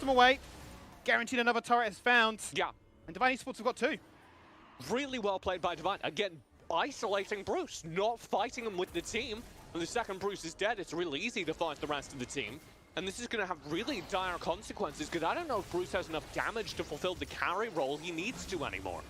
them away. Guaranteed another turret is found. Yeah. And Divine Esports have got 2. Really well played by Divine. Again, isolating Bruce, not fighting him with the team. And the second Bruce is dead, it's really easy to fight the rest of the team. And this is going to have really dire consequences, because I don't know if Bruce has enough damage to fulfill the carry role he needs to anymore.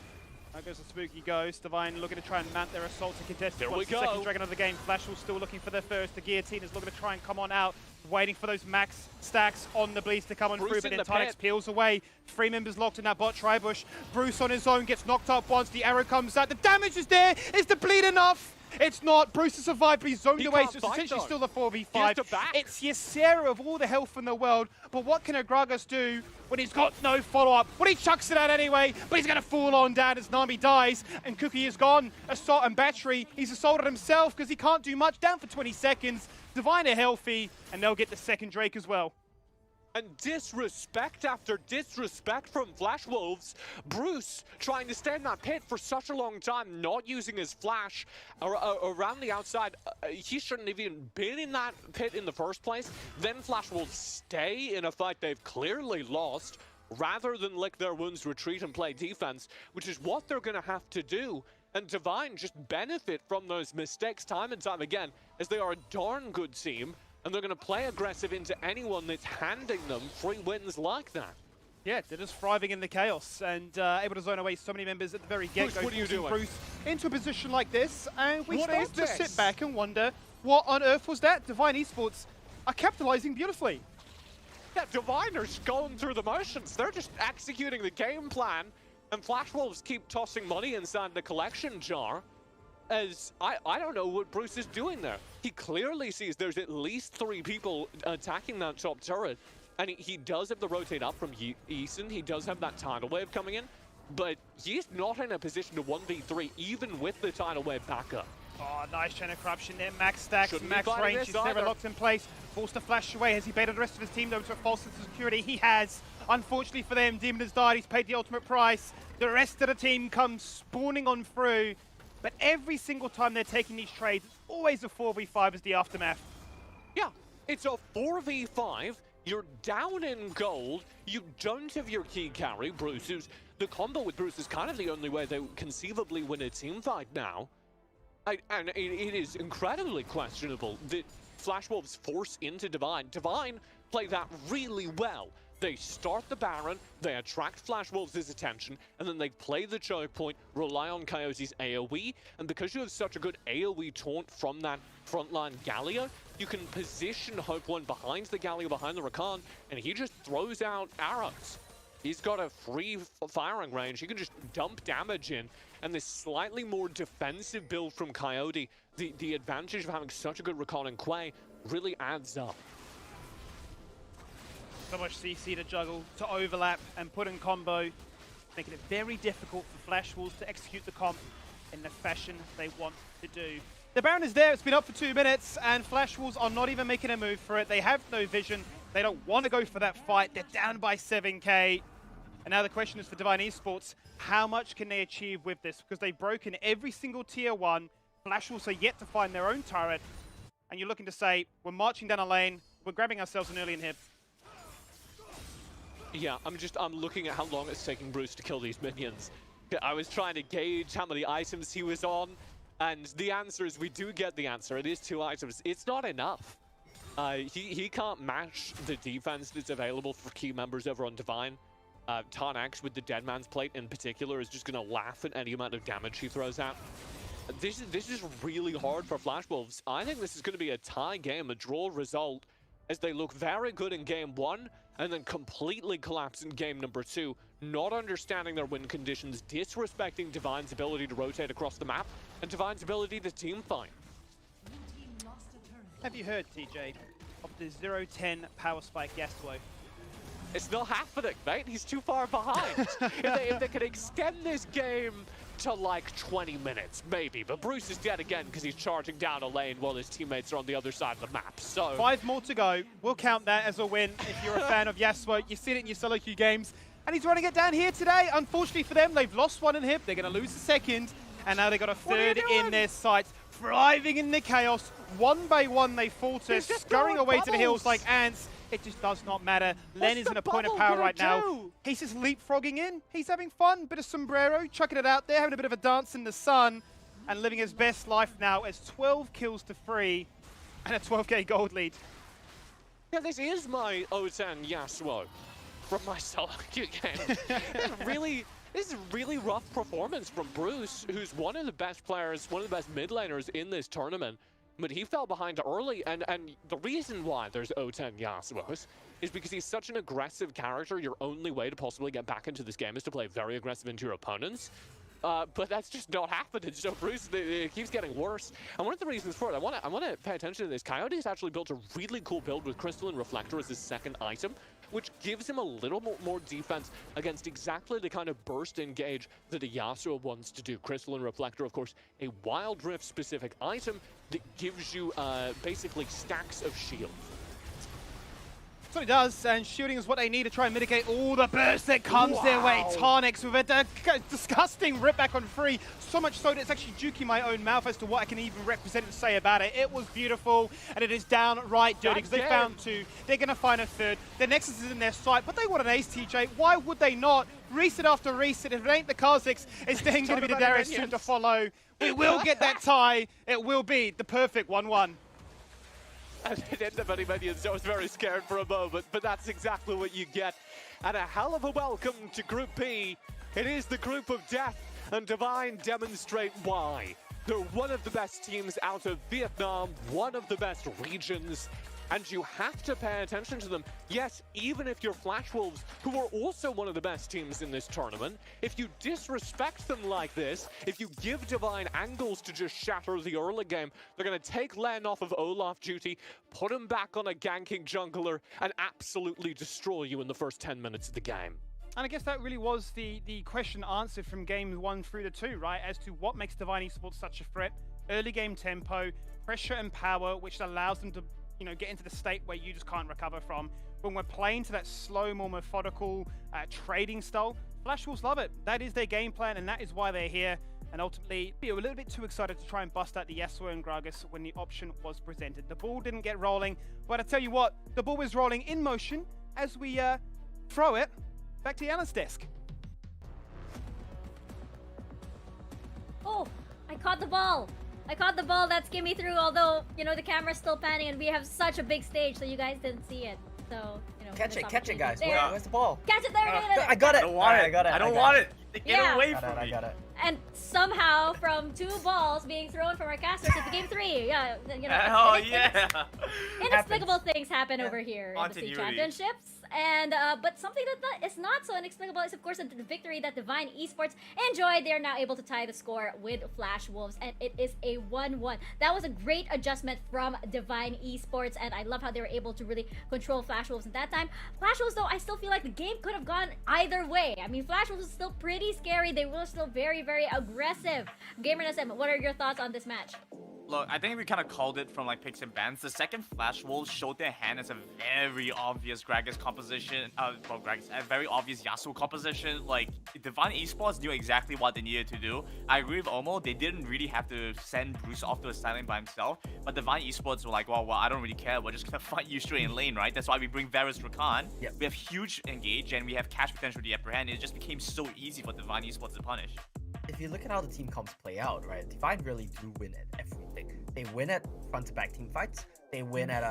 There goes the Spooky Ghost. Divine looking to try and mount their assault to contest There we the go. second Dragon of the game. Flash will still looking for their first. The Guillotine is looking to try and come on out, waiting for those max stacks on the Bleeds to come on Bruce through, but in then the Tynex pit. peels away. 3 members locked in that bot Tribush. Bruce on his own gets knocked up once the arrow comes out. The damage is there. Is the bleed enough? It's not. Bruce has survived, but he's zoned He away, can't so it's fight, essentially though. still the 4v5. He has to back. It's Ysera of all the health in the world, but what can Agragas do when he's got no follow-up? Well, he chucks it out anyway, but he's going to fall on down as Nami dies, and Cookie is gone. Assault and Battery, he's assaulted himself because he can't do much. Down for 20 seconds. Divine are healthy, and they'll get the second Drake as well. And disrespect after disrespect from Flash Wolves. Bruce trying to stay in that pit for such a long time, not using his flash around the outside. He shouldn't have even been in that pit in the first place. Then Flash Wolves stay in a fight they've clearly lost, rather than lick their wounds, retreat and play defense, which is what they're going to have to do. And Divine just benefit from those mistakes time and time again, as they are a darn good team. And they're going to play aggressive into anyone that's handing them free wins like that. Yeah, they're just thriving in the chaos and able to zone away so many members at the very get-go. Bruce, what are you doing? Bruce into a position like this, and we What start is to this? sit back and wonder, what on earth was that? Divine Esports are capitalizing beautifully. Yeah, Diviner's going through the motions. They're just executing the game plan, and Flash Wolves keep tossing money inside the collection jar. As I don't know what Bruce is doing there. He clearly sees there's at least 3 people attacking that top turret, and he does have the rotate up from Eason. He does have that tidal wave coming in, but he's not in a position to 1v3 even with the tidal wave backup. Oh, nice chain of corruption there. Max stacks, Shouldn't be max fighting range. this Ysera either. locked in place. Forced to flash away. Has he baited the rest of his team though to a false sense of security? He has. Unfortunately for them, Demon has died. He's paid the ultimate price. The rest of the team comes spawning on through. But every single time they're taking these trades, it's always a 4v5 as the aftermath. Yeah, it's a 4v5. You're down in gold. You don't have your key carry, Bruce. The combo with Bruce is kind of the only way they conceivably win a team fight now. And it is incredibly questionable that Flash Wolves force into Divine. Divine play that really well. They start the Baron, they attract Flash Wolves' attention, and then they play the choke point, rely on Coyote's AoE, and because you have such a good AoE taunt from that frontline Galio, you can position Hope One behind the Galio, behind the Rakan, and he just throws out arrows. He's got a free firing range, he can just dump damage in, and this slightly more defensive build from Coyote, the advantage of having such a good Rakan and Quay really adds up. So much CC to juggle, to overlap and put in combo, making it very difficult for Flash Wolves to execute the comp in the fashion they want to do. The Baron is there, it's been up for 2 minutes, and Flash Wolves are not even making a move for it. They have no vision, they don't want to go for that fight, they're down by 7k. And now the question is for Divine Esports, how much can they achieve with this? Because they've broken every single tier 1, Flash Wolves are yet to find their own turret, and you're looking to say, we're marching down a lane, we're grabbing ourselves an early inhib. Yeah, I'm looking at how long it's taking Bruce to kill these minions. I was trying to gauge how many items he was on, and the answer is we do get the answer. It is 2 items. It's not enough. He can't match the defense that's available for key members over on Divine. Tarnax with the Dead Man's Plate in particular is just going to laugh at any amount of damage he throws out. This is really hard for Flash Wolves. I think this is going to be a tie game, a draw result, as they look very good in game 1, and then completely collapse in game number 2, not understanding their win conditions, disrespecting Divine's ability to rotate across the map, and Divine's ability to team fight. Have you heard, TJ, of the 0-10 power spike Yasuo? It's not happening, mate. He's too far behind. if they could extend this game to like 20 minutes, maybe. But Bruce is dead again because he's charging down a lane while his teammates are on the other side of the map. So 5 more to go. We'll count that as a win if you're a fan of Yasuo. You've seen it in your solo queue games. And he's running it down here today. Unfortunately for them, they've lost 1 inhib. They're going to lose the second. And now they've got a third in their sights. Thriving in the chaos. 1 by 1 they falter, scurrying away to the hills like ants. it just does not matter. Len is the in a point of bubble power gonna right now. do? He's just leapfrogging in. He's having fun. Bit of sombrero, chucking it out there, having a bit of a dance in the sun, and living his best life now as 12 kills to 3 and a 12k gold lead. Yeah, this is my O10 Yasuo from my solo queue game. This is a really rough performance from Bruce, who's one of the best players, one of the best mid laners in this tournament. But he fell behind early, and the reason why there's O10 Yasuos is because he's such an aggressive character. Your only way to possibly get back into this game is to play very aggressive into your opponents. But that's just not happening. So Bruce, it keeps getting worse. And one of the reasons for it, I want to pay attention to this. Coyote's actually built a really cool build with Crystalline Reflector as his second item, which gives him a little more defense against exactly the kind of burst engage that a Yasuo wants to do. Crystalline Reflector, of course, a Wild Rift specific item that gives you basically stacks of shield. That's what he does, and shooting is what they need to try and mitigate all the burst that comes their way. Tarnix with a disgusting rip back on free, so much so that it's actually juking my own mouth as to what I can even represent and say about it. It was beautiful, and it is downright dirty, because they found 2. They're going to find a 3rd. The Nexus is in their sight, but they want an ace, TJ. Why would they not? Reset after reset. If it ain't the Kha'Zix, it's then going to be the Darius soon to follow. We will get that tie. It will be the perfect 1-1. And it ended up any minions, so I was very scared for a moment, but that's exactly what you get. And a hell of a welcome to Group B. It is the group of death, and Divine demonstrate why. They're one of the best teams out of Vietnam, one of the best regions, and you have to pay attention to them. Yes, even if you're Flash Wolves, who are also one of the best teams in this tournament, if you disrespect them like this, if you give Divine angles to just shatter the early game, they're going to take Len off of Olaf duty, put him back on a ganking jungler, and absolutely destroy you in the first 10 minutes of the game. And I guess that really was the question answered from game 1 through to 2, right? As to what makes Divine Esports such a threat. Early game tempo, pressure and power, which allows them to get into the state where you just can't recover from. When we're playing to that slow, more methodical trading style, Flash Wolves love it. That is their game plan, and that is why they're here. And ultimately, we were a little bit too excited to try and bust out the Yasuo and Gragas when the option was presented. The ball didn't get rolling, but I tell you what, the ball was rolling in motion as we throw it back to Yana's desk. Oh, I caught the ball. I caught the ball that skimmed me through, although, the camera's still panning and we have such a big stage, so you guys didn't see it. So, Catch it, guys. There. Where's the ball? Catch it there, I got it. I don't want it. I got it. I don't want it. Get away I from me. I got it. And somehow, from 2 balls being thrown from our casters into game 3, yeah, Oh, yeah. inexplicable things happen over here in the Continuity. State Championships. And but something that is not so inexplicable is, of course, the victory that Divine Esports enjoyed. They are now able to tie the score with Flash Wolves, and it is a 1-1. That was a great adjustment from Divine Esports, and I love how they were able to really control Flash Wolves at that time. Flash Wolves, though, I still feel like the game could have gone either way. I mean, Flash Wolves was still pretty scary. They were still very, very aggressive. GamerNSM, what are your thoughts on this match? Look, I think we kind of called it from like picks and bans. The second Flash Wolves showed their hand as a very obvious Gragas composition. Gragas, a very obvious Yasuo composition. Like, Divine Esports knew exactly what they needed to do. I agree with Omo. They didn't really have to send Bruce off to a silent by himself. But Divine Esports were like, well, I don't really care. We're just gonna fight you straight in lane, right? That's why we bring Varus Rakan. Yep. We have huge engage and we have cash potential to the upper hand. It just became so easy for Divine Esports to punish. If you look at how the team comps play out, right, Divine really do win at everything. They win at front-to-back team fights. They win at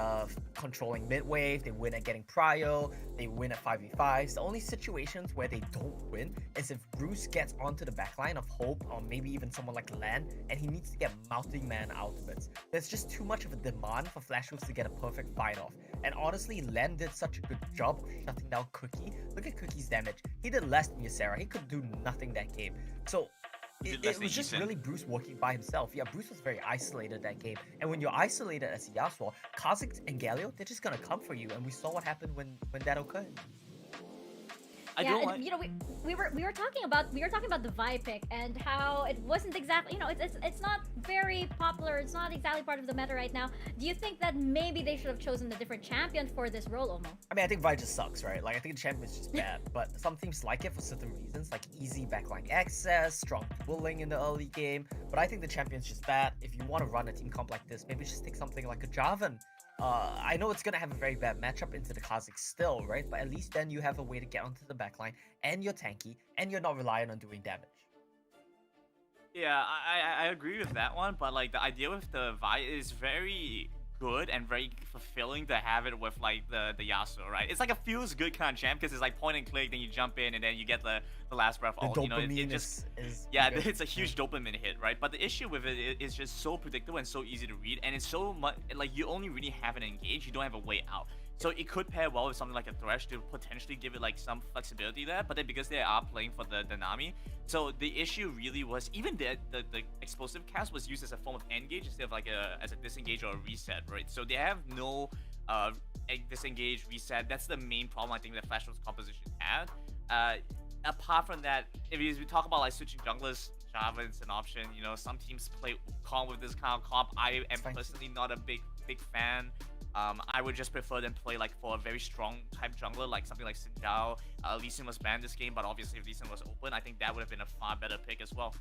controlling mid-wave. They win at getting prio. They win at 5v5s. The only situations where they don't win is if Bruce gets onto the backline of Hope, or maybe even someone like Lan, and he needs to get multi-man out of it. There's just too much of a demand for Flash Wolves to get a perfect fight off. And honestly, Lan did such a good job of shutting down Cookie. Look at Cookie's damage. He did less than Ysera. He could do nothing that game. So it was just really Bruce working by himself. Yeah, Bruce was very isolated that game. And when you're isolated as a Yasuo, Kha'Zix and Galio, they're just gonna come for you. And we saw what happened when that occurred. We were talking about the Vi pick and how it wasn't exactly, it's not very popular. It's not exactly part of the meta right now. Do you think that maybe they should have chosen a different champion for this role, Omo? I mean, I think Vi just sucks, right? Like, I think the champion is just bad, but some teams like it for certain reasons, like easy backline access, strong dueling in the early game. But I think the champion's just bad. If you want to run a team comp like this, maybe just take something like a Jarvan. I know it's gonna have a very bad matchup into the Kazakhs still, right? But at least then you have a way to get onto the backline, and you're tanky, and you're not reliant on doing damage. Yeah, I agree with that one, but like the idea with the Vi is very good and very fulfilling to have it with like the Yasuo, right? It's like a feels good kind of champ because it's like point and click, then you jump in and then you get the last breath The ult. You know, dopamine it just is yeah, good. it's a huge dopamine hit, right? But the issue with it is just so predictable and so easy to read, and it's so much like you only really have an engage, you don't have a way out. So it could pair well with something like a Thresh to potentially give it like some flexibility there, but then because they are playing for the Nami, so the issue really was even the explosive cast was used as a form of engage instead of like as a disengage or a reset, right? So they have no disengage reset. That's the main problem I think that Flash Wolves composition had. Apart from that, if we talk about like switching junglers, Jarvan's an option. You know, some teams play comp with this kind of comp. I am personally not a big fan. I would just prefer them play like for a very strong type jungler, like something like Xin Zhao. Lee Sin was banned this game, but obviously if Lee Sin was open, I think that would have been a far better pick as well.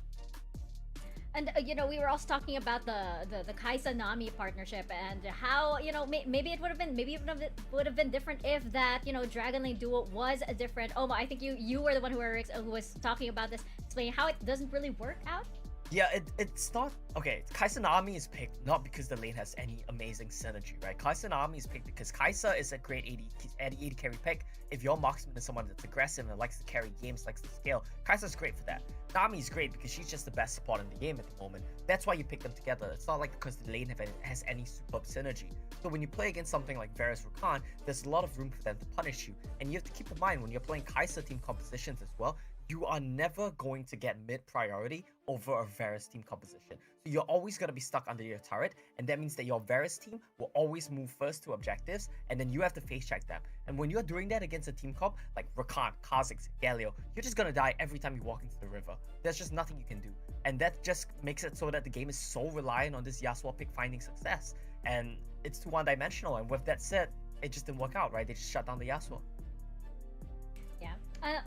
And you know, we were also talking about the Kai'Sa Nami partnership and how, you know, maybe it would have been different if that, you know, Dragon Lane duo was different. Oh, I think you were the one who was talking about this, explaining how it doesn't really work out. Yeah, it's not okay. Kai'Sa Nami is picked not because the lane has any amazing synergy, right? Kai'Sa Nami is picked because Kai'Sa is a great AD carry pick. If your marksman is someone that's aggressive and likes to carry games, likes to scale, Kai'Sa's great for that. Nami is great because she's just the best support in the game at the moment. That's why you pick them together. It's not like because the lane has any superb synergy. So when you play against something like Varus Rakan, there's a lot of room for them to punish you. And you have to keep in mind when you're playing Kai'Sa team compositions as well, you are never going to get mid priority over a Varus team composition. So you're always going to be stuck under your turret, and that means that your Varus team will always move first to objectives, and then you have to face check them. And when you're doing that against a team comp like Rakan, Kha'Zix, Galio, you're just going to die every time you walk into the river. There's just nothing you can do. And that just makes it so that the game is so reliant on this Yasuo pick finding success. And it's too one-dimensional, and with that said, it just didn't work out, right? They just shut down the Yasuo.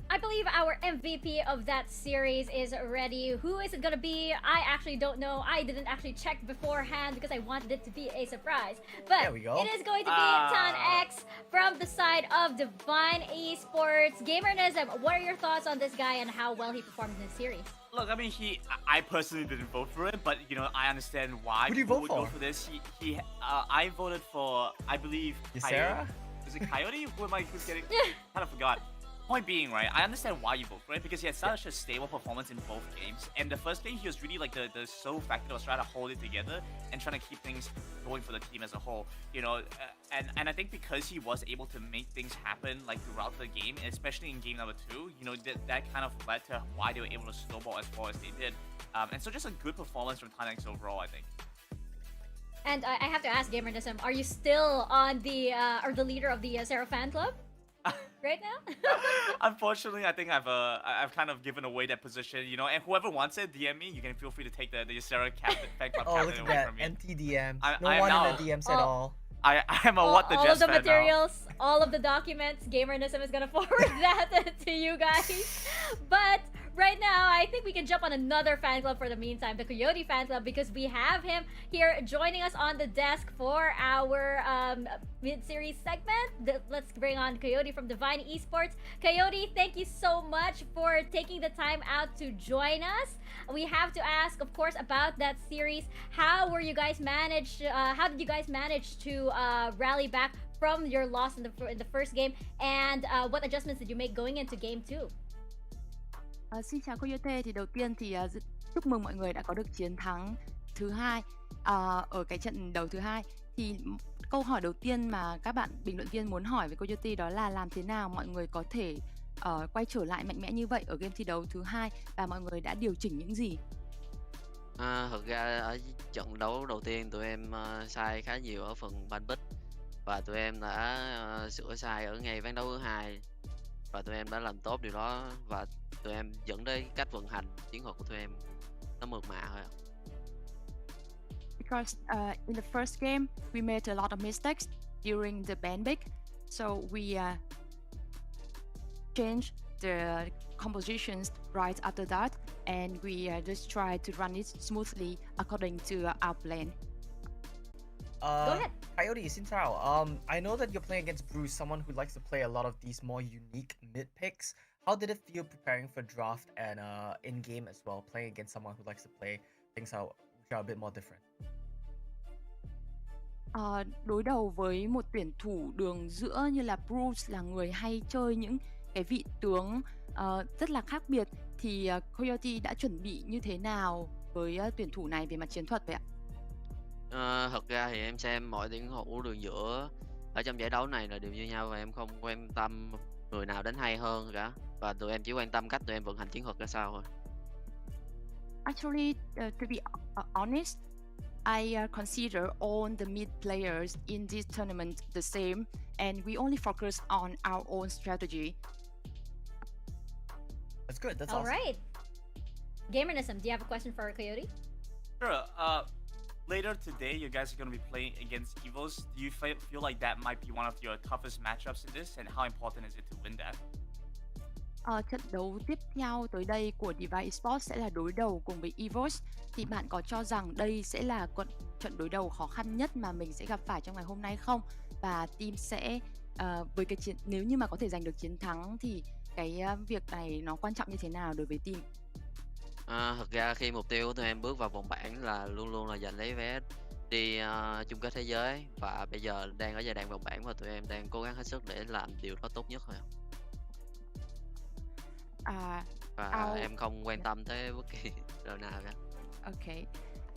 I believe our MVP of that series is ready. Who is it gonna be? I actually don't know. I didn't actually check beforehand because I wanted it to be a surprise. But There we go. it is going to be Tan X from the side of Divine Esports. Gamernism, what are your thoughts on this guy and how well he performed in this series? Look, I mean, I personally didn't vote for it, but you know, I understand why Who do you people vote would go for? for this. I voted for, I believe, Ysera? Is it Coyote? Who am I getting? Kind of forgot. Point being, right, I understand why you vote for it because he had such a stable performance in both games. And the first game, he was really like the sole factor that was trying to hold it together and trying to keep things going for the team as a whole. You know, and I think because he was able to make things happen like throughout the game, and especially in game number 2, you know, that kind of led to why they were able to snowball as far as they did. And so just a good performance from Tan X overall, I think. And I have to ask Gamernism, are you still on the or the leader of the Ysera fan club right now? Unfortunately, I think I've kind of given away that position, you know. And whoever wants it, DM me. You can feel free to take the Ysera captain fan club Oh, look captain at away that. from me. Empty DM. No I am one now- in the DMs at all. I am a what the all of Jess the fan now. materials, all of the documents, Gamernism is gonna forward that to you guys. But right now, I think we can jump on another fan club for the meantime, the Coyote fan club, because we have him here joining us on the desk for our mid-series segment. Let's bring on Coyote from Divine Esports. Coyote, thank you so much for taking the time out to join us. We have to ask, of course, about that series. How did you guys manage to rally back from your loss in the first game, and what adjustments did you make going into game 2? Xin chào Coyote, thì đầu tiên thì chúc mừng mọi người đã có được chiến thắng thứ 2 ở cái trận đấu thứ 2. Thì câu hỏi đầu tiên mà các bạn bình luận viên muốn hỏi về Coyote đó là làm thế nào mọi người có thể quay trở lại mạnh mẽ như vậy ở game thi đấu thứ 2 và mọi người đã điều chỉnh những gì? Thực ra ở trận đấu đầu tiên tụi em sai khá nhiều ở phần ban pick và tụi em đã sửa sai ở ngay ván đấu thứ 2 và tụi em đã làm tốt điều đó và tụi em dẫn đến cách vận hành chiến thuật của tụi em nó mượt mà thôi. Because in the first game we made a lot of mistakes during the ban pick, so we changed the compositions right after that, and we just try to run it smoothly according to our plan. Go ahead. Coyote, Xin Chao, I know that you're playing against Bruce, someone who likes to play a lot of these more unique mid picks. How did it feel preparing for draft and in game as well, playing against someone who likes to play things out which are a bit more different? Đối đầu với một tuyển thủ đường giữa như là Bruce, là người hay chơi những cái vị tướng rất là khác biệt, thì Coyote đã chuẩn bị như thế nào với tuyển thủ này về mặt chiến thuật vậy ạ? Thật ra thì em xem mọi tuyển thủ đường giữa ở trong giải đấu này là đều như nhau, và em không quan tâm người nào đánh hay hơn cả, và tụi em chỉ quan tâm cách tụi em vận hành chiến thuật ra sao thôi. Actually, to be honest, I consider all the mid players in this tournament the same, and we only focus on our own strategy. That's good. That's All awesome. right. Gamernism, do you have a question for Coyote? Sure. Later today, you guys are going to be playing against Evos. Do you feel like that might be one of your toughest matchups in this, and how important is it to win that? Trận đấu tiếp theo tới đây của Divine Esports sẽ là đối đầu cùng với EVOS. Thì bạn có cho rằng đây sẽ là trận đối đầu khó khăn nhất mà mình sẽ gặp phải trong ngày hôm nay không? Và team sẽ với cái nếu như mà có thể giành được chiến thắng thì cái việc này nó quan trọng như thế nào đối với team? Thật ra khi mục tiêu của tụi em bước vào vòng bảng là luôn luôn là giành lấy vé đi chung kết thế giới, và bây giờ đang ở giai đoạn vòng bảng và tụi em đang cố gắng hết sức để làm điều đó tốt nhất thôi. Và em không quan tâm tới bất kỳ đội nào cả. Okay.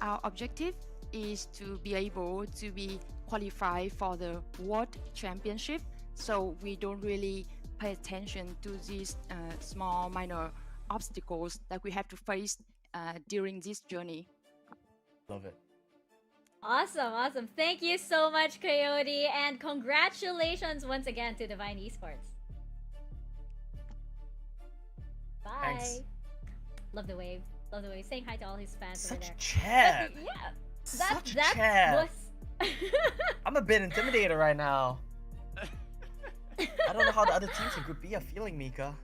Our objective is to be able to be qualified for the World Championship, so we don't really pay attention to these small minor obstacles that we have to face during this journey. Love it. Awesome. Thank you so much, Coyote, and congratulations once again to Divine Esports. Bye. Thanks. Love the wave. Saying hi to all his fans over Such there. chat. But yeah, Such that chat. was. I'm a bit intimidated right now. I don't know how the other teams in Group B are feeling, Mika.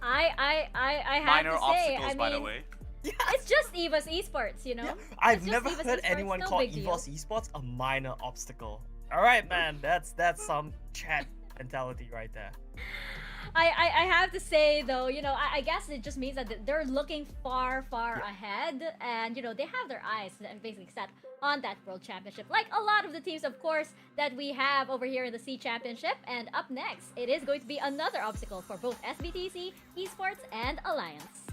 I have Minor to say, obstacles, I by the mean, way. it's just Eva's Esports, you know. Yeah, I've It's just never EVOS heard Esports, anyone no call big deal. EVOS Esports a minor obstacle. All right, man, that's some chat mentality right there. I have to say though, you know, I guess it just means that they're looking far ahead, and you know they have their eyes basically set on that World Championship, like a lot of the teams, of course, that we have over here in the C Championship. And up next, it is going to be another obstacle for both SBTC, Esports, and Alliance.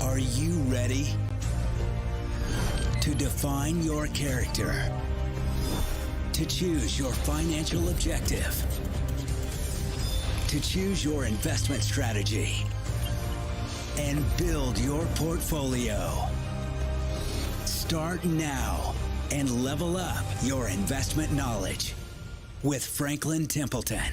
Are you ready to define your character, to choose your financial objective, to choose your investment strategy, and build your portfolio? Start now and level up your investment knowledge with Franklin Templeton.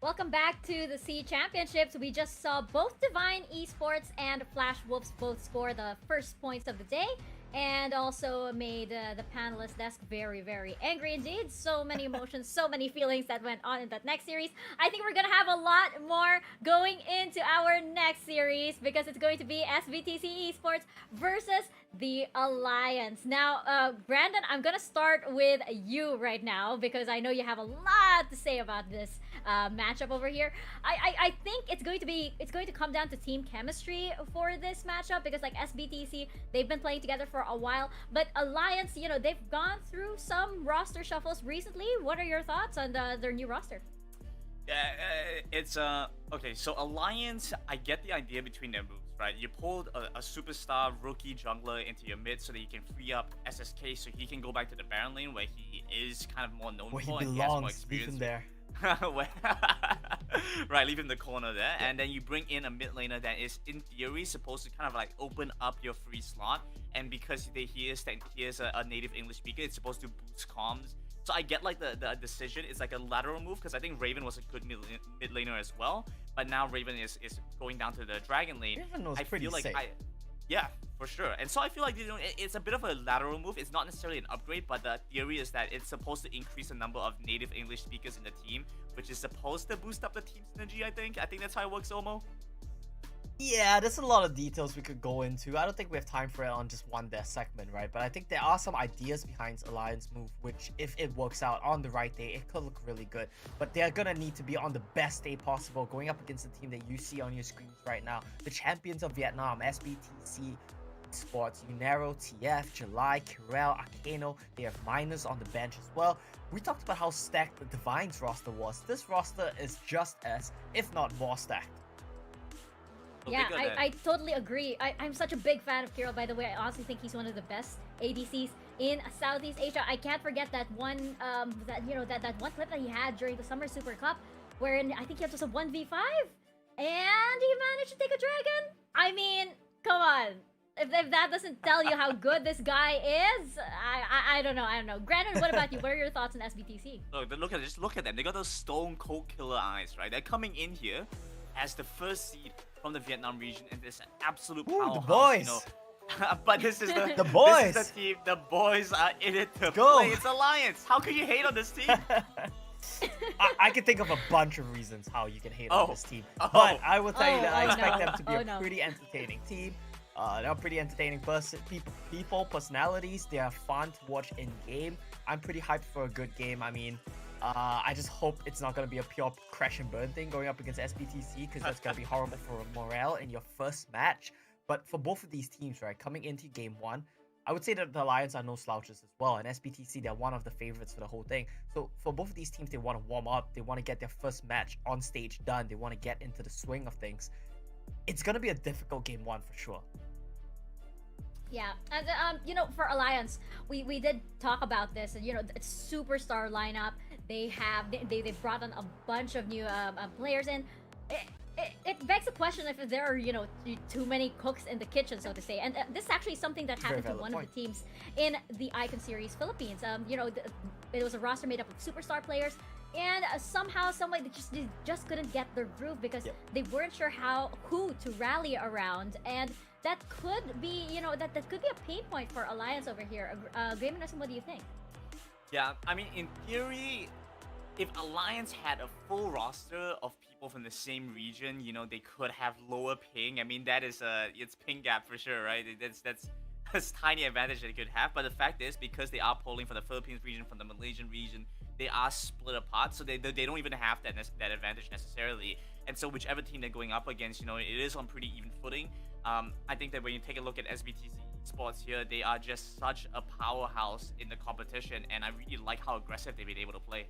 Welcome back to the C Championships. We just saw both Divine Esports and Flash Wolves both score the first points of the day, and also made the panelist desk very, very angry indeed. So many emotions, so many feelings that went on in that next series. I think we're gonna have a lot more going into our next series because it's going to be SBTC Esports versus the Alliance. Now, Brandon, I'm gonna start with you right now because I know you have a lot to say about this matchup over here. I think it's going to come down to team chemistry for this matchup because like SBTC, they've been playing together for a while, but Alliance, you know, they've gone through some roster shuffles recently. What are your thoughts on their new roster? It's okay. So Alliance, I get the idea between their moves, right? You pulled a superstar rookie jungler into your mid so that you can free up SSK so he can go back to the Baron lane where he is kind of more known Where for he and he has more belongs, leave experience. him there. Right, leave him in the corner there, and then you bring in a mid laner that is in theory supposed to kind of like open up your free slot, and because he is a native English speaker, it's supposed to boost comms. So I get like the decision is like a lateral move because I think Raven was a good mid laner as well, but now Raven is going down to the Dragon lane. Raven was I pretty feel like safe. Yeah, for sure. And so I feel like, you know, it's a bit of a lateral move. It's not necessarily an upgrade, but the theory is that it's supposed to increase the number of native English speakers in the team, which is supposed to boost up the team synergy, I think. I think that's how it works, Omo. Yeah, there's a lot of details we could go into. I don't think we have time for it on just one segment, right? But I think there are some ideas behind Alliance move, which if it works out on the right day, it could look really good. But they're gonna need to be on the best day possible, going up against the team that you see on your screens right now. The champions of Vietnam, SBTC Sports, Unero, TF, July, Kirel, Arcano. They have minors on the bench as well. We talked about how stacked the Divine's roster was. This roster is just as, if not more stacked. Yeah, I totally agree. I'm such a big fan of Kirel, by the way. I honestly think he's one of the best ADCs in Southeast Asia. I can't forget that one that one clip that he had during the Summer Super Cup, wherein I think he had just a 1v5 and he managed to take a dragon. I mean, come on. If that doesn't tell you how good this guy is, I don't know. Brandon, what about you? What are your thoughts on SBTC? Just look at them. They got those stone cold killer eyes, right? They're coming in here as the first seed from the Vietnam region, and this absolute powerhouse. The boys. You know? But this is the boys. This is the team. The boys are in it to Go. play. It's Alliance. How could you hate on this team? I can think of a bunch of reasons how you can hate on this team, Oh. but I will tell you that I Oh, expect no. them to be Oh, a no. pretty entertaining team. They're pretty entertaining people, personalities. They are fun to watch in game. I'm pretty hyped for a good game. I mean, I just hope it's not going to be a pure crash and burn thing going up against SBTC, because that's going to be horrible for morale in your first match. But for both of these teams, right, coming into game one, I would say that the Alliance are no slouches as well, and SBTC, they're one of the favorites for the whole thing. So for both of these teams, they want to warm up, they want to get their first match on stage done, they want to get into the swing of things. It's going to be a difficult game one for sure. Yeah, and for Alliance, we did talk about this, and it's superstar lineup. They brought on a bunch of new players in. It begs the question if there are too many cooks in the kitchen, so to say. And this is actually something that happened to one of the teams in the Icon Series Philippines. It was a roster made up of superstar players, and somehow, someway, they just couldn't get their groove because they weren't sure who to rally around, and that could be that could be a pain point for Alliance over here. Grayman, what do you think? Yeah, I mean, in theory, if Alliance had a full roster of people from the same region, they could have lower ping. I mean, that is it's ping gap for sure, right? That's a tiny advantage they could have. But the fact is, because they are polling from the Philippines region, from the Malaysian region, they are split apart, so they don't even have that advantage necessarily. And so whichever team they're going up against, it is on pretty even footing. I think that when you take a look at SBTC Sports here, they are just such a powerhouse in the competition, and I really like how aggressive they've been able to play.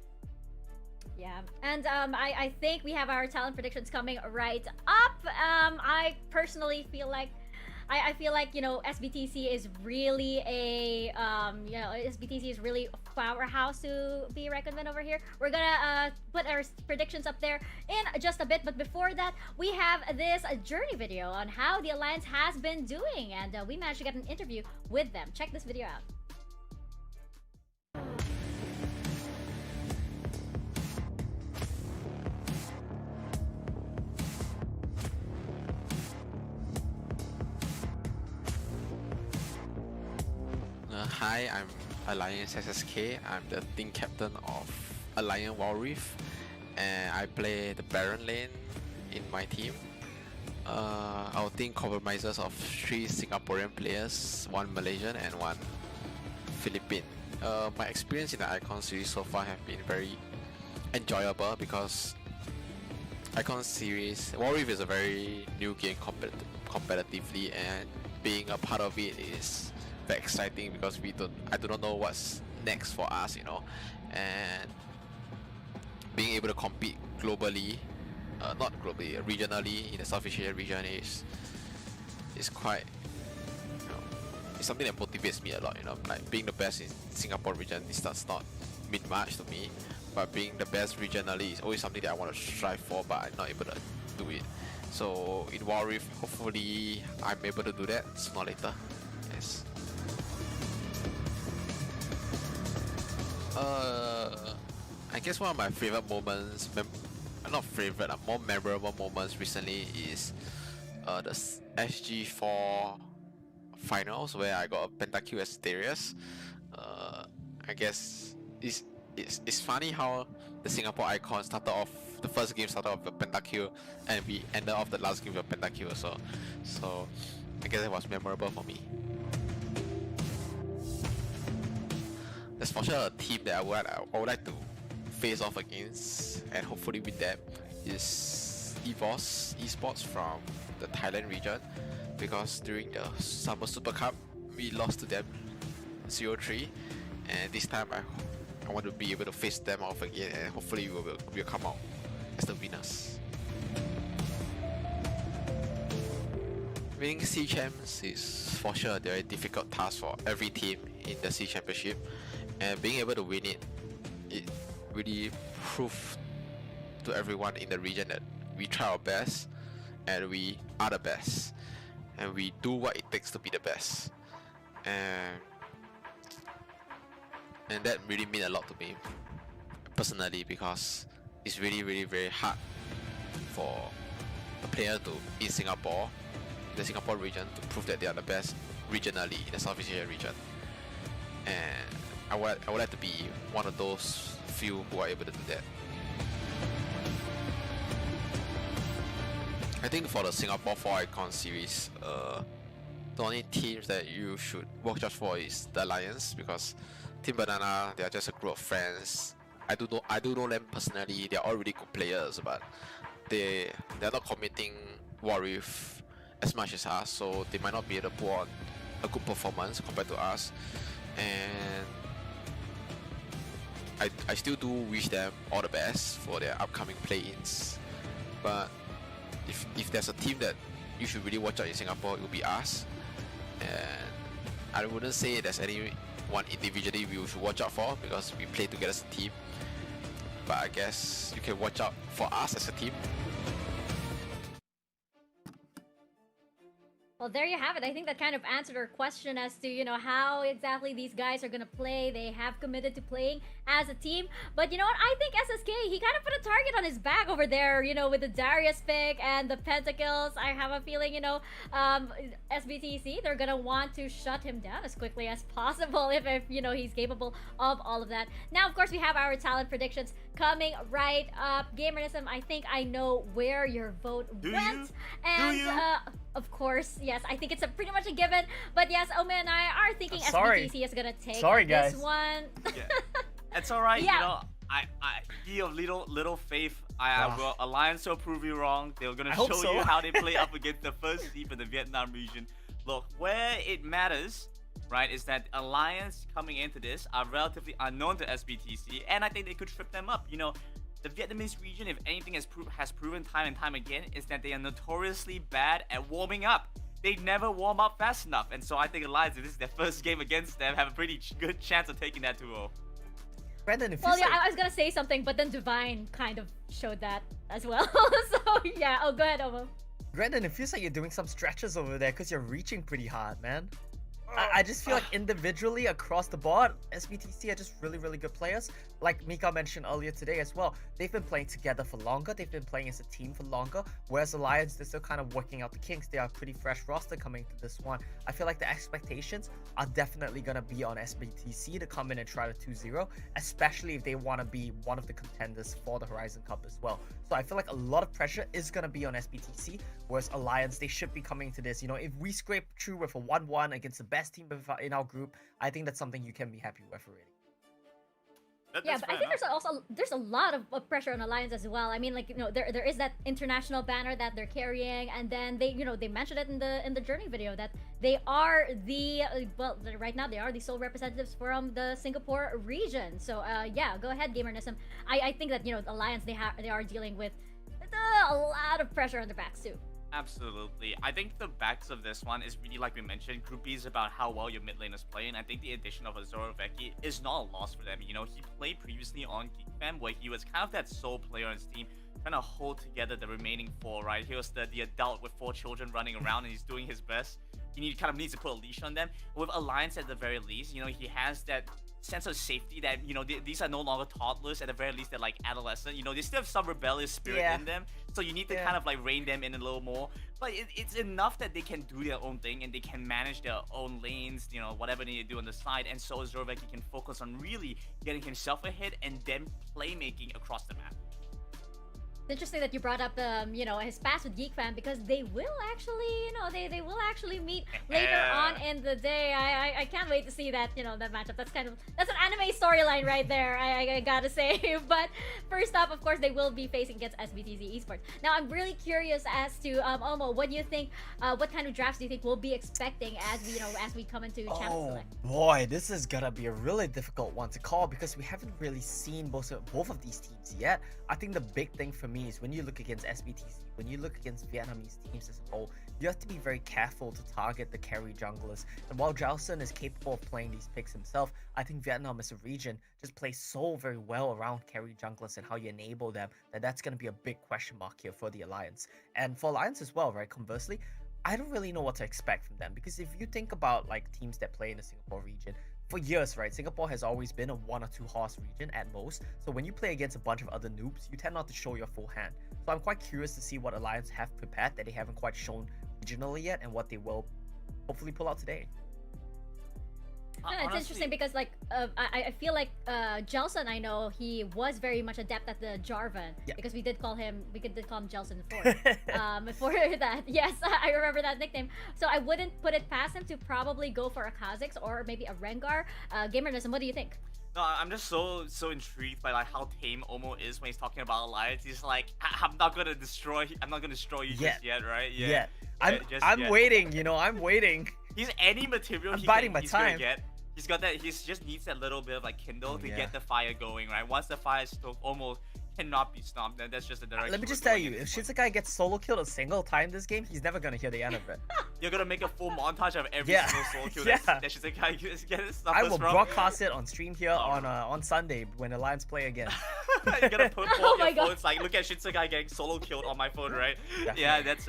Yeah, and I think we have our talent predictions coming right up. I personally feel like I feel like SBTC is really SBTC is really a powerhouse to be reckoned with over here. We're gonna put our predictions up there in just a bit, but before that, we have this journey video on how the Alliance has been doing, and we managed to get an interview with them. Check this video out. Hi, I'm Alliance SSK. I'm the team captain of Alliance Wild Rift, and I play the Baron lane in my team. Our team comprises of 3 Singaporean players, 1 Malaysian and 1 Philippine. My experience in the Icon series so far have been very enjoyable because Icon series, Wild Rift is a very new game competitively, and being a part of it is very exciting because I do not know what's next for us, you know, and being able to compete globally, not globally, regionally in the Southeast Asia region is quite, you know, it's something that motivates me a lot, you know, like being the best in Singapore region, this does not mean much to me, but being the best regionally is always something that I want to strive for, but I'm not able to do it. So in Wild Rift, hopefully I'm able to do that sooner or later. Yes. I guess one of my favorite moments, not favorite, more memorable moments recently is the SG4 finals where I got a pentakill as Darius. I guess it's funny how the Singapore Icon started off, the first game started off with a pentakill and we ended off the last game with a pentakill, so I guess it was memorable for me. There's for sure a team that I would like to face off against and hopefully win them is EVOS Esports from the Thailand region, because during the Summer Super Cup we lost to them 0-3, and this time I want to be able to face them off again, and hopefully we'll come out as the winners. Winning C Champs is for sure a very difficult task for every team in the C Championship, and being able to win it really proved to everyone in the region that we try our best and we are the best and we do what it takes to be the best, and that really meant a lot to me personally, because it's really very hard for a player in Singapore, in the Singapore region, to prove that they are the best regionally in the Southeast Asia region, and I would like to be one of those few who are able to do that. I think for the Singapore 4 Icon series, the only teams that you should watch out for is the Alliance, because Team Banana, they are just a group of friends. I do know them personally. They are all really good players, but they're not committing Wild Rift as much as us, so they might not be able to put on a good performance compared to us. And I still do wish them all the best for their upcoming play-ins, but if there's a team that you should really watch out in Singapore, it will be us. And I wouldn't say there's anyone individually we should watch out for, because we play together as a team, but I guess you can watch out for us as a team. Well, there you have it. I think that kind of answered our question as to, you know, how exactly these guys are going to play. They have committed to playing as a team. But you know what? I think SSK, he kind of put a target on his back over there, you know, with the Darius pick and the pentakills. I have a feeling, you know, SBTC, they're going to want to shut him down as quickly as possible if, you know, he's capable of all of that. Now, of course, we have our talent predictions coming right up. Gamerism, I think I know where your vote went. And, of course, yes, I think it's pretty much a given. But yes, Ome and I are thinking SBTC is gonna take this one. Yeah. It's alright, Yeah. you know, I be of little faith. Will Alliance will prove you wrong. They're gonna show you how they play up against the first team in the Vietnam region. Look, where it matters, right, is that Alliance coming into this are relatively unknown to SBTC, and I think they could trip them up. You know, the Vietnamese region, if anything has proven time and time again, is that they are notoriously bad at warming up. They never warm up fast enough, and so I think Alliance, if this is their first game against them, have a pretty good chance of taking that 2-0. Brandon, if well, yeah, I was gonna say something, but then Divine kind of showed that as well. So yeah, go ahead, Omo. Brandon, it feels like you're doing some stretches over there because you're reaching pretty hard, man. I just feel like individually across the board, SBTC are just really, really good players. Like Mika mentioned earlier today as well, they've been playing together for longer. They've been playing as a team for longer. Whereas Alliance, they're still kind of working out the kinks. They are a pretty fresh roster coming to this one. I feel like the expectations are definitely going to be on SBTC to come in and try to 2-0, especially if they want to be one of the contenders for the Horizon Cup as well. So I feel like a lot of pressure is going to be on SBTC, whereas Alliance, they should be coming to this. You know, if we scrape through with a 1-1 against the best team in our group, I think that's something you can be happy with already. Yeah, but I think there's a lot of pressure on Alliance as well. I mean, like, you know, there is that international banner that they're carrying, and then they mentioned it in the Journey video that they are the right now they are the sole representatives from the Singapore region. So yeah, go ahead, Gamernism. I think that, you know, Alliance, they are dealing with a lot of pressure on their backs too. Absolutely. I think the backs of this one is really, like we mentioned, Group B is about how well your mid laners play, and I think the addition of Azoroveki is not a loss for them. You know, he played previously on GeekFam, where he was kind of that sole player on his team, trying to hold together the remaining four, right? He was the adult with 4 children running around, and he's doing his best. He kind of needs to put a leash on them. With Alliance, at the very least, you know, he has that sense of safety that, you know, these are no longer toddlers. At the very least, they're like adolescent. You know, they still have some rebellious spirit in them, so you need to kind of like rein them in a little more. But it's enough that they can do their own thing and they can manage their own lanes, you know, whatever they need to do on the side. And so Azoroveki can focus on really getting himself ahead and then playmaking across the map. It's interesting that you brought up you know, his past with GeekFam, because they will actually, you know, they will actually meet later on in the day. I can't wait to see that, you know, that matchup. That's an anime storyline right there, I gotta say. But first up, of course, they will be facing against SBTC Esports. Now, I'm really curious as to Omo, what do you think? What kind of drafts do you think we'll be expecting as we come into Champions Select? Boy, this is gonna be a really difficult one to call because we haven't really seen both of these teams yet. I think the big thing for me is when you look against SBTC, when you look against Vietnamese teams as a whole, you have to be very careful to target the carry junglers. And while Jalson is capable of playing these picks himself, I think Vietnam as a region just plays so very well around carry junglers and how you enable them that's going to be a big question mark here for the Alliance. And for Alliance as well, right? Conversely, I don't really know what to expect from them, because if you think about like teams that play in the Singapore region, for years, right, Singapore has always been a 1 or 2 horse region at most. So when you play against a bunch of other noobs, you tend not to show your full hand. So I'm quite curious to see what Alliance have prepared that they haven't quite shown regionally yet, and what they will hopefully pull out today. No, it's interesting because like I feel like Jelson, I know he was very much adept at the Jarvan, because we did call him Jelson before that. Yes, I remember that nickname. So I wouldn't put it past him to probably go for a Kha'Zix or maybe a Rengar. Gamernism, what do you think? No, I'm just so intrigued by like how tame Omo is when he's talking about Alliance. He's like, I'm not gonna destroy you just yet, right? Yeah. I'm waiting, you know, I'm waiting. He's any material he's gonna get. He's got that. He just needs that little bit of like kindle to get the fire going, right? Once the fire is stoked, almost cannot be stopped. Then that's just the direction. Let me just tell you, if Shinsekai gets solo killed a single time this game, he's never gonna hear the end of it. You're gonna make a full montage of every single solo kill that Shinsekai gets. I will broadcast it on stream here on Sunday when Alliance play again. You're gonna put all your phones like, look at Shinsekai getting solo killed on my phone, right? Definitely. Yeah, that's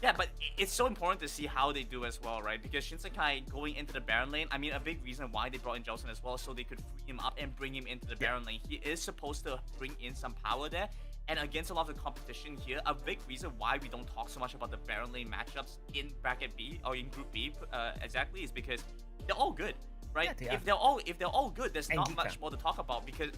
yeah, but it's so important to see how they do as well, right? Because Shinsekai going into the Baron lane, I mean, a big reason why they brought in Jelson as well, so they could free him up and bring him into the Baron lane. He is supposed to bring in some power there, and against a lot of the competition here, a big reason why we don't talk so much about the Baron lane matchups in bracket B or in Group B exactly is because they're all good. Right? Yeah, if they're all good, there's not much more to talk about because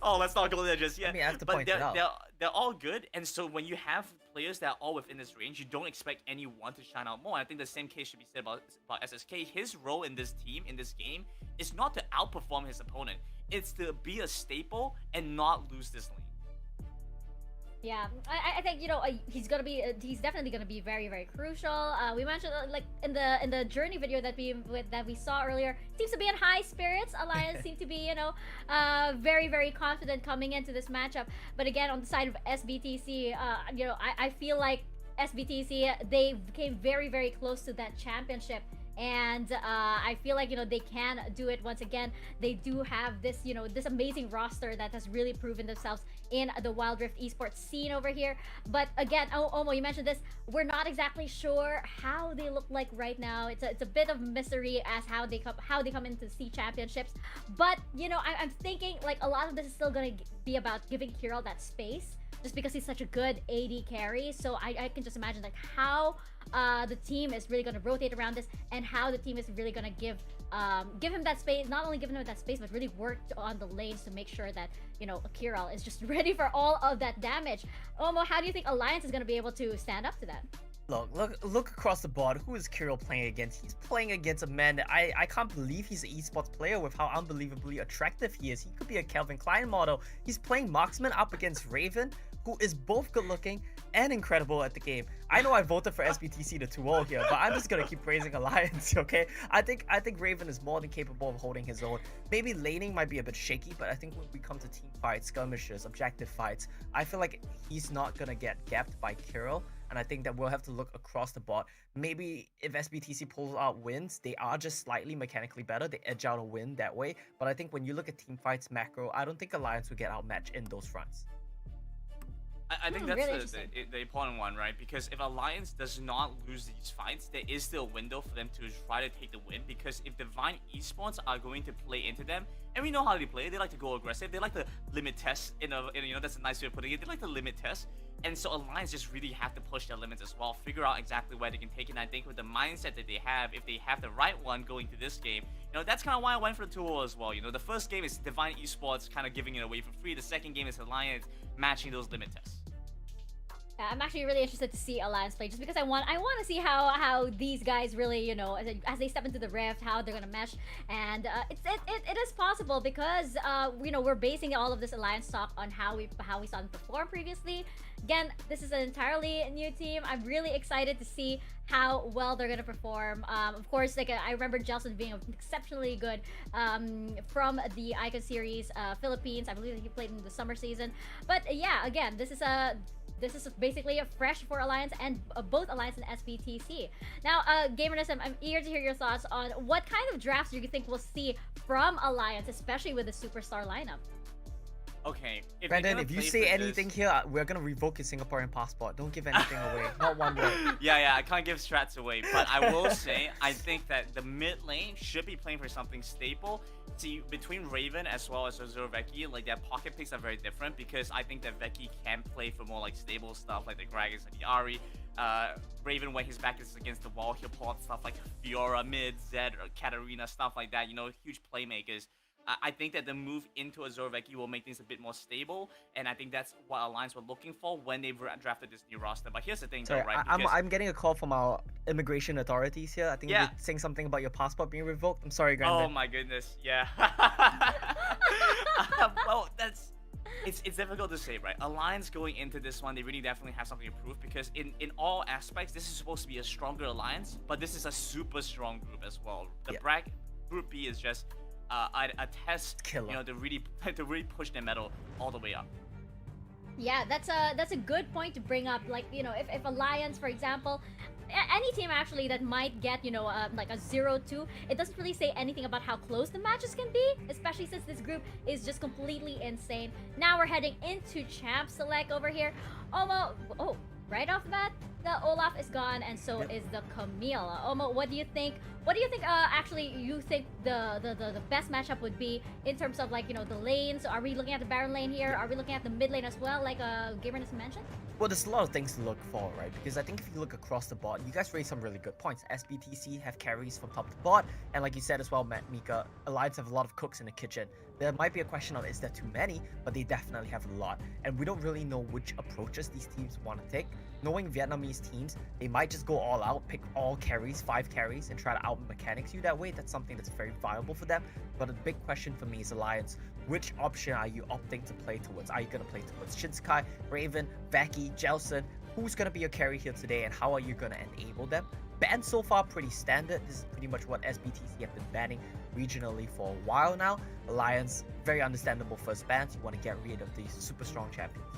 oh, let's not go there just yet. I mean, I have to point it out. They're all good, and so when you have players that are all within this range, you don't expect anyone to shine out more. I think the same case should be said about SSK. His role in this team, in this game, is not to outperform his opponent. It's to be a staple and not lose this lane. Yeah, I think, you know, he's definitely gonna be very, very crucial. We mentioned like in the Journey video that we saw earlier, seems to be in high spirits. Alliance seem to be, you know, very, very confident coming into this matchup. But again, on the side of SBTC, you know, I feel like SBTC, they came very, very close to that championship and I feel like they can do it once again. They do have this this amazing roster that has really proven themselves in the Wild Rift esports scene over here. But again, Omo, you mentioned this. We're not exactly sure how they look like right now. It's a bit of mystery as how they come into C championships. But I'm thinking like a lot of this is still gonna be about giving Kirill that space, just because he's such a good AD carry. So I can just imagine like how the team is really going to rotate around this, and how the team is really going to give him that space. Not only giving him that space, but really work on the lanes to make sure that Kirill is just ready for all of that damage. Omo, how do you think Alliance is going to be able to stand up to that? Look across the board. Who is Kirill playing against? He's playing against a man that I can't believe he's an esports player with how unbelievably attractive he is. He could be a Calvin Klein model. He's playing Marksman up against Raven, who is both good looking and incredible at the game. I know I voted for SBTC to 2-0 here, but I'm just gonna keep praising Alliance, okay? I think Raven is more than capable of holding his own. Maybe laning might be a bit shaky, but I think when we come to team fights, skirmishes, objective fights, I feel like he's not gonna get gapped by Kirill. And I think that we'll have to look across the board. Maybe if SBTC pulls out wins, they are just slightly mechanically better. They edge out a win that way. But I think when you look at team fights macro, I don't think Alliance will get outmatched in those fronts. I think really that's the important one, right? Because if Alliance does not lose these fights, there is still a window for them to try to take the win. Because if Divine Esports are going to play into them, and we know how they play, they like to go aggressive. They like to limit test. That's a nice way of putting it. They like to limit test. And so Alliance just really have to push their limits as well, figure out exactly where they can take it. And I think with the mindset that they have, if they have the right one going to this game, that's kind of why I went for the 2-0 as well. The first game is Divine Esports kind of giving it away for free. The second game is Alliance matching those limit tests. I'm actually really interested to see Alliance play, just because I want to see how these guys really, as they step into the Rift, how they're gonna mesh. And it is possible because we're basing all of this Alliance talk on how we saw them perform previously. Again, this is an entirely new team. I'm really excited to see how well they're gonna perform. Of course, I remember Jelson being exceptionally good from the Icon Series Philippines. I believe he played in the summer season. But yeah, again, this is basically a fresh for Alliance, and both Alliance and SBTC. Now, Gamerness, I'm eager to hear your thoughts on what kind of drafts do you think we'll see from Alliance, especially with the superstar lineup. Okay. Brandon, if you say anything here, we're gonna revoke your Singaporean passport. Don't give anything away. Not one word. Yeah, I can't give strats away, but I will say I think that the mid lane should be playing for something stable. See, between Raven as well as Azure Veki, like their pocket picks are very different, because I think that Veki can play for more like stable stuff like the Gragas and the Ahri. Raven, when his back is against the wall, he'll pull out stuff like Fiora, mid, Zed, or Katarina, stuff like that. Huge playmakers. I think that the move into Azure Veki will make things a bit more stable, and I think that's what Alliance were looking for when they drafted this new roster. But here's the thing, though, right? I'm getting a call from our immigration authorities here. I think they're saying something about your passport being revoked. I'm sorry, Grandin. Oh my goodness, yeah. Well, it's difficult to say, right? Alliance going into this one, they really definitely have something to prove, because in all aspects, this is supposed to be a stronger Alliance, but this is a super strong group as well. The Group B is just a test, killer. To really push their metal all the way up. Yeah, that's a good point to bring up. Like, if Alliance, for example, any team actually that might get, like a 0-2, it doesn't really say anything about how close the matches can be, especially since this group is just completely insane. Now we're heading into Champ Select over here. Right off the bat, the Olaf is gone, and so is the Camille. Omo, what do you think? Actually, you think the best matchup would be in terms of the lanes? Are we looking at the Baron lane here? Are we looking at the mid lane as well, like Gamerness mentioned? Well, there's a lot of things to look for, right? Because I think if you look across the board, you guys raised some really good points. SBTC have carries from top to bottom, and like you said as well, Mika, Alliance have a lot of cooks in the kitchen. There might be a question of, is there too many? But they definitely have a lot, and we don't really know which approaches these teams want to take. Knowing Vietnamese teams, they might just go all out, pick all carries, 5 carries, and try to out-mechanics you that way. That's something that's very viable for them. But the big question for me is Alliance, which option are you opting to play towards? Are you going to play towards Shinsekai, Raven, Veki, Jelson? Who's going to be your carry here today, and how are you going to enable them? Banned so far pretty standard. This is pretty much what SBTC have been banning regionally for a while now. Alliance, very understandable first bans. You want to get rid of these super strong champions.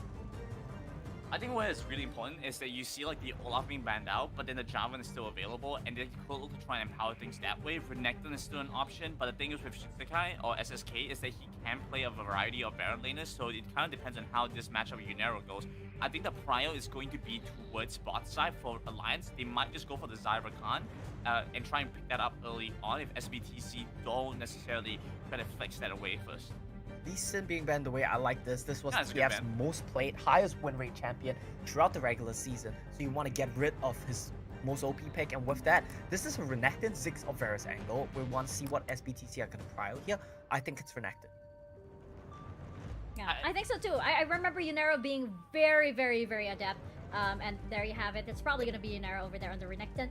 I think what is really important is that you see like the Olaf being banned out, but then the Jarvan is still available, and they could look to try and empower things that way. Renekton is still an option, but the thing is with Shinsekai or SSK is that he can play a variety of Baron laners, so it kind of depends on how this matchup with Unero goes. I think the prio is going to be towards bot side for Alliance. They might just go for the Zyra Khan and try and pick that up early on if SBTC don't necessarily try to flex that away first. Lee Sin being banned away, I like this. This was Yeah, it's a good TF's ban. most played, highest win rate champion throughout the regular season. So you want to get rid of his most OP pick, and with that, this is a Renekton Ziggs or Varus angle. We want to see what SBTC are going to prio here. I think it's Renekton. Yeah, I think so too. I remember Unero being very, very, very adept. And there you have it. It's probably going to be Unero over there on the Renekton.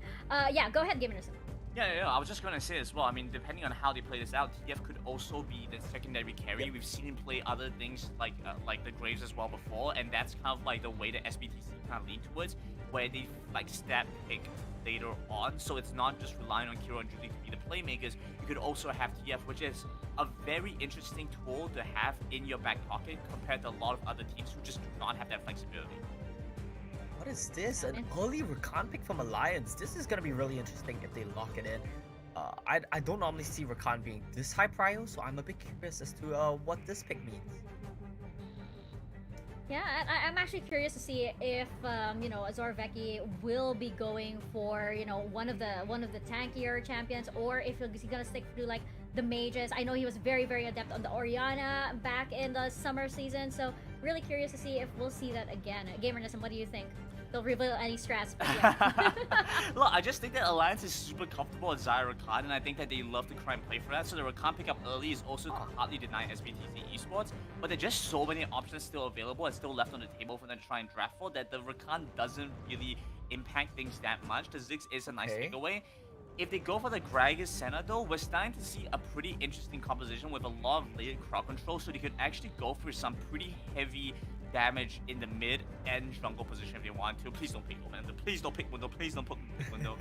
Yeah, go ahead, Gamer Nism. Yeah, I was just gonna say as well. I mean, depending on how they play this out, TF could also be the secondary carry. We've seen him play other things like the Graves as well before, and that's kind of like the way that SBTC kind of lead towards, where they like stat pick later on. So it's not just relying on Kiro and Julie to be the playmakers. You could also have TF, which is a very interesting tool to have in your back pocket compared to a lot of other teams who just do not have that flexibility. What is this? An early Rakan pick from Alliance. This is going to be really interesting if they lock it in. I don't normally see Rakan being this high prio, so I'm a bit curious as to what this pick means. Yeah, I'm actually curious to see if you know, Azor Vecchi will be going for, you know, one of the tankier champions, or if he's gonna stick to like the mages. I know he was very, very adept on the Orianna back in the summer season, so really curious to see if we'll see that again. Gamernism, what do you think? They'll reveal any strats. But yeah. Look, I just think that Alliance is super comfortable with Zyra Khan, and I think that they love to try and play for that. So the Rakan pickup early is also to partly deny SBTC esports, but there's just so many options still available and still left on the table for them to try and draft for that the Rakan doesn't really impact things that much. The Ziggs is a nice takeaway. If they go for the Gragas Senna though, we're starting to see a pretty interesting composition with a lot of layered crowd control, so they could actually go for some pretty heavy damage in the mid and jungle position if they want to. Please don't pick Mundo. Please don't pick Mundo. Please don't pick Mundo.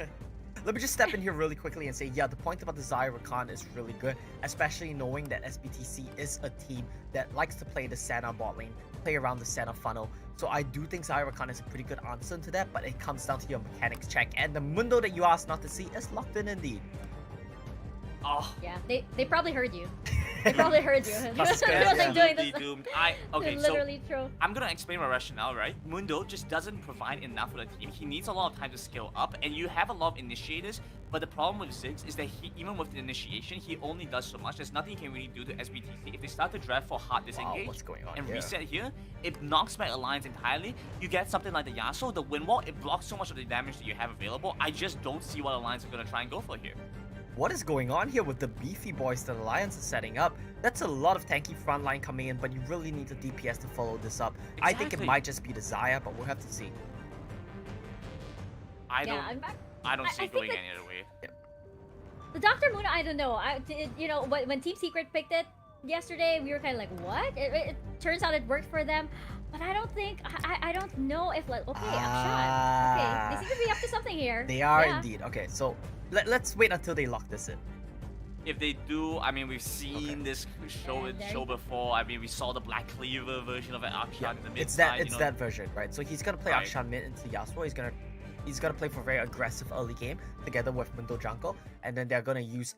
Let me just step in here really quickly and say, yeah, the point about the Zyra Khan is really good, especially knowing that SBTC is a team that likes to play the Senna bot lane, play around the Senna funnel. So I do think Zyra Khan is a pretty good answer to that, but it comes down to your mechanics check, and the Mundo that you asked not to see is locked in indeed. Oh. Yeah, they probably heard you. They probably heard you. That's good, They were, like, doing this. Doomed. Okay, literally so true. I'm gonna explain my rationale, right? Mundo just doesn't provide enough for the team. He needs a lot of time to scale up, and you have a lot of initiators, but the problem with Ziggs is that he, even with the initiation, he only does so much. There's nothing he can really do to SBTC. If they start to draft for hard disengage what's going on and here? reset here, it knocks back Alliance entirely. You get something like the Yasuo, the wind wall, it blocks so much of the damage that you have available. I just don't see what Alliance are gonna try and go for here. What is going on here with the beefy boys that Alliance is setting up? That's a lot of tanky frontline coming in, but you really need the DPS to follow this up. I think it Exactly. might just be the Xayah, but we'll have to see. I Yeah, don't see I it going think any other way. The Dr. Moon, I don't know. You know, when Team Secret picked it yesterday, we were kind of like, what? It turns out it worked for them. But I don't think, I don't know if, like, okay, Upshot. Okay, they seem to be up to something here. They are Yeah. indeed. Okay, so let's wait until they lock this in. If they do, I mean, we've seen this show before. I mean, we saw the Black Cleaver version of an Akshan in the mid It's side. that that version, right? So he's gonna play Right. Akshan mid into Yasuo. He's gonna play for a very aggressive early game together with Mundo jungle, and then they're gonna use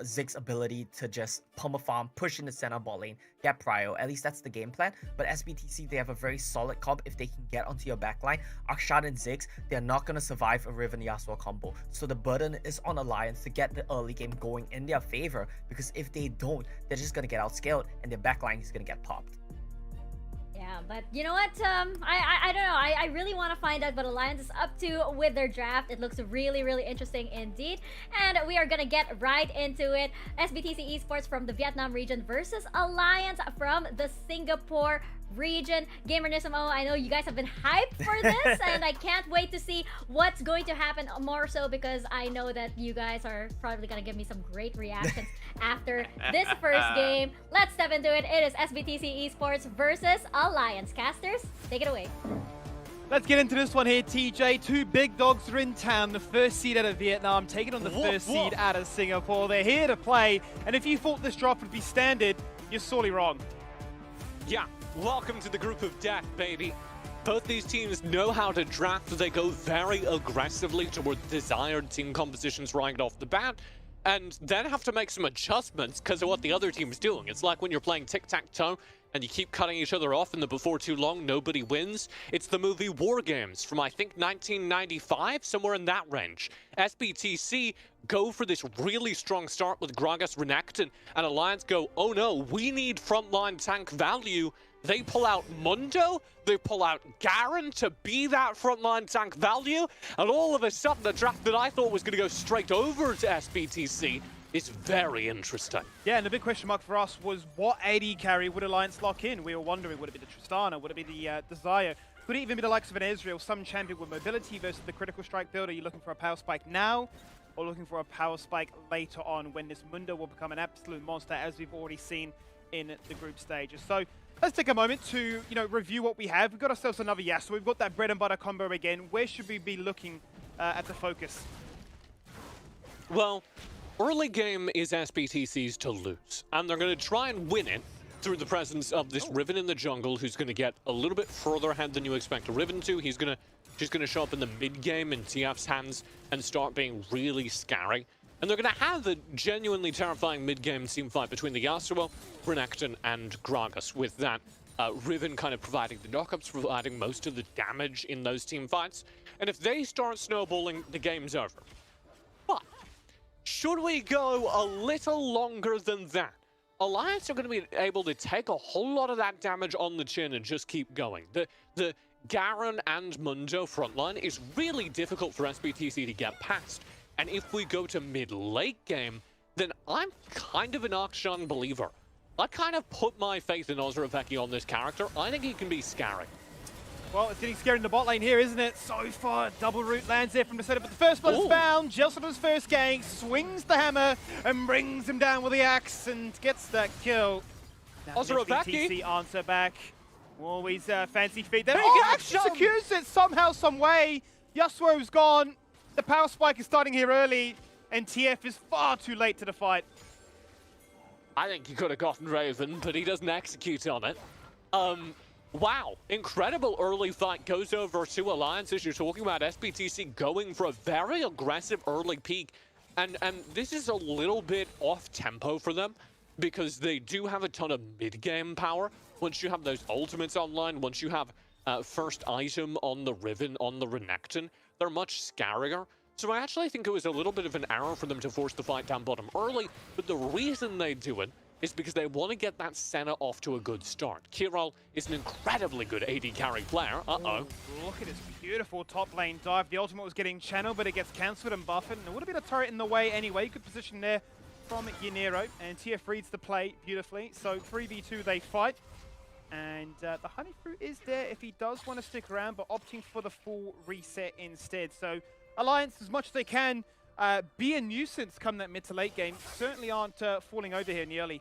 Ziggs' ability to just pummel farm, push in the center bot lane, get prio. At least that's the game plan. But SBTC, they have a very solid comp if they can get onto your backline. Akshan and Ziggs, they're not gonna survive a Riven Yasuo combo. So the burden is on Alliance to get the early game going in their favor, because if they don't, they're just gonna get outscaled and their backline is gonna get popped. Yeah, but you know what? I don't know. I really want to find out what Alliance is up to with their draft. It looks really, really interesting indeed. And we are gonna get right into it. SBTC Esports from the Vietnam region versus Alliance from the Singapore region. Gamernism, I know you guys have been hyped for this, and I can't wait to see what's going to happen more so, because I know that you guys are probably gonna give me some great reactions after this first game. Let's step into it. It is SBTC Esports versus Alliance. Casters, take it away. Let's get into this one here, TJ. Two big dogs are in town. The first seed out of Vietnam taking on the first seed out of Singapore. They're here to play, and if you thought this draft would be standard, you're sorely wrong. Yeah, welcome to the group of death, baby. Both these teams know how to draft. They go very aggressively toward desired team compositions right off the bat, and then have to make some adjustments because of what the other team's doing. It's like when you're playing tic-tac-toe and you keep cutting each other off, and then before too long, nobody wins. It's the movie War Games from, I think, 1995, somewhere in that range. SBTC go for this really strong start with Gragas, Renekton, and Alliance go, oh no, we need frontline tank value. They pull out Mundo, they pull out Garen to be that frontline tank value, and all of a sudden the draft that I thought was going to go straight over to SBTC is very interesting. Yeah, and the big question mark for us was what AD carry would Alliance lock in? We were wondering, would it be the Tristana? Would it be the Desire? Could it even be the likes of an Ezreal, some champion with mobility versus the critical strike build? Are you looking for a power spike now, or looking for a power spike later on when this Mundo will become an absolute monster, as we've already seen in the group stages? So let's take a moment to, review what we have. We've got ourselves another Yasuo. We've got that bread and butter combo again. Where should we be looking at the focus? Well, early game is SBTC's to lose, and they're going to try and win it through the presence of this Riven in the jungle, who's going to get a little bit further ahead than you expect a Riven to. She's going to show up in the mid game in TF's hands and start being really scary. And they're going to have a genuinely terrifying mid-game team fight between the Yasuo, Renekton, and Gragas, with that Riven kind of providing the knockups, providing most of the damage in those team fights. And if they start snowballing, the game's over. But should we go a little longer than that? Alliance are going to be able to take a whole lot of that damage on the chin and just keep going. The Garen and Mundo frontline is really difficult for SBTC to get past. And if we go to mid-late game, then I'm kind of an Akshan believer. I kind of put my faith in Ozraveki on this character. I think he can be scary. Well, it's getting scary in the bot lane here, isn't it? So far, double root lands there from the setup, but the first blood is found. Jelson first gang swings the hammer and brings him down with the axe and gets that kill. Ozraveki answer back. Always fancy feet. There he actually secures it somehow, some way. Yasuo's gone. The power spike is starting here early, and TF is far too late to the fight. I think he could have gotten Raven, but he doesn't execute on it. Wow, incredible early fight goes over to Alliance, as you're talking about. SBTC going for a very aggressive early peak, and this is a little bit off tempo for them because they do have a ton of mid-game power. Once you have those ultimates online, once you have first item on the Riven, on the Renekton, they're much scarier. So I actually think it was a little bit of an error for them to force the fight down bottom early, but the reason they do it is because they want to get that Senna off to a good start. Kiral is an incredibly good AD carry player. Uh-oh. Look at this beautiful top lane dive. The ultimate was getting channeled, but it gets cancelled and buffered, and there would have been a turret in the way anyway. Good position there from Yniro, and TF reads the play beautifully. So 3v2 they fight. And the honey fruit is there if he does want to stick around, but opting for the full reset instead. So Alliance, as much as they can, be a nuisance come that mid to late game. Certainly aren't falling over here in the early.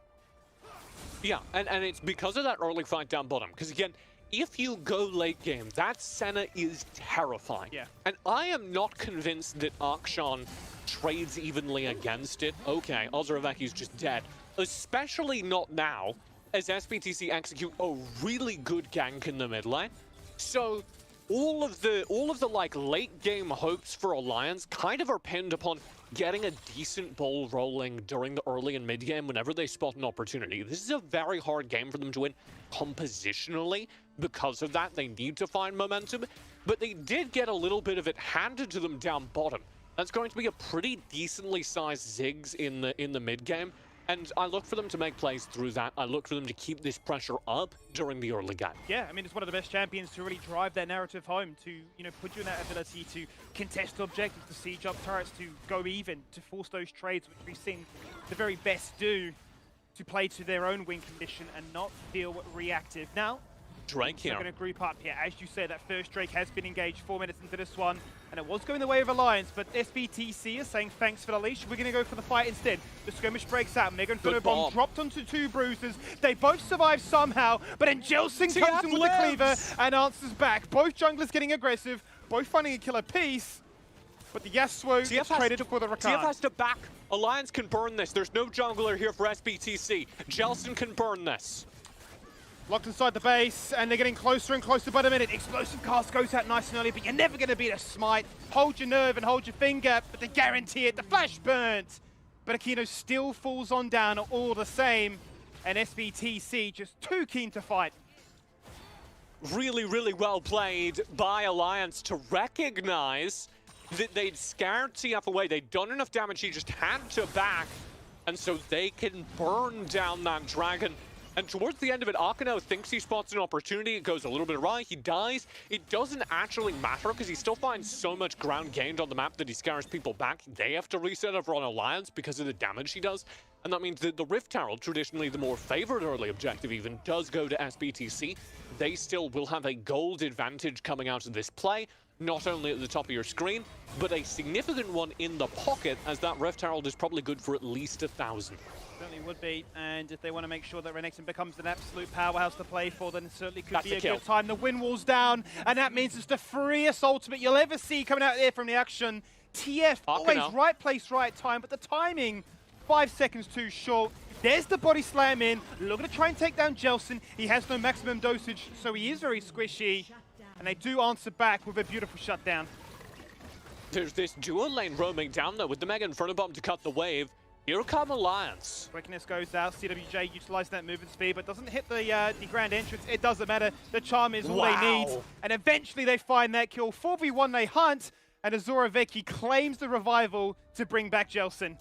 Yeah, and it's because of that early fight down bottom. Because again, if you go late game, that Senna is terrifying. Yeah. And I am not convinced that Akshan trades evenly against it. Okay, Ozraveki's just dead. Especially not now, as SBTC execute a really good gank in the mid lane. So all of the like late game hopes for Alliance kind of are pinned upon getting a decent ball rolling during the early and mid game whenever they spot an opportunity. This is a very hard game for them to win compositionally. Because of that, they need to find momentum, but they did get a little bit of it handed to them down bottom. That's going to be a pretty decently sized Ziggs in the mid game. And I look for them to make plays through that. I look for them to keep this pressure up during the early game. Yeah, I mean, it's one of the best champions to really drive their narrative home, to, put you in that ability to contest objectives, to siege up turrets, to go even, to force those trades, which we've seen the very best do, to play to their own win condition and not feel reactive. Now, Drake here. They're going to group up here. As you said, that first Drake has been engaged 4 minutes into this one, and it was going the way of Alliance, but SBTC is saying thanks for the leash. We're going to go for the fight instead. The skirmish breaks out. Mega Inferno Bomb dropped onto 2 bruisers. They both survive somehow, but then Jelson comes in with the cleaver and answers back. Both junglers getting aggressive, both finding a killer piece, but the Yasuo gets traded for the Rakan. TF has to back. Alliance can burn this. There's no jungler here for SBTC. Jelson can burn this. Locked inside the base, and they're getting closer and closer by the minute. Explosive cast goes out nice and early, but you're never going to beat a smite. Hold your nerve and hold your finger, but they guarantee it. The flash burns, but Aquino still falls on down all the same, and SBTC just too keen to fight. Really, really well played by Alliance to recognize that they'd scared TF away. They'd done enough damage, he just had to back, and so they can burn down that dragon. And towards the end of it, Akino thinks he spots an opportunity. It goes a little bit awry. He dies. It doesn't actually matter because he still finds so much ground gained on the map that he scares people back. They have to reset over on Alliance because of the damage he does. And that means that the Rift Herald, traditionally the more favored early objective even, does go to SBTC. They still will have a gold advantage coming out of this play. Not only at the top of your screen, but a significant one in the pocket, as that Rift Herald is probably good for at least 1,000. Certainly would be, and if they want to make sure that Renekton becomes an absolute powerhouse to play for, then it certainly could be a good time. The wind wall's down, and that means it's the freest ultimate you'll ever see coming out there from the action. TF, always right place, right time, but the timing, 5 seconds too short. There's the body slam in, looking to try and take down Jelson. He has no maximum dosage, so he is very squishy, and they do answer back with a beautiful shutdown. There's this dual lane roaming down though with the Mega Inferno Bomb to cut the wave. Here come Alliance. Quickness goes out. CWJ utilizing that movement speed, but doesn't hit the grand entrance. It doesn't matter. The charm is all they need. And eventually they find that kill. 4v1 they hunt, and Azura Veki claims the revival to bring back Jelson.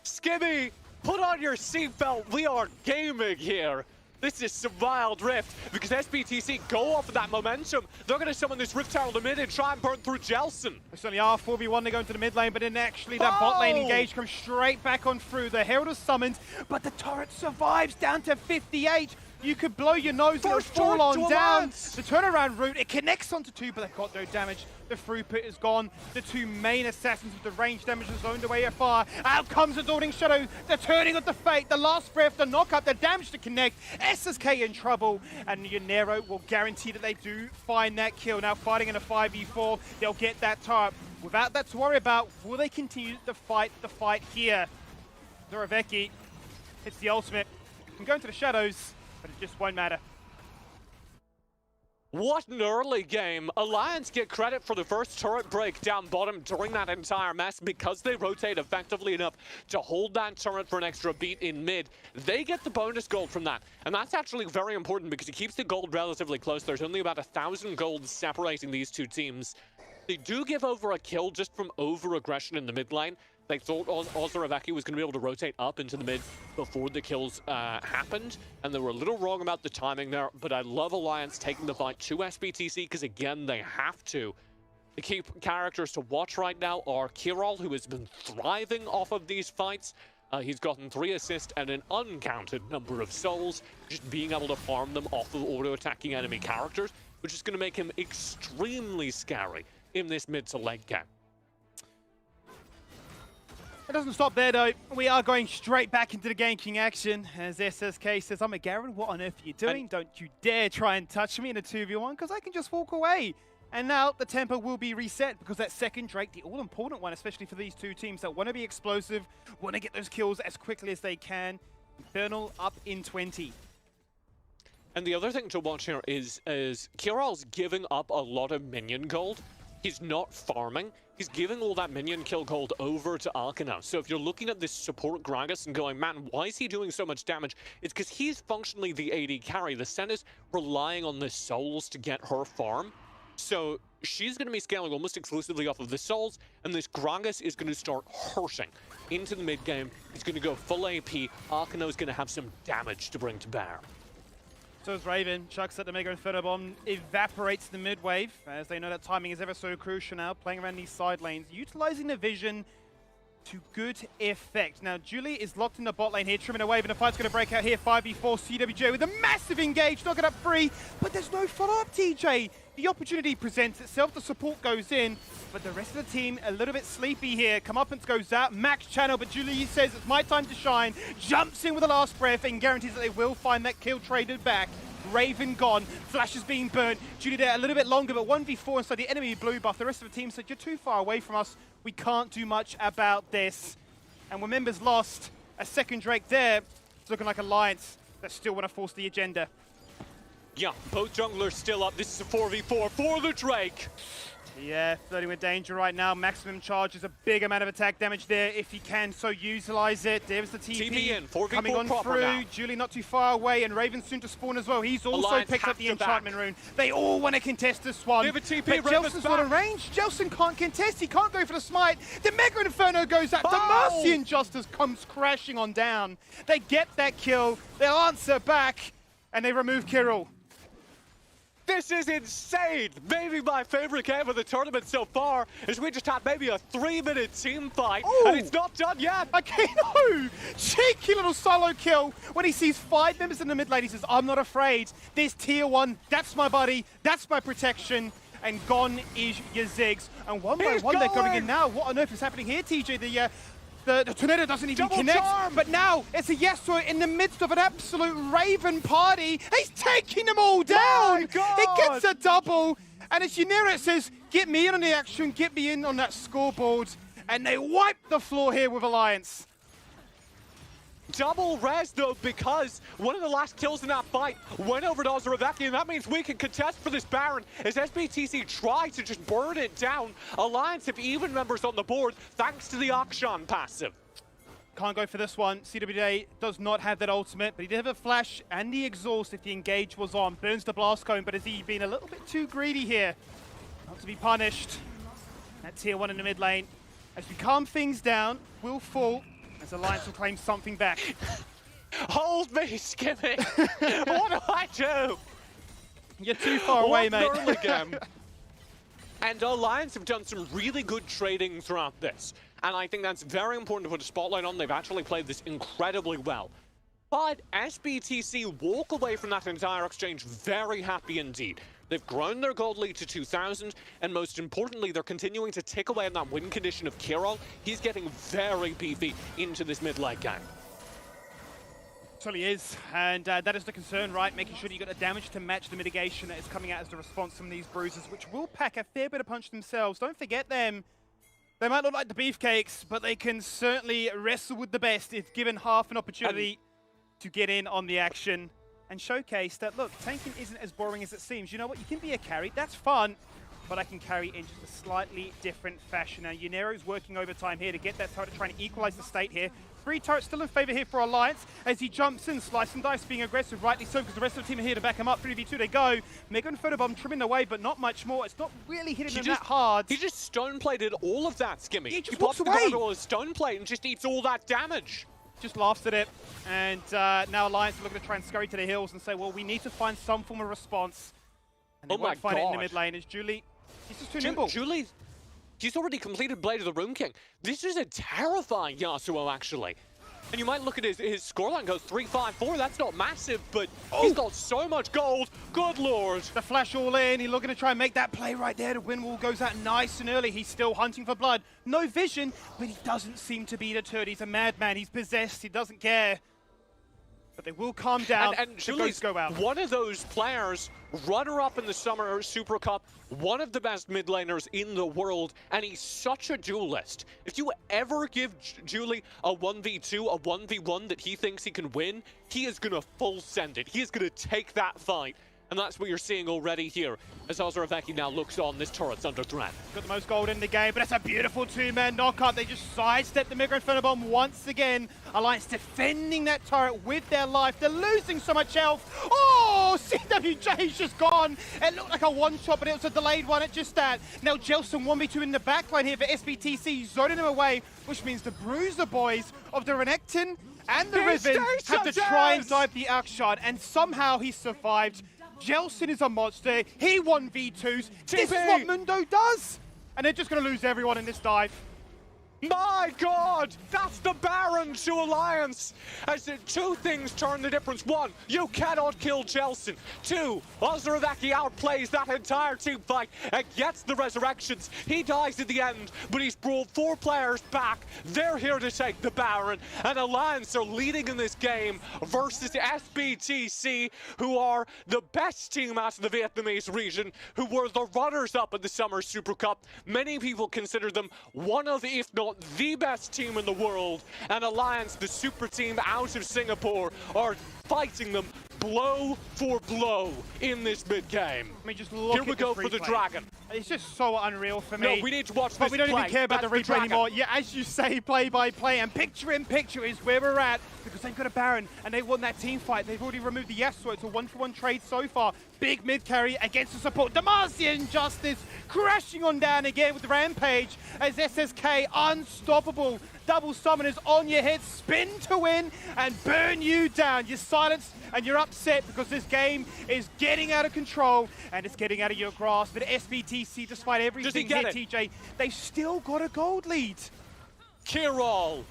Skibby, put on your seatbelt. We are gaming here. This is some wild Rift, because SBTC go off of that momentum. They're going to summon this Rift Herald mid and try and burn through Jelson. They certainly are. 4v1, they go into the mid lane, but then actually that bot lane engage comes straight back on through. The Herald is summoned, but the turret survives down to 58. You could blow your nose and it'll fall on down. The turnaround route, it connects onto 2, but they've got no damage. The throughput is gone. The 2 main assassins with the range damage is zoned away afar. Out comes the Dawning Shadow, the turning of the fate, the last breath, the knockup, the damage to connect. SSK in trouble, and Yanero will guarantee that they do find that kill. Now fighting in a 5v4, they'll get that turret. Without that to worry about, will they continue to fight the fight here? Zoraveki hits the ultimate, can go into the shadows, but it just won't matter. What an early game. Alliance get credit for the first turret break down bottom during that entire mess because they rotate effectively enough to hold that turret for an extra beat in mid. They get the bonus gold from that, and that's actually very important because it keeps the gold relatively close. There's only about 1,000 gold separating these two teams. They do give over a kill just from over-aggression in the mid lane. They thought Ozaravaki was going to be able to rotate up into the mid before the kills happened, and they were a little wrong about the timing there, but I love Alliance taking the fight to SBTC because, again, they have to. The key characters to watch right now are Kiral, who has been thriving off of these fights. He's gotten 3 assists and an uncounted number of souls, just being able to farm them off of auto-attacking enemy characters, which is going to make him extremely scary in this mid to late game. It doesn't stop there though. We are going straight back into the Game King action as SSK says, I'm a Garen, what on earth are you doing? Don't you dare try and touch me in a 2v1 because I can just walk away. And now the tempo will be reset because that second Drake, the all-important one, especially for these two teams that want to be explosive, want to get those kills as quickly as they can. Infernal up in 20. And the other thing to watch here is Kiral's giving up a lot of minion gold. He's not farming. He's giving all that minion kill gold over to Arkana. So if you're looking at this support Gragas and going, man, why is he doing so much damage? It's because he's functionally the AD carry. The Sen is relying on the souls to get her farm. So she's going to be scaling almost exclusively off of the souls, and this Gragas is going to start hurting into the mid game. He's going to go full AP. Arkana is going to have some damage to bring to bear. So is Raven. Chucks at the Mega Inferno Bomb, evaporates the mid wave, as they know that timing is ever so crucial now, playing around these side lanes, utilizing the vision to good effect. Now, Julie is locked in the bot lane here, trimming a wave, and the fight's going to break out here. 5v4 CWJ with a massive engage, knock it up free, but there's no follow-up, TJ. The opportunity presents itself, the support goes in, but the rest of the team a little bit sleepy here. Comeuppance goes out, max channel, but Julie says it's my time to shine, jumps in with the last breath and guarantees that they will find that kill traded back. Raven gone, Flash is being burnt, Julie there a little bit longer, but 1v4 inside the enemy blue buff. The rest of the team said, you're too far away from us, we can't do much about this. And when members lost, a second Drake there, it's looking like Alliance that still want to force the agenda. Yeah, both junglers still up. This is a 4v4 for the Drake. Yeah, flirting with danger right now. Maximum charge is a big amount of attack damage there if he can so utilize it. There's the TP in, 4v4 coming on proper through. now. Julie not too far away, and Raven soon to spawn as well. He's also Alliance picked up have the to back. enchantment rune. They all want to contest this one. They have a TP, but Raven's Jelson's not in back. range. Jelson can't contest. He can't go for the smite. The Mega Inferno goes out. The Oh! Mercy Injustice comes crashing on down. They get that kill. They answer back, and they remove Kirill. This is insane! Maybe my favorite game of the tournament so far is we just had maybe a 3-minute team fight, and it's not done yet! Akino! Cheeky little solo kill when he sees 5 members in the mid lane. He says, I'm not afraid. There's tier 1. That's my buddy. That's my protection. And gone is your Ziggs. And one by He's one, they're going going! in now. What on earth is happening here, TJ? The tornado doesn't even Double connect. charm! But now it's a Yasuo in the midst of an absolute Raven party. He's taking them all down. My God! He gets a double. And as Ynera says, get me in on the action, get me in on that scoreboard. And they wipe the floor here with Alliance. Double res though, because one of the last kills in that fight went over to Ozurabeki, and that means we can contest for this Baron as SBTC try to just burn it down. Alliance have even members on the board thanks to the Akshan passive. Can't go for this one. CWJ does not have that ultimate, but he did have a flash and the exhaust if the engage was on. Burns the blast cone, but has he been a little bit too greedy here? Not to be punished. That tier 1 in the mid lane. As we calm things down, will fall as Alliance will claim something back. Hold me, Skimmy! What do I do? You're too far away, mate. Again. And Alliance have done some really good trading throughout this. And I think that's very important to put a spotlight on. They've actually played this incredibly well. But SBTC walk away from that entire exchange very happy indeed. They've grown their gold lead to 2,000, and most importantly, they're continuing to take away on that win condition of Kirill. He's getting very beefy into this mid-lane game. Totally is, and that is the concern, right? Making sure that you got the damage to match the mitigation that is coming out as the response from these bruises, which will pack a fair bit of punch themselves. Don't forget them. They might look like the beefcakes, but they can certainly wrestle with the best if given half an opportunity to get in on the action and showcase that, look, tanking isn't as boring as it seems. You know what? You can be a carry. That's fun. But I can carry in just a slightly different fashion. Now, Yunero's working overtime here to get that turret, trying to equalize the state here. 3 turrets still in favor here for Alliance as he jumps in, slice and dice, being aggressive, rightly so, because the rest of the team are here to back him up. 3v2 they go. Mega and Photobomb trimming away, but not much more. It's not really hitting them that hard. He just stone-plated all of that, Skimmy. He just pops walks the away. guard on his stone plate and just eats all that damage. Just laughs at it. And now Alliance are looking to try and scurry to the hills and say, well, we need to find some form of response. And they won't find it in the mid lane as Julie. He's just too nimble. Julie, he's already completed Blade of the Rune King. This is a terrifying Yasuo, actually. And you might look at his scoreline, go 3-5-4. That's not massive, but he's got so much gold. Good lord. The flash all in. He's looking to try and make that play right there. The wind wall goes out nice and early. He's still hunting for blood. No vision, but he doesn't seem to be deterred. He's a madman. He's possessed. He doesn't care. But they will calm down. And the Julie's ghosts go out. one of those players, runner-up in the Summer Super Cup, one of the best mid laners in the world, and he's such a duelist. If you ever give Julie a 1v2, a 1v1 that he thinks he can win, he is going to full send it. He is going to take that fight. And that's what you're seeing already here as Ozurabeki now looks on. This turret's under threat. Got the most gold in the game, but it's a beautiful 2-man knockup. They just sidestep the Mega Inferno Bomb once again. Alliance defending that turret with their life. They're losing so much health. Oh, CWJ's just gone. It looked like a one-shot, but it was a delayed one at just that. Now Jelson 1v2 in the backline here for SBTC, zoning him away, which means the Bruiser boys of the Renekton and the Riven have to try and dive the Akshan, and somehow he survived. Jelson is a monster. He 1v2s. This is what Mundo does. And they're just going to lose everyone in this dive. My God, that's the Baron to Alliance. As the two things turn the difference. One, you cannot kill Jelson. Two, Ozurabeki outplays that entire team fight and gets the resurrections. He dies at the end, but he's brought 4 players back. They're here to take the Baron, and Alliance are leading in this game versus SBTC, who are the best team out of the Vietnamese region, who were the runners-up at the Summer Super Cup. Many people consider them one of, if not the best team in the world, and Alliance, the super team out of Singapore, are fighting them blow for blow in this mid-game. I mean, just look Here we at go this for the replay. Dragon. It's just so unreal for me. No, we need to watch But this we don't play. even care about That's the replay Dragon. anymore. Yeah, as you say, play by play, and picture in picture is where we're at, because they've got a Baron and they won that team fight. They've already removed the Yasuo. It's a 1-for-1 trade so far. Big mid carry against the support. Demacian Justice crashing on down again with the Rampage as SSK unstoppable. Double summoners on your head, spin to win and burn you down. You're silenced and you're upset because this game is getting out of control and it's getting out of your grasp. But SBTC, despite everything here, get TJ, they've still got a gold lead. Kirol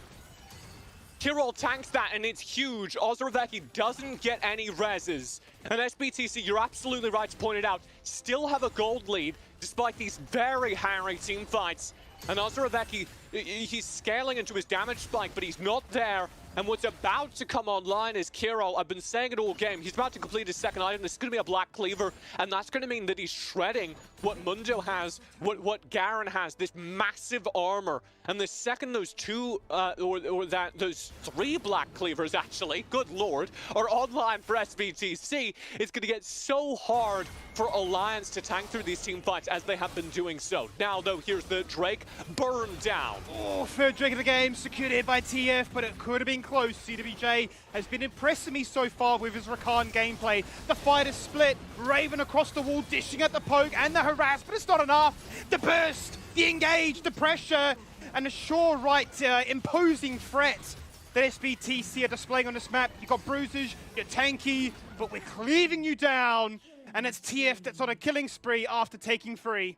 tanks that, and it's huge. Ozraveki doesn't get any reses. And SBTC, you're absolutely right to point it out, still have a gold lead despite these very hairy team fights. And Ozraveki, he's scaling into his damage spike, but he's not there. And what's about to come online is Kirol. I've been saying it all game. He's about to complete his second item. This is going to be a Black Cleaver, and that's going to mean that he's shredding what Mundo has, what Garen has, this massive armor. And the second those those three Black Cleavers, actually, good lord, are online for SBTC, it's going to get so hard for Alliance to tank through these team fights as they have been doing so. Now, though, here's the Drake burned down. Oh, third Drake of the game, secured here by TF, but it could have been close. CWJ has been impressing me so far with his Rakan gameplay. The fight is split, Raven across the wall, dishing at the poke and the harass, but it's not enough. The burst, the engage, the pressure, and the sure right imposing threat that SBTC are displaying on this map. You've got bruises, you're tanky, but we're cleaving you down, and it's TF that's on a killing spree after taking 3.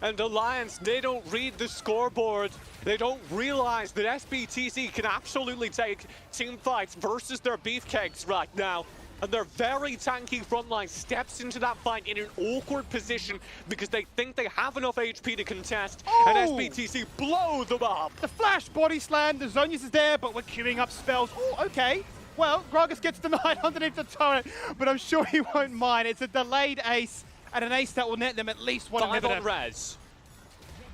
And Alliance, they don't read the scoreboard. They don't realize that SBTC can absolutely take team fights versus their beefcakes right now. And their very tanky frontline steps into that fight in an awkward position because they think they have enough HP to contest, and SBTC blow them up. The flash body slam, the Zonius is there, but we're queuing up spells. Oh, okay. Well, Gragas gets denied underneath the turret, but I'm sure he won't mind. It's a delayed ace, and an ace that will net them at least one 5 inhibitor. on res.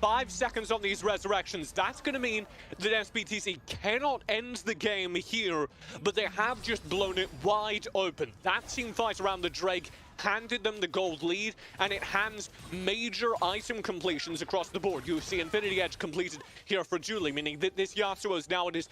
5 seconds on these resurrections. That's going to mean that SBTC cannot end the game here, but they have just blown it wide open. That team fight around the Drake handed them the gold lead, and it hands major item completions across the board. You see Infinity Edge completed here for Julie, meaning that this Yasuo is now at his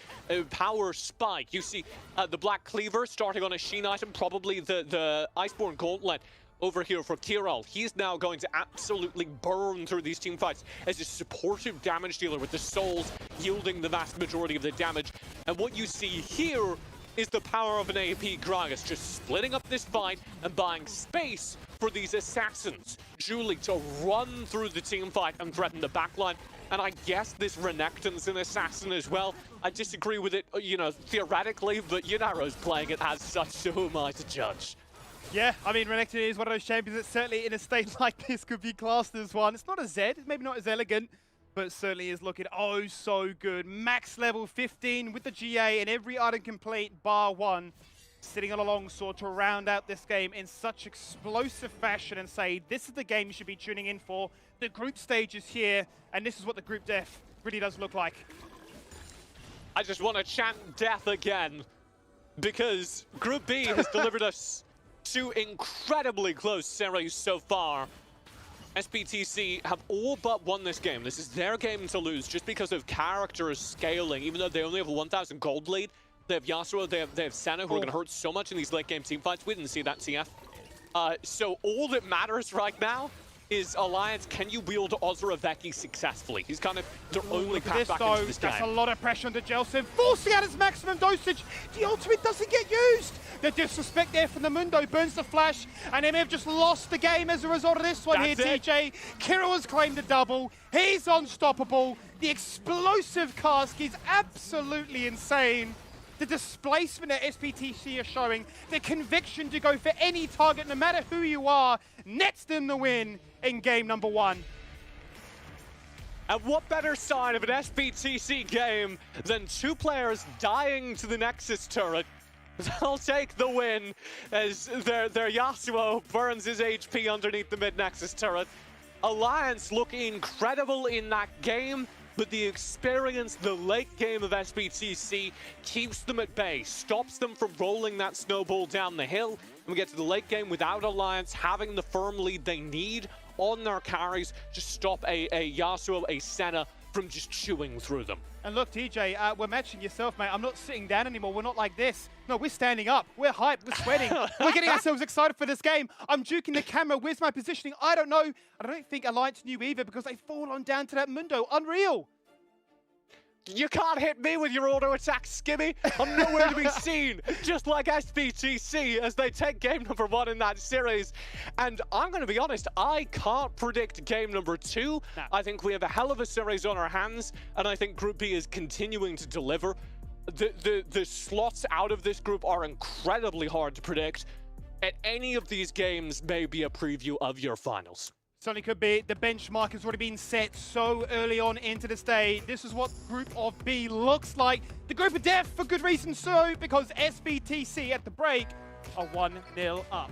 power spike. You see the Black Cleaver starting on a Sheen item, probably the Iceborne Gauntlet over here for Kirol. He's now going to absolutely burn through these team fights as a supportive damage dealer with the souls yielding the vast majority of the damage. And what you see here is the power of an AP Gragas, just splitting up this fight and buying space for these assassins. Julie to run through the team fight and threaten the backline. And I guess this Renekton's an assassin as well. I disagree with it, you know, theoretically, but Yunaro's playing it as such, so who am I to judge? Yeah, I mean, Renekton is one of those champions that certainly in a state like this could be classed as one. It's not a Z, maybe not as elegant, but certainly is looking oh so good. Max level 15 with the GA and every item complete bar 1. Sitting on a longsword to round out this game in such explosive fashion and say, this is the game you should be tuning in for. The group stage is here, and this is what the group def really does look like. I just want to chant death again, because Group B has delivered us 2 incredibly close series so far. SBTC have all but won this game. This is their game to lose just because of character scaling. Even though they only have a 1,000 gold lead, they have Yasuo, they have Senna, who are going to hurt so much in these late game team fights. We didn't see that TF. So all that matters right now is Alliance, can you wield Ozraveki successfully? He's kind of their only path back into this game. That's a lot of pressure onto Jelsin, forcing out his maximum dosage. The ultimate doesn't get used. The disrespect there from the Mundo burns the flash, and they may have just lost the game as a result of this one. That's here, TJ. Kirol has claimed a double. He's unstoppable. The explosive cask is absolutely insane. The displacement that SBTC are showing, the conviction to go for any target, no matter who you are, nets them the win in game number 1. And what better sign of an SBTC game than 2 players dying to the Nexus turret? They'll take the win as their Yasuo burns his HP underneath the mid-Nexus turret. Alliance look incredible in that game, but the experience, the late game of SBTC keeps them at bay, stops them from rolling that snowball down the hill, and we get to the late game without Alliance having the firm lead they need on their carries to stop a Yasuo, a Senna from just chewing through them. And look, TJ, we're matching yourself, mate. I'm not sitting down anymore. We're not like this. No, we're standing up. We're hyped. We're sweating. We're getting ourselves excited for this game. I'm juking the camera. Where's my positioning? I don't know. I don't think Alliance knew either because they fall on down to that Mundo. Unreal. You can't hit me with your auto attack, Skibby. I'm nowhere to be seen. Just like SBTC as they take game number 1 in that series. And I'm going to be honest, I can't predict game number 2. No. I think we have a hell of a series on our hands, and I think Group B is continuing to deliver. The slots out of this group are incredibly hard to predict. At any of these games may be a preview of your finals. Certainly could be. The benchmark has already been set so early on into this day. This is what Group of B looks like. The group of death for good reason so, because SBTC at the break are 1-0 up.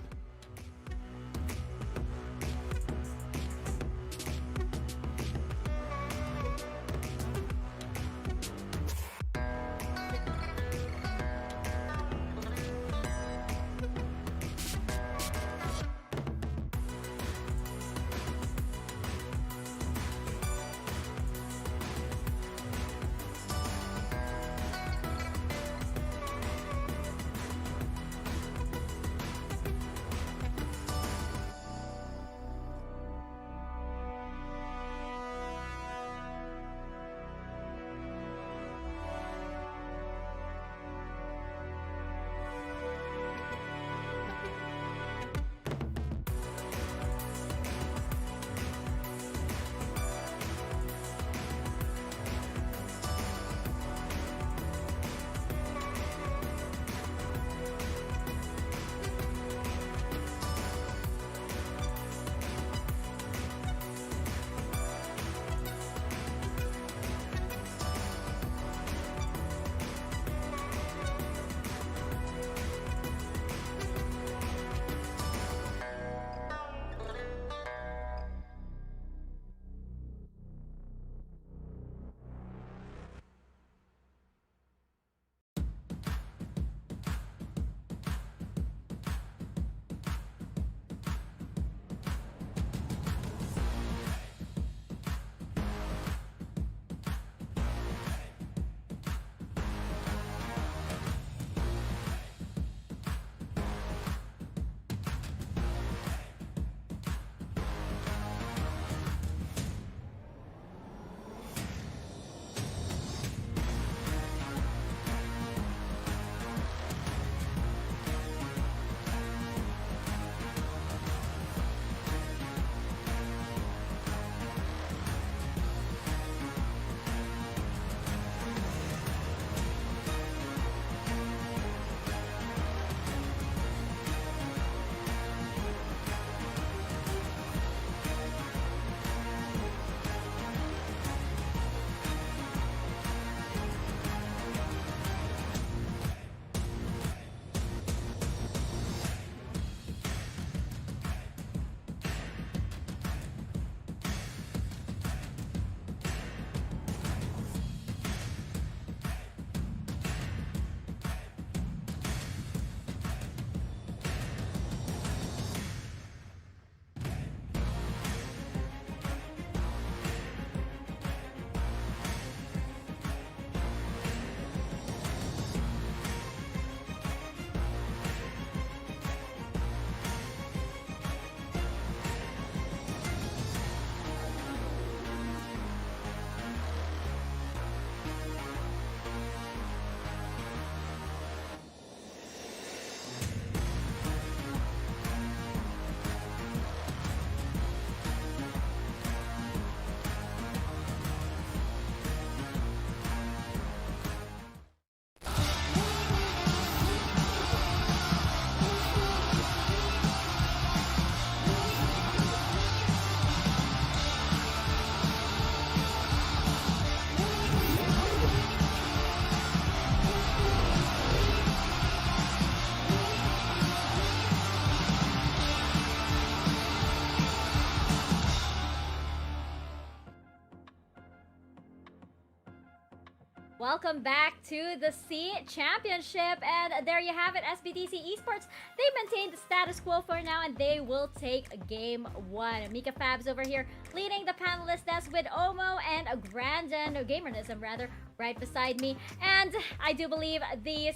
welcome back to the C Championship. And there you have it, SBTC Esports. They maintained the status quo for now, and they will take game 1. Mika Fabs over here leading the panelist desk with Omo and Grandin, Gamernism rather, right beside me. And I do believe these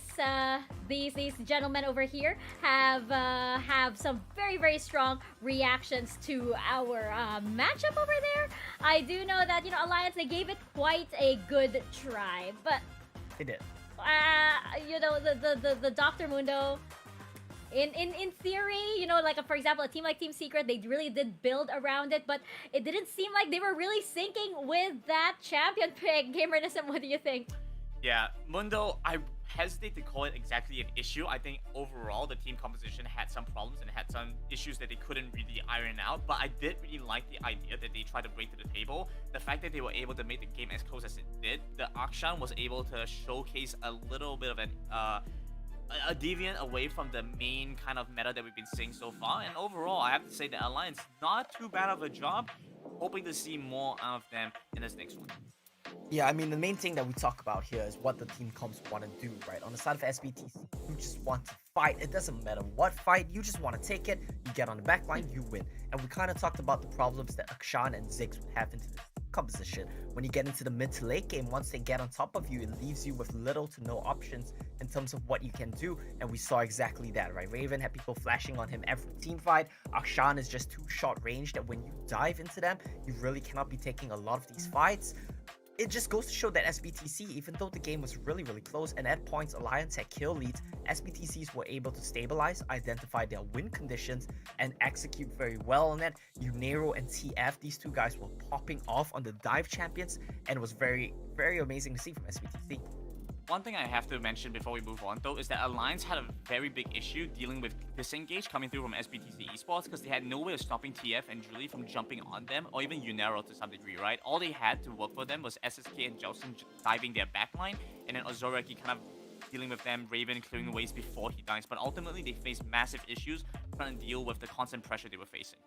gentlemen over here have some very strong reactions to our matchup over there. I do know that, you know, Alliance, they gave it quite a good try, but They did. you know, the Dr. Mundo, in theory, you know, like for example, a team like Team Secret, they really did build around it, but it didn't seem like they were really syncing with that champion pick. Gamernism, what do you think? Yeah, Mundo, I hesitate to call it exactly an issue. I think overall the team composition had some problems and had some issues that they couldn't really iron out, but I did really like the idea that they tried to bring to the table. The fact that they were able to make the game as close as it did, the Akshan was able to showcase a little bit of a deviant away from the main kind of meta that we've been seeing so far, and overall I have to say the Alliance, not too bad of a job. Hoping to see more out of them in this next one. Yeah, I mean, the main thing that we talk about here is what the team comps want to do, right? On the side of SBTC, you just want to fight. It doesn't matter what fight, you just want to take it, you get on the back line, you win. And we kind of talked about the problems that Akshan and Ziggs would have into this composition. When you get into the mid to late game, once they get on top of you, it leaves you with little to no options in terms of what you can do, and we saw exactly that, right? Raven had people flashing on him every team fight. Akshan is just too short range that when you dive into them, you really cannot be taking a lot of these fights. It just goes to show that SBTC, even though the game was really close and at points Alliance had kill leads, SBTCs were able to stabilize, identify their win conditions, and execute very well on it. Unero and TF, these two guys were popping off on the dive champions, and it was very amazing to see from SBTC. One thing I have to mention before we move on, though, is that Alliance had a very big issue dealing with disengage coming through from SBTC Esports because they had no way of stopping TF and Julie from jumping on them, or even Unero to some degree, right? All they had to work for them was SSK and Jelson diving their backline, and then Ozoraki kind of dealing with them, Raven clearing the ways before he dies. But ultimately, they faced massive issues trying to deal with the constant pressure they were facing.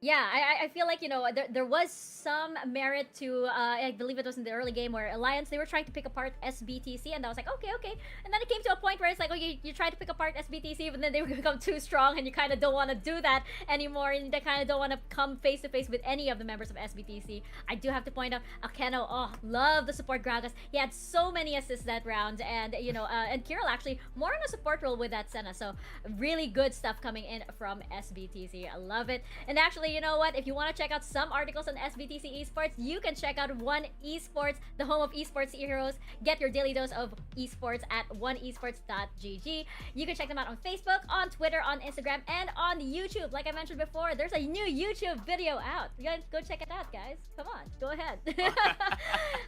Yeah, I feel like, you know, there was some merit to, I believe it was in the early game where Alliance, they were trying to pick apart SBTC, and I was like, okay. And then it came to a point where it's like, oh, you try to pick apart SBTC, but then they become too strong, and you kind of don't want to do that anymore, and they kind of don't want to come face-to-face with any of the members of SBTC. I do have to point out, Akeno, oh, love the support Gragas. He had so many assists that round, and, you know, and Kirill actually more in a support role with that Senna, so really good stuff coming in from SBTC. I love it. And actually, you know what? If you want to check out some articles on SBTC Esports, you can check out One Esports, the home of esports heroes. Get your daily dose of esports at oneesports.gg. You can check them out on Facebook, on Twitter, on Instagram, and on YouTube. Like I mentioned before, there's a new YouTube video out. You guys go check it out, guys. Come on, go ahead.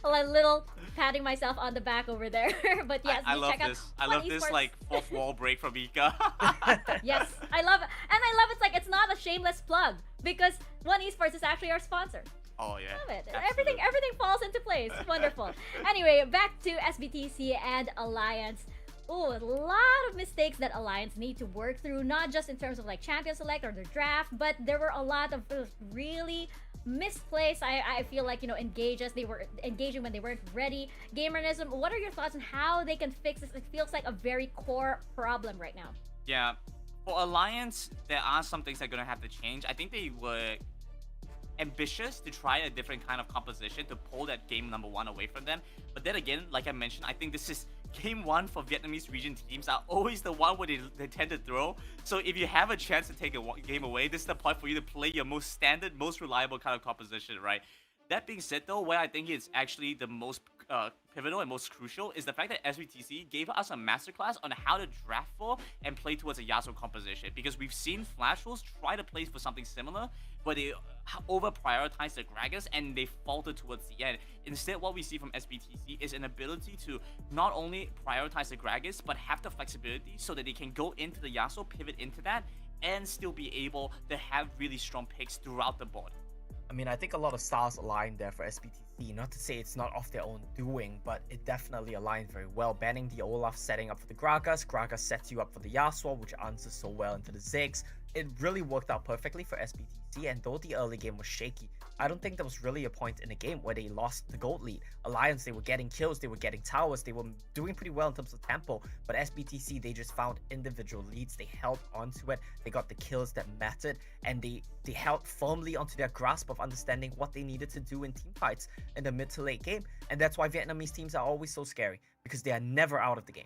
A little patting myself on the back over there. But yes, I love check out this. I love this like fourth wall break from Mika. Yes, I love it. And I love it's like it's not a shameless plug because One Esports is actually our sponsor. Oh yeah. Love it. Absolutely. Everything falls into place. Wonderful. Anyway, back to SBTC and Alliance. Ooh, a lot of mistakes that Alliance need to work through, not just in terms of like champion select or their draft, but there were a lot of really misplaced. I feel like, you know, engages. They were engaging when they weren't ready. Gamernism, what are your thoughts on how they can fix this? It feels like a very core problem right now. Yeah. For Alliance, there are some things that are going to have to change. I think they were ambitious to try a different kind of composition to pull that game number 1 away from them. But then again, like I mentioned, I think this is game 1 for Vietnamese region teams are always the one where they tend to throw. So if you have a chance to take a game away, this is the point for you to play your most standard, most reliable kind of composition, right? That being said, though, where I think it's actually the most pivotal and most crucial is the fact that SBTC gave us a masterclass on how to draft for and play towards a Yasuo composition. Because we've seen Flash Wolves try to play for something similar, where they over-prioritize the Gragas and they falter towards the end. Instead, what we see from SBTC is an ability to not only prioritize the Gragas, but have the flexibility so that they can go into the Yasuo, pivot into that, and still be able to have really strong picks throughout the board. I mean, I think a lot of stars aligned there for SBTC. Not to say it's not of their own doing, but it definitely aligned very well. Banning the Olaf, setting up for the Gragas. Gragas sets you up for the Yasuo, which answers so well into the Ziggs. it really worked out perfectly for SBTC, and though the early game was shaky, I don't think there was really a point in the game where they lost the gold lead. Alliance, they were getting kills, they were getting towers, they were doing pretty well in terms of tempo, but SBTC, they just found individual leads, they held onto it, they got the kills that mattered, and they held firmly onto their grasp of understanding what they needed to do in team fights in the mid to late game, and that's why Vietnamese teams are always so scary, because they are never out of the game.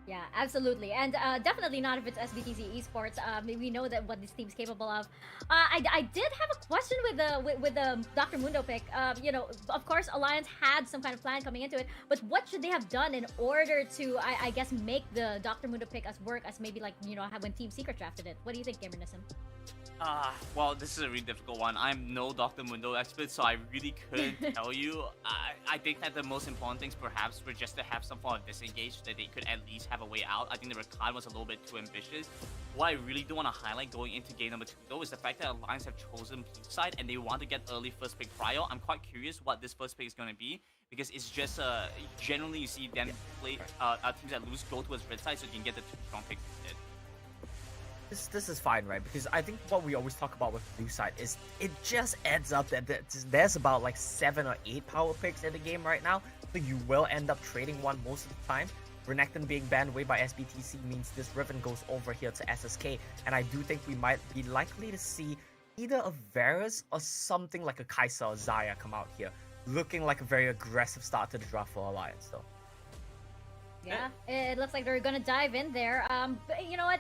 Yeah, absolutely, and definitely not if it's SBTC Esports. We know that what this team's capable of. I did have a question with the Dr. Mundo pick. You know, of course, Alliance had some kind of plan coming into it, but what should they have done in order to, I guess, make the Dr. Mundo pick as work as maybe like, you know, when Team Secret drafted it? What do you think, Gamer Nissim? Well, this is a really difficult one. I'm no Dr. Mundo expert, so I really couldn't tell you. I think that the most important things perhaps were just to have some form of disengage so that they could at least have a way out. I think the Rakan was a little bit too ambitious. What I really do want to highlight going into game number 2 though is the fact that Alliance have chosen Blue side and they want to get early first pick Cryo. I'm quite curious what this first pick is going to be, because it's just generally you see them play teams that lose go towards red side so you can get the 2 strong picks instead. This is fine, right? Because I think what we always talk about with blue side is it just adds up that there's about like 7 or 8 power picks in the game right now, so you will end up trading one most of the time. Renekton being banned away by SBTC means this Riven goes over here to SSK, and I do think we might be likely to see either a Varus or something like a Kai'Sa or Xayah come out here, looking like a very aggressive start to the draft for Alliance though. Yeah, it looks like they're gonna dive in there. But you know what?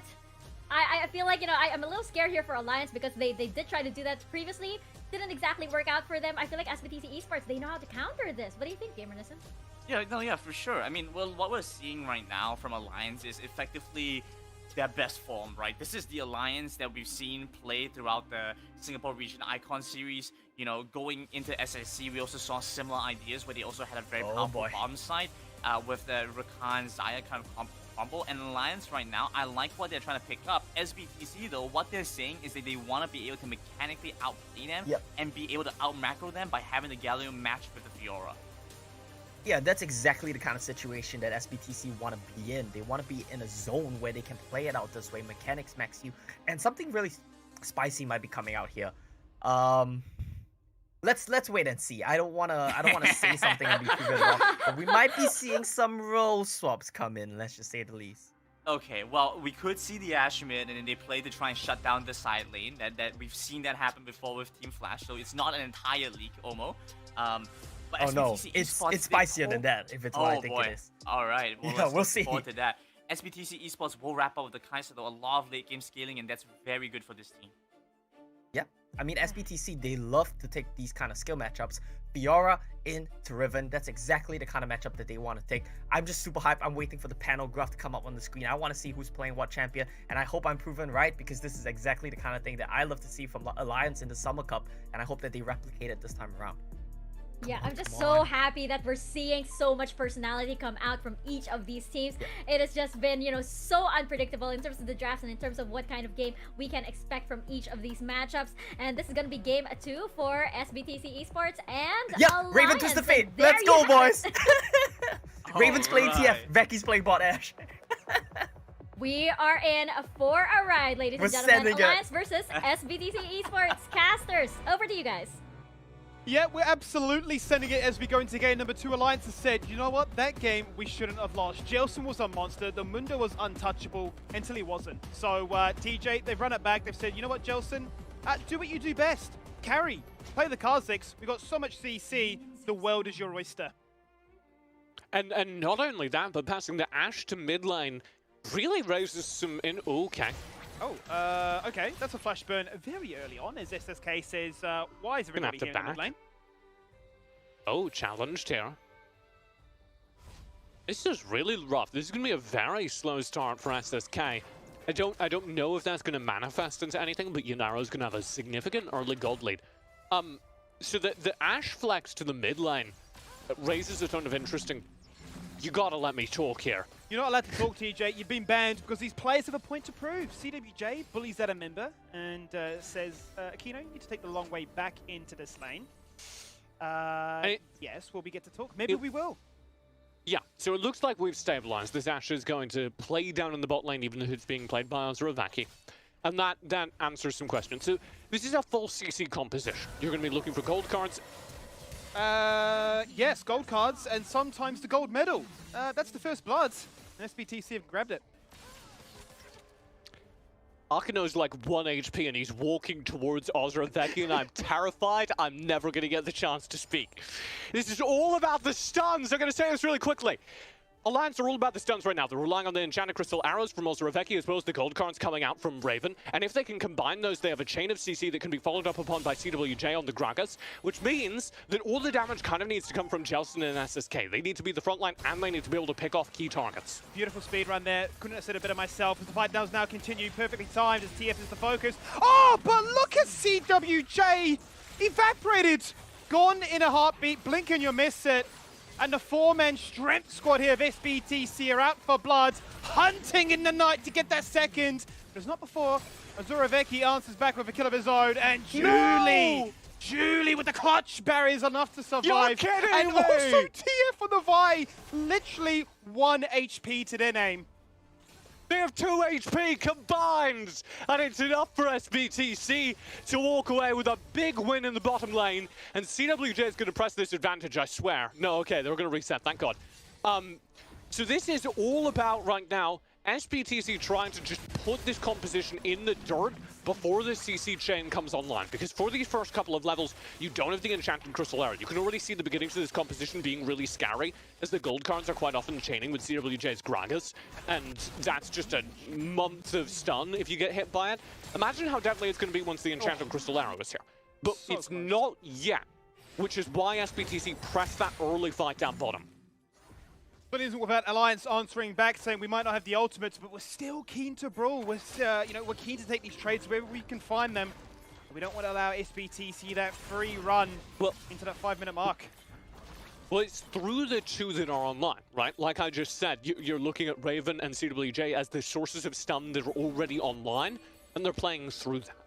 I feel like, you know, I'm a little scared here for Alliance because they did try to do that previously. Didn't exactly work out for them. I feel like SBTC Esports, they know how to counter this. What do you think, Gamer Nissim? Yeah, for sure. I mean, well, what we're seeing right now from Alliance is effectively their best form, right? This is the Alliance that we've seen play throughout the Singapore Region Icon series. You know, going into SSC, we also saw similar ideas where they also had a very powerful bottom side with the Rakan Xayah kind of combo. And Alliance right now, I like what they're trying to pick up. SBTC though, what they're saying is that they want to be able to mechanically outplay them and be able to out macro them by having the Galio matched with the Fiora. Yeah, that's exactly the kind of situation that SBTC want to be in. They want to be in a zone where they can play it out this way, mechanics max you, and something really spicy might be coming out here. Let's wait and see. I don't wanna say something and be proven wrong, but we might be seeing some role swaps come in. Let's just say the least. Okay, well, we could see the Ashe mid, and then they play to try and shut down the side lane. That we've seen that happen before with Team Flash, so it's not an entire leak, Omo. But oh no, it's spicier than that, if it's what I think it is. Alright, well, yeah, we'll see. Forward to that. SBTC Esports will wrap up with the Kai'Sa, though, a lot of late game scaling, and that's very good for this team. Yeah, I mean, SBTC, they love to take these kind of skill matchups. Fiora into Riven, that's exactly the kind of matchup that they want to take. I'm just super hyped. I'm waiting for the panel graph to come up on the screen. I want to see who's playing what champion, and I hope I'm proven right, because this is exactly the kind of thing that I love to see from Alliance in the Summer Cup, and I hope that they replicate it this time around. Yeah, I'm just so happy that we're seeing so much personality come out from each of these teams. It has just been, you know, so unpredictable in terms of the drafts and in terms of what kind of game we can expect from each of these matchups. And this is going to be game 2 for SBTC Esports and Alliance. Raven Twisted Fate. Let's go, boys. Raven's playing TF. Becky's playing bot Ashe. We are in for a ride, ladies and gentlemen. Alliance versus SBTC Esports. Casters, over to you guys. Yeah, we're absolutely sending it as we go into game number 2. Alliance has said, you know what, that game we shouldn't have lost. Jelson was a monster, the Mundo was untouchable until he wasn't. So TJ, they've run it back, they've said, you know what, Jelson, do what you do best. Carry, play the Kha'Zix, we've got so much CC, the world is your oyster. And not only that, but passing the Ashe to mid lane really raises some okay. Oh, okay, that's a flash burn very early on, as SSK says, why is everybody here in the mid lane? Oh, challenged here. This is really rough. This is going to be a very slow start for SSK. I don't know if that's going to manifest into anything, but Yanaro's going to have a significant early gold lead. So the Ashe flex to the mid lane raises a ton of interesting... You gotta let me talk here. You're not allowed to talk, TJ. You've been banned because these players have a point to prove. CWJ bullies at a member and says, Aquino, you need to take the long way back into this lane. Yes, will we get to talk? Maybe we will. Yeah, so it looks like we've stabilized. This Ashe is going to play down in the bot lane, even if it's being played by Azura Vaki. And that answers some questions. So this is a full CC composition. You're going to be looking for gold cards. Yes, gold cards and sometimes the gold medal. That's the first blood. And SBTC have grabbed it. Akino's like 1 HP and he's walking towards Ozraveki and I'm terrified I'm never going to get the chance to speak. This is all about the stuns. I'm going to say this really quickly. Alliance are all about the stuns right now. They're relying on the Enchanted Crystal Arrows from Ozraveki as well as the gold cards coming out from Raven. And if they can combine those, they have a chain of CC that can be followed up upon by CWJ on the Gragas, which means that all the damage kind of needs to come from Jelson and SSK. They need to be the front line and they need to be able to pick off key targets. Beautiful speed run there. Couldn't have said it better myself. As the fight does now continue, perfectly timed as TF is the focus. Oh, but look at CWJ! Evaporated! Gone in a heartbeat. Blink and you miss it. And the four-man strength squad here of SBTC are out for blood, hunting in the night to get that second. But it's not before Ozraveki answers back with a kill of his own, and Julie with the clutch barriers enough to survive. You're kidding and me! also TF on the Vi, literally 1 HP to their name. They have 2 HP combined, and it's enough for SBTC to walk away with a big win in the bottom lane. And CWJ is going to press this advantage, I swear. No, okay, they're going to reset, thank God. So this is all about right now SBTC trying to just put this composition in the dirt before the CC chain comes online. Because for these first couple of levels, you don't have the Enchanted Crystal Arrow. You can already see the beginnings of this composition being really scary, as the gold cards are quite often chaining with CWJ's Gragas. And that's just a month of stun if you get hit by it. Imagine how deadly it's going to be once the Enchanted Crystal Arrow is here. But So it's close. not yet, which is why SBTC pressed that early fight down bottom. But it isn't without Alliance answering back, saying we might not have the ultimates, but we're still keen to brawl. We're keen to take these trades wherever we can find them. We don't want to allow SBTC that free run into that 5-minute mark. Well, it's through the two that are online, right? Like I just said, you're looking at Raven and CWJ as the sources of stun that are already online, and they're playing through that.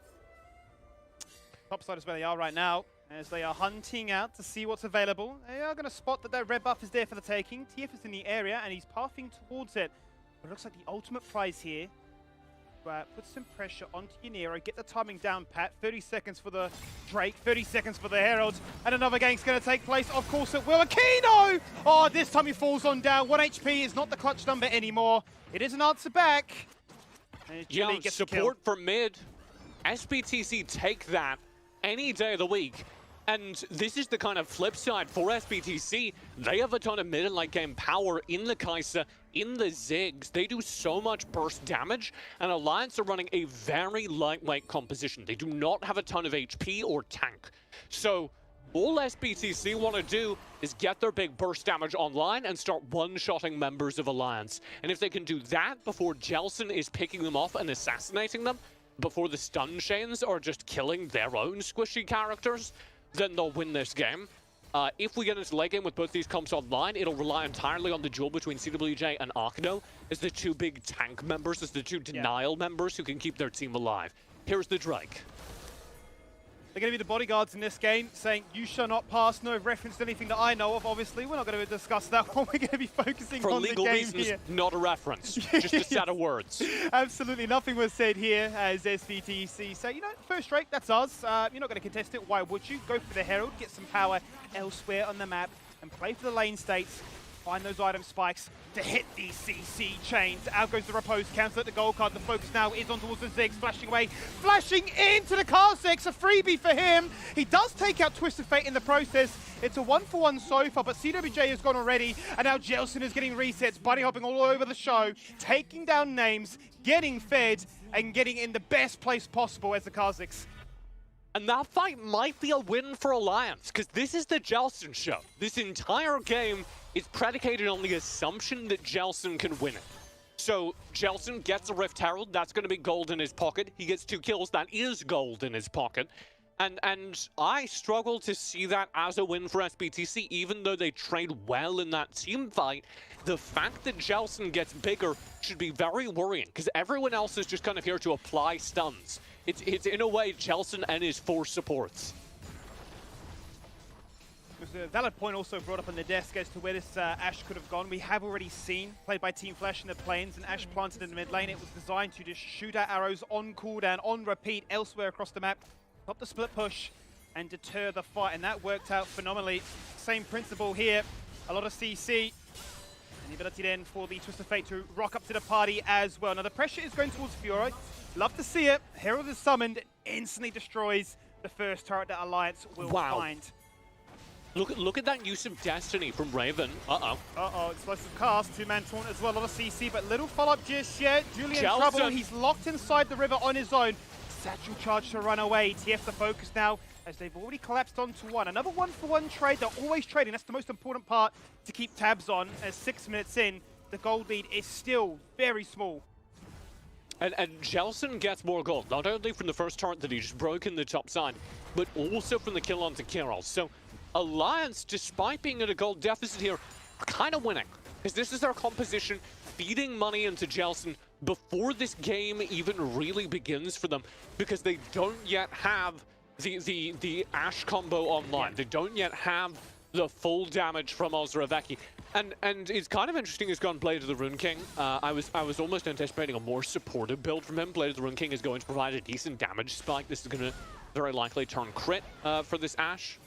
Topside is where they are right now, as they are hunting out to see what's available. They are going to spot that their red buff is there for the taking. TF is in the area, and he's pathing towards it. But it looks like the ultimate prize here. Put some pressure onto Yaniro, get the timing down, Pat. 30 seconds for the Drake, 30 seconds for the Herald, and another game's going to take place. Of course it will. Aquino! Oh, this time he falls on down. 1 HP is not the clutch number anymore. It is an answer back. And Julie gets the kill. Support for mid. SBTC take that any day of the week. And this is the kind of flip side for SBTC. They have a ton of mid and late game power in the Kai'Sa, in the Ziggs. They do so much burst damage, and Alliance are running a very lightweight composition. They do not have a ton of HP or tank. So all SBTC want to do is get their big burst damage online and start one-shotting members of Alliance. And if they can do that before Jelson is picking them off and assassinating them, before the stun chains are just killing their own squishy characters, then they'll win this game. If we get into late game with both these comps online, it'll rely entirely on the duel between CWJ and Akino as the two big tank members, as the two denial members who can keep their team alive. Here's the Drake. They're going to be the bodyguards in this game, saying, you shall not pass. No reference to anything that I know of, obviously. We're not going to discuss that one. We're going to be focusing For on the legal game reasons, here. not a reference. Just a set of words. Absolutely nothing was said here as SBTC say, first Drake, that's us. You're not going to contest it. Why would you? Go for the Herald, get some power elsewhere on the map, and play for the lane states. Find those item spikes to hit these CC chains. Out goes the Repose, cancel at the gold card. The focus now is on towards the Ziggs, flashing away, flashing into the Kha'Zix, a freebie for him. He does take out Twisted Fate in the process. It's a 1-for-1 so far, but CWJ has gone already, and now Jelson is getting resets, bunny hopping all over the show, taking down names, getting fed, and getting in the best place possible as the Kha'Zix. And that fight might be a win for Alliance, because this is the Jelson show. This entire game is predicated on the assumption that Jelson can win it. So Jelson gets a Rift Herald, that's going to be gold in his pocket. He gets 2 kills, that is gold in his pocket. And I struggle to see that as a win for SBTC, even though they trade well in that team fight. The fact that Jelson gets bigger should be very worrying, because everyone else is just kind of here to apply stuns. It's in a way Jelson and his 4 supports. There's a valid point also brought up on the desk as to where this Ashe could have gone. We have already seen, played by Team Flash in the plains, and Ashe planted in the mid lane. It was designed to just shoot out arrows on cooldown, on repeat, elsewhere across the map, stop the split push, and deter the fight, and that worked out phenomenally. Same principle here, a lot of CC, and the ability then for the Twist of Fate to rock up to the party as well. Now the pressure is going towards Fiora. Love to see it. Herald is summoned, instantly destroys the first turret that Alliance will find. Look at that use of Destiny from Raven. Explosive cast, two-man taunt as well, a lot of CC, but little follow-up just yet. Julian in Jelson. trouble, he's locked inside the river on his own. Satchel charge to run away. TF the focus now, as they've already collapsed onto one. Another one-for-one trade, they're always trading. That's the most important part to keep tabs on, as 6 minutes in, the gold lead is still very small. And Jelson gets more gold, not only from the first turret that he just broke in the top side, but also from the kill onto Kiral. So Alliance, despite being at a gold deficit here, are kind of winning. Because this is their composition, feeding money into Jelson before this game even really begins for them. Because they don't yet have the Ashe combo online. They don't yet have the full damage from Ozraveki. And it's kind of interesting he's gone Blade of the Rune King. I was almost anticipating a more supportive build from him. Blade of the Rune King is going to provide a decent damage spike. This is going to very likely turn crit for this Ashe.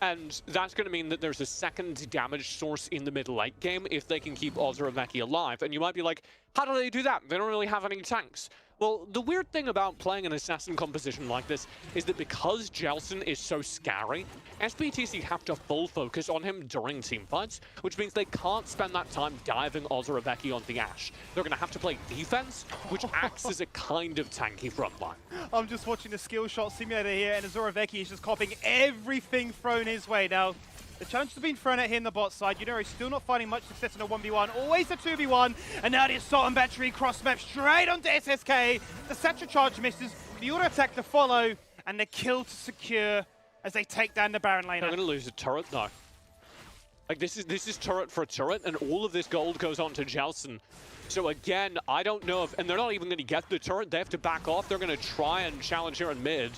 And that's going to mean that there's a second damage source in the mid-late game if they can keep Ozraveki alive. And you might be like, how do they do that? They don't really have any tanks. Well, the weird thing about playing an assassin composition like this is that because Jelson is so scary, SBTC have to full focus on him during teamfights, which means they can't spend that time diving Ozraveki on the Ashe. They're going to have to play defense, which acts as a kind of tanky frontline. I'm just watching the skill shot simulator here, and Ozraveki is just copying everything thrown his way. Now, the challenge has been thrown at him the bot side. Yunori still not finding much success in a 1v1, always a 2v1, and now the Assault and Battery cross-map straight onto SSK. The Satchel charge misses, the auto attack to follow, and the kill to secure as they take down the Baron laner. They're going to lose a turret though. Like this is turret for turret, and all of this gold goes on to Jelson. So again, I don't know if, and they're not even going to get the turret, they have to back off. They're going to try and challenge here in mid.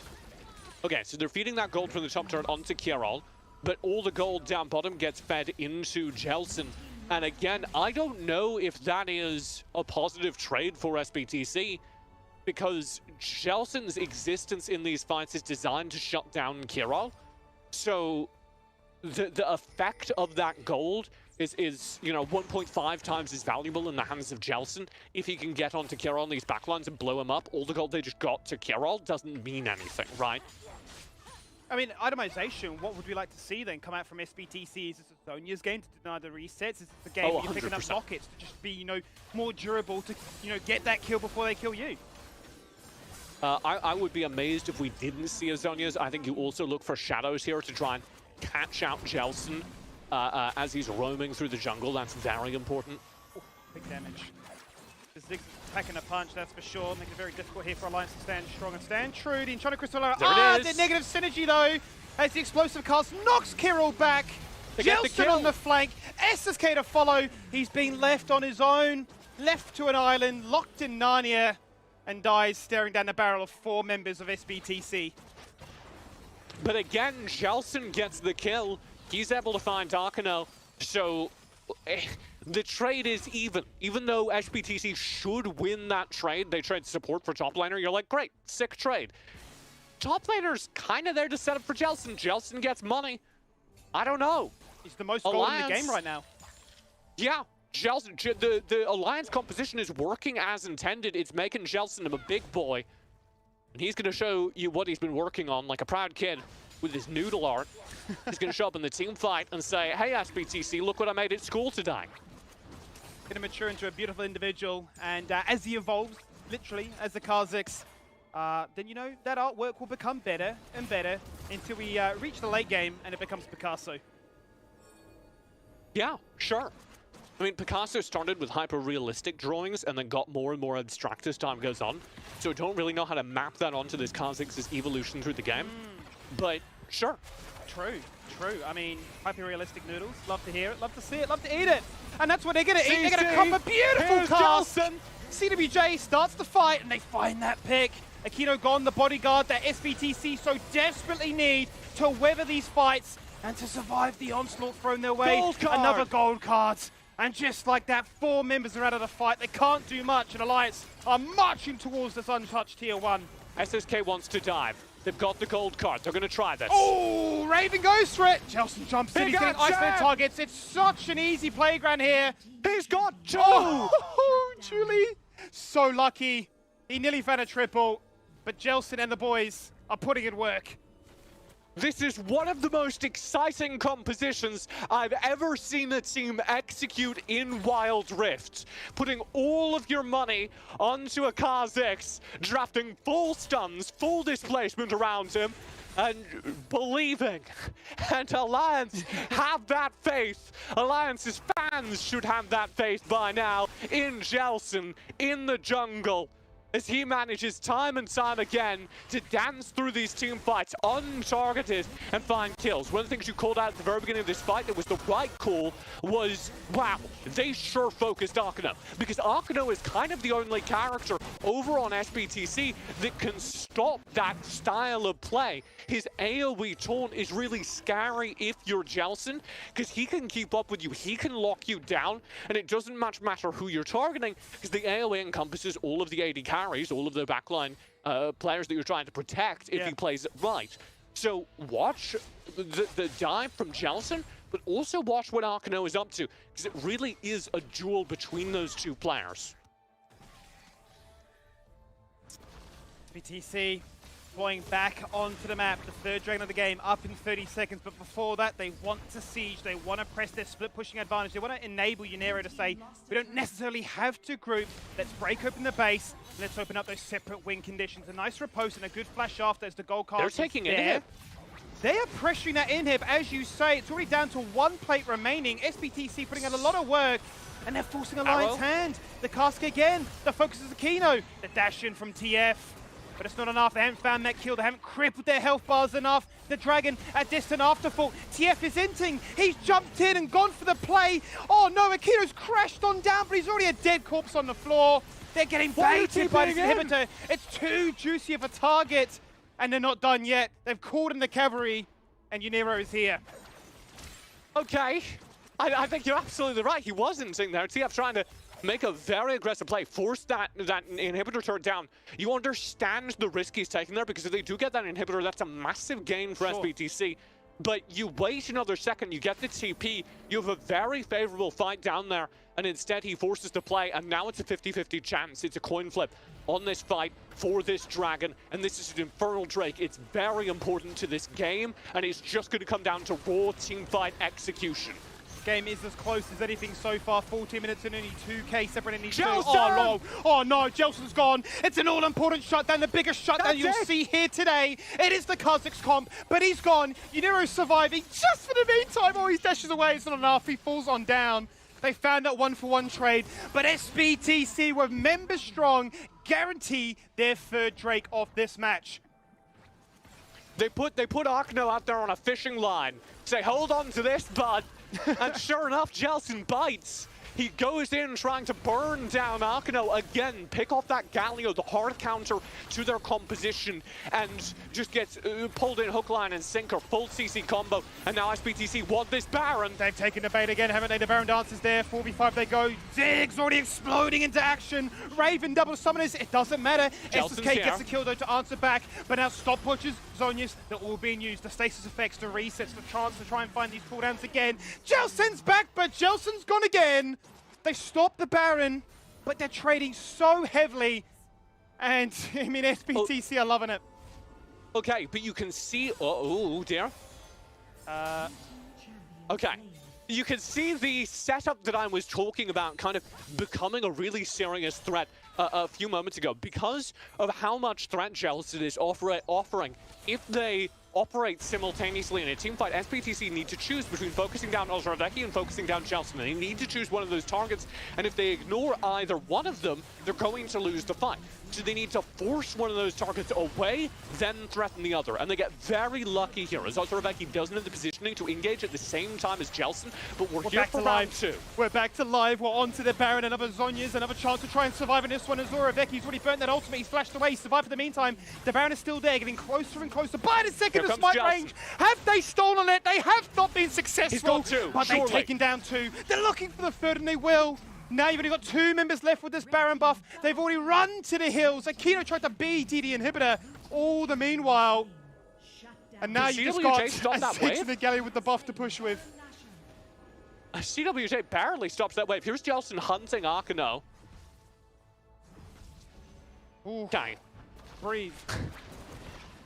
Okay, so they're feeding that gold from the top turret onto Kiral. But all the gold down bottom gets fed into Jelson. And again, I don't know if that is a positive trade for SBTC, because Jelson's existence in these fights is designed to shut down Kiral. So the effect of that gold is you know, 1.5 times as valuable in the hands of Jelson. If he can get onto Kiral on these backlines and blow him up, all the gold they just got to Kiral doesn't mean anything, right? I mean, itemization, what would we like to see then come out from SBTC? Is this a Zhonya's game to deny the resets? Is this a game where you're picking up rockets to just be, you know, more durable to, you know, get that kill before they kill you? I would be amazed if we didn't see a Zhonya's. I think you also look for shadows here to try and catch out Jelson as he's roaming through the jungle. That's very important. Ooh, big damage. Ziggs packing a punch, that's for sure. Making it very difficult here for Alliance to stand strong and stand true. The Enchanted Crystal Arrow. The negative synergy though, as the explosive cast knocks Kiral back. Jelson on the flank, SSK to follow. He's been left on his own, left to an island, locked in Narnia, and dies staring down the barrel of 4 members of SBTC. But again, Jelson gets the kill. He's able to find Arkano, so the trade is even. Even though SBTC should win that trade, they trade support for top laner, you're like, great, sick trade. Top laner's kind of there to set up for Jelson. Jelson gets money. I don't know. He's the most gold in the game right now. Yeah, Jelson, the Alliance composition is working as intended. It's making Jelson a big boy. And he's going to show you what he's been working on like a proud kid with his noodle art. He's going to show up in the team fight and say, hey, SBTC, look what I made at school today. Going to mature into a beautiful individual. And as he evolves, literally, as the Kha'Zix, then, you know, that artwork will become better and better until we reach the late game and it becomes Picasso. Yeah, sure. I mean, Picasso started with hyper-realistic drawings and then got more and more abstract as time goes on. So I don't really know how to map that onto this Kha'Zix's evolution through the game. But sure. True, true. I mean, hyper-realistic noodles. Love to hear it, love to see it, love to eat it. And that's what they're going to eat. They're going to come a beautiful cast. CWJ starts the fight and they find that pick. Aquino gone, the bodyguard that SBTC so desperately need to weather these fights. And to survive the onslaught thrown their way, Gold card. another gold card. And just like that, 4 members are out of the fight. They can't do much, and Alliance are marching towards this untouched tier 1. SSK wants to dive. They've got the gold card. They're going to try this. Oh, Raven goes for it. Jelson jumps in. Big He's going to ice their action. targets. It's such an easy playground here. He's got 2! Oh, Julie. So lucky. He nearly found a triple, but Jelson and the boys are putting in work. This is one of the most exciting compositions I've ever seen a team execute in Wild Rift. Putting all of your money onto a Kha'Zix, drafting full stuns, full displacement around him, and believing. And Alliance have that faith. Alliance's fans should have that faith by now in Jelson, in the jungle, as he manages time and time again to dance through these team fights untargeted and find kills. One of the things you called out at the very beginning of this fight that was the right call was, wow, they sure focused Akino, because Akino is kind of the only character over on SBTC that can stop that style of play. His AoE taunt is really scary if you're Jelson, because he can keep up with you, he can lock you down, and it doesn't much matter who you're targeting, because the AoE encompasses all of the AD carries, all of the backline players that you're trying to protect if he plays it right. So watch the dive from Jelson, but also watch what Akino is up to, because it really is a duel between those two players. BTC going back onto the map, the third dragon of the game, up in 30 seconds. But before that, they want to siege. They want to press their split pushing advantage. They want to enable Unero to say, we don't necessarily have to group. Let's break open the base. Let's open up those separate win conditions. A nice riposte and a good flash after as the gold card. They're taking it here. They are pressuring that inhib, as you say. It's already down to 1 plate remaining. SBTC putting in a lot of work, and they're forcing Alliance hand. The cask again. The focus is Akino. The dash in from TF. But it's not enough. They haven't found that kill. They haven't crippled their health bars enough. The Dragon at distant afterfall. TF is inting. He's jumped in and gone for the play. Oh no, Akino's crashed on down, but he's already a dead corpse on the floor. They're getting baited by this inhibitor. It's too juicy of a target. And they're not done yet. They've called in the cavalry, and Unero is here. Okay, I think you're absolutely right. He wasn't sitting there. TF trying to make a very aggressive play, force that inhibitor turret down. You understand the risk he's taking there, because if they do get that inhibitor, that's a massive gain for SBTC. But you wait another second, you get the TP, you have a very favorable fight down there, and instead he forces the play, and now it's a 50-50 chance. It's a coin flip on this fight for this Dragon, and this is an Infernal Drake. It's very important to this game, and it's just going to come down to raw teamfight execution. Game is as close as anything so far. 14 minutes and only 2K separating these two. Jelson! Oh no! Oh no! Jelson's gone. It's an all-important shutdown, the biggest shutdown you'll see here today. It is the Kha'Zix comp, but he's gone. Unero's surviving just for the meantime. Oh, he dashes away. It's not enough. He falls on down. They found that 1-for-1 trade, but SBTC were members strong, guarantee their third Drake of this match. They put Akino out there on a fishing line. Say, hold on to this, bud. And sure enough, Jelson bites. He goes in trying to burn down Akino again, pick off that Galio, the hard counter to their composition, and just gets pulled in hook, line, and sinker, full CC combo. And now SBTC want this Baron. They've taken the bait again, haven't they? The Baron dances there, 4v5 they go. Ziggs already exploding into action. Raven double summoners, it doesn't matter. SSK gets the kill though to answer back, but now stopwatches, Zhonya's, they're all being used. The stasis effects, the resets, the chance to try and find these cooldowns again. Jelson's back, but Jelson's gone again. They stopped the Baron, but they're trading so heavily. And, I mean, SBTC are loving it. Okay, but you can see... Oh, dear. Okay. You can see the setup that I was talking about kind of becoming a really serious threat a few moments ago. Because of how much threat Jelson is offering, if they operate simultaneously in a teamfight, SBTC need to choose between focusing down Ozraveki and focusing down Jelson. They need to choose one of those targets, and if they ignore either one of them, they're going to lose the fight. So they need to force one of those targets away, then threaten the other. And they get very lucky here, as Ozraveki doesn't have the positioning to engage at the same time as Jelson, but we're here for round 2. We're back to live. We're on to the Baron. Another Zhonya's, another chance to try and survive in this one. Ozraveki's already burnt that ultimate. He's flashed away. He's survived for the meantime. The Baron is still there, getting closer and closer. By the second into comes smite Justin. range. Have they stolen it? They have not been successful. He's got two, but they've surely. taken down 2. They're looking for the 3rd, and they will. Now you've only got 2 members left with this Baron buff. They've already run to the hills. Akino tried to be DD inhibitor all the meanwhile. And now Did you just CWJ got stop a that 6 wave? in the galley with the buff to push with. CWJ barely stops that wave. Here's Jelson hunting Akino. Ooh, Okay. breathe.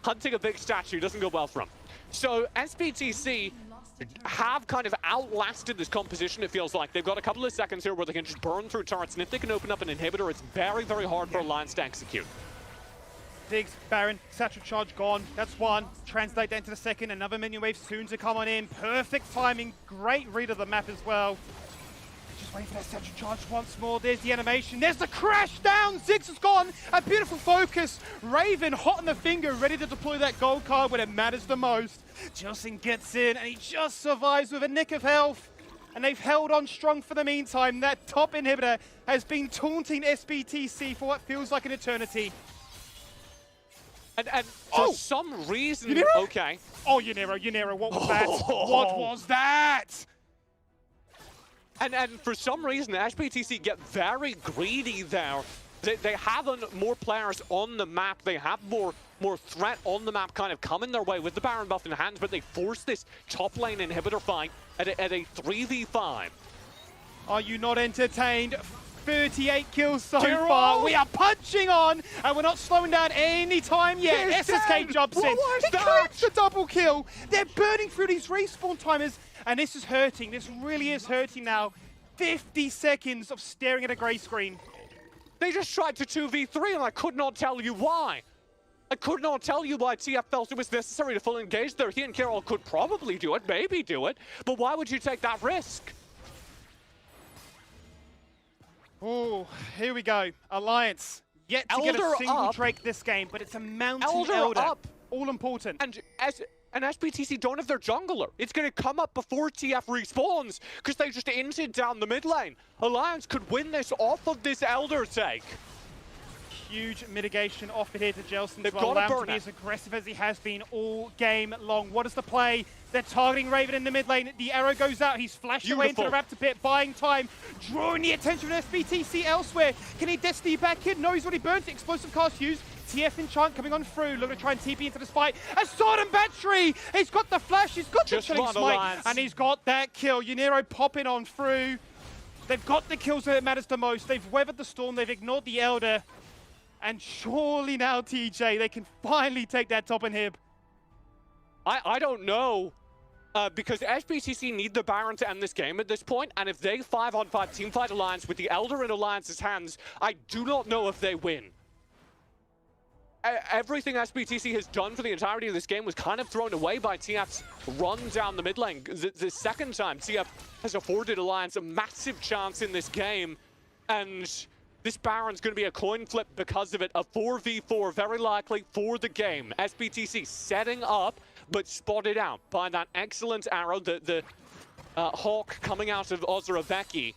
Hunting a big statue doesn't go well for him. So SBTC have kind of outlasted this composition, it feels like. They've got a couple of seconds here where they can just burn through turrets, and if they can open up an inhibitor, it's very, very hard for Alliance to execute. Diggs, Baron, Satchel Charge gone. That's 1. Translate that into the 2nd. Another minion wave soon to come on in. Perfect timing. Great read of the map as well. Just waiting for that Satchel Charge once more. There's the animation. There's the crash down. Ziggs is gone. A beautiful focus. Raven hot on the finger, ready to deploy that gold card when it matters the most. Jelson gets in and he just survives with a nick of health. And they've held on strong for the meantime. That top inhibitor has been taunting SBTC for what feels like an eternity. And for some reason, Uniro? okay. Oh, Uniro, what was that? What was that? And for some reason, SBTC get very greedy there. They have more players on the map. They have more threat on the map kind of coming their way with the Baron buff in hand, but they force this top lane inhibitor fight at a 3v5. Are you not entertained? 38 kills so Tyrell! far. We are punching on, and we're not slowing down any time yet. He's SSK dead. jumps What in. was He that? collects the double kill. They're burning through these respawn timers, and this is hurting. This really is hurting now. 50 seconds of staring at a grey screen. They just tried to 2v3, and I could not tell you why. I could not tell you why TF felt it was necessary to full engage there. He and Carol could probably do it, maybe do it, but why would you take that risk? Oh, here we go. Alliance. Yet to get a Elder single up. Drake this game, but it's a mountain Elder elder. up. All important. And SBTC don't have their jungler. It's going to come up before TF respawns because they just inted down the mid lane. Alliance could win this off of this Elder take. Huge mitigation offered here to Jelson They've to allow got to him to burn be it. as aggressive as he has been all game long. What is the play? They're targeting Raven in the mid lane. The arrow goes out. He's flashed away into the Beautiful. Raptor pit, buying time, drawing the attention of SBTC elsewhere. Can he Destiny back in? No, he's already burnt it. Explosive cast used. TF Enchant coming on through, looking to try and TP into the fight. A sword and battery! He's got the flash, he's got Just the chilling one smite, Alliance. and he's got that kill. Uniro popping on through. They've got the kills that matters the most. They've weathered the storm, they've ignored the Elder. And surely now, TJ, they can finally take that top inhib. I don't know. Because SBTC need the Baron to end this game at this point, and if they 5-on-5 teamfight Alliance with the Elder in Alliance's hands, I do not know if they win. Everything SBTC has done for the entirety of this game was kind of thrown away by TF's run down the mid lane. The second time TF has afforded Alliance a massive chance in this game, and this Baron's going to be a coin flip because of it. A 4v4 very likely for the game. SBTC setting up, but spotted out by that excellent arrow, the Hawk coming out of Ozurabeki.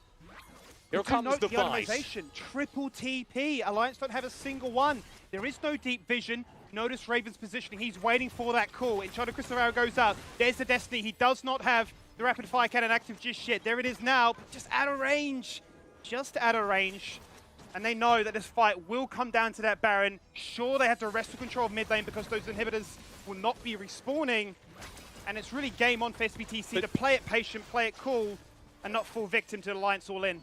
Here Do comes note the fight. itemization. Triple TP. Alliance don't have a single one. There is no deep vision. Notice Raven's positioning. He's waiting for that call. Enchanted Crystal Arrow goes out. There's the Destiny. He does not have the rapid fire cannon active just yet. There it is now, but just out of range. Just out of range. And they know that this fight will come down to that Baron. Sure, they have to wrestle control of mid lane because those inhibitors will not be respawning. And it's really game on for SBTC to play it patient, play it cool, and not fall victim to Alliance all in.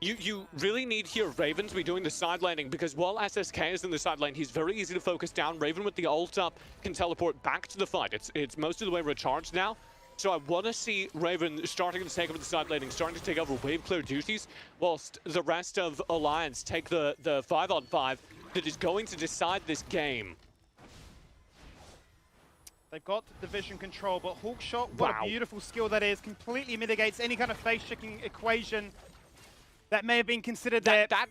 You really need here Raven to be doing the side laning, because while SSK is in the side lane, he's very easy to focus down. Raven with the ult up can teleport back to the fight. It's most of the way recharged now. So I want to see Raven starting to take over the side laning, starting to take over wave clear duties, whilst the rest of Alliance take the 5-on-5 that is going to decide this game. They've got the vision control, but Hawkshot, what a beautiful skill that is. Completely mitigates any kind of face-checking equation that may have been considered there. That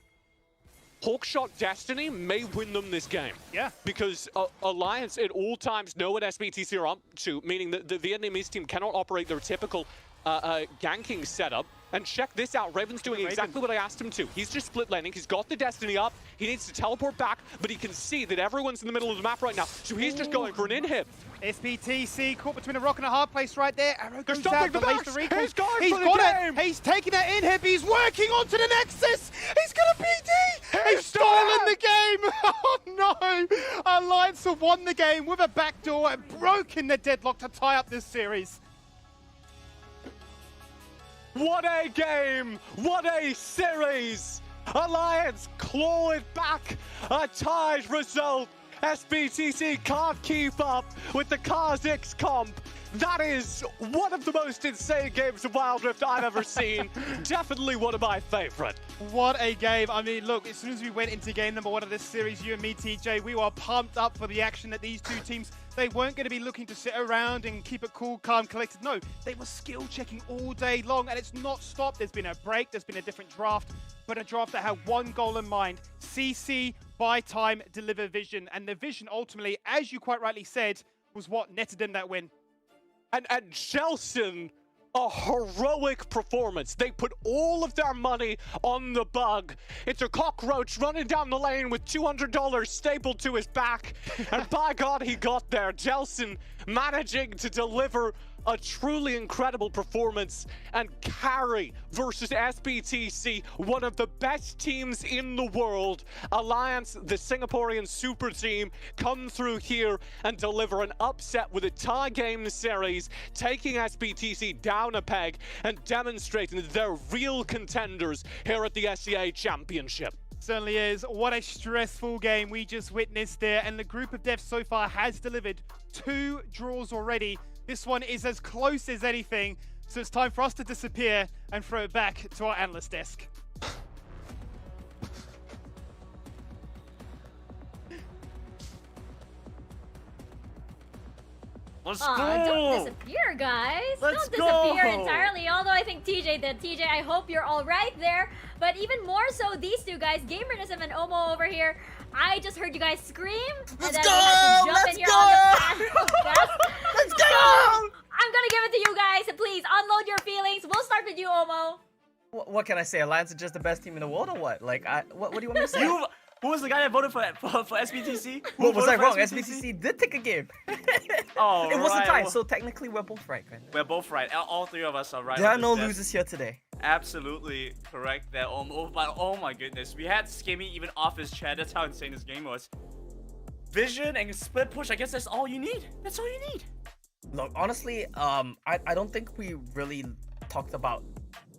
Hawkshot Destiny may win them this game. Yeah. Because Alliance at all times know what SBTC are up to, meaning that the Vietnamese team cannot operate their typical ganking setup. And check this out, Raven's doing exactly what I asked him to. He's just split laning, he's got the Destiny up, he needs to teleport back, but he can see that everyone's in the middle of the map right now, so he's just going for an inhib. SBTC caught between a rock and a hard place right there. Arrow They're goes stopping out, the delays Max. the recall. He's going He's for the got game. it. He's taking that inhib. He's working onto the Nexus. He's gonna PD. He's He's stolen the game. Oh no! Alliance have won the game with a backdoor and broken the deadlock to tie up this series. What a game! What a series! Alliance claw it back! A tied result! SBTC can't keep up with the Kha'Zix comp. That is one of the most insane games of Wild Rift I've ever seen. Definitely one of my favorite. What a game. I mean, look, as soon as we went into game number 1 of this series, you and me, TJ, we were pumped up for the action that these two teams, they weren't going to be looking to sit around and keep it cool, calm, collected. No, they were skill checking all day long, and it's not stopped. There's been a break, there's been a different draft, but a draft that had one goal in mind. CC, buy time, deliver vision. And the vision ultimately, as you quite rightly said, was what netted them that win. And Jelson, a heroic performance. They put all of their money on the bug. It's a cockroach running down the lane with $200 stapled to his back. And by God, he got there. Jelson managing to deliver a truly incredible performance and carry versus SBTC, one of the best teams in the world. Alliance, the Singaporean super team, come through here and deliver an upset with a tie game series, taking SBTC down a peg and demonstrating that they're real contenders here at the SEA Championship. Certainly is. What a stressful game we just witnessed there. And the group of devs so far has delivered 2 draws already. This one is as close as anything. So it's time for us to disappear and throw it back to our analyst desk. Let's Aw, go! don't disappear, guys. Let's Don't disappear go! entirely. Although I think TJ did. TJ, I hope you're all right there. But even more so, these two guys, Gamernism and Omo over here. I just heard you guys scream. Let's and then go! we had to jump Let's in here go! on the path. Let's go! I'm gonna give it to you guys. Please unload your feelings. We'll start with you, Omo. What can I say? Alliance is just the best team in the world, or what? Like, what do you want me to say? Who was the guy that voted for SBTC? Who What was I voted wrong? for SBTC did take a game. Oh, It was a right. tie, Well, so technically we're both right. we're both right. All 3 of us are right. There on are no this losers here today. Absolutely correct there, but oh my goodness, we had Skimmy even off his chair. That's how insane this game was. Vision and split push, I guess that's all you need. That's all you need. Look, honestly, I don't think we really talked about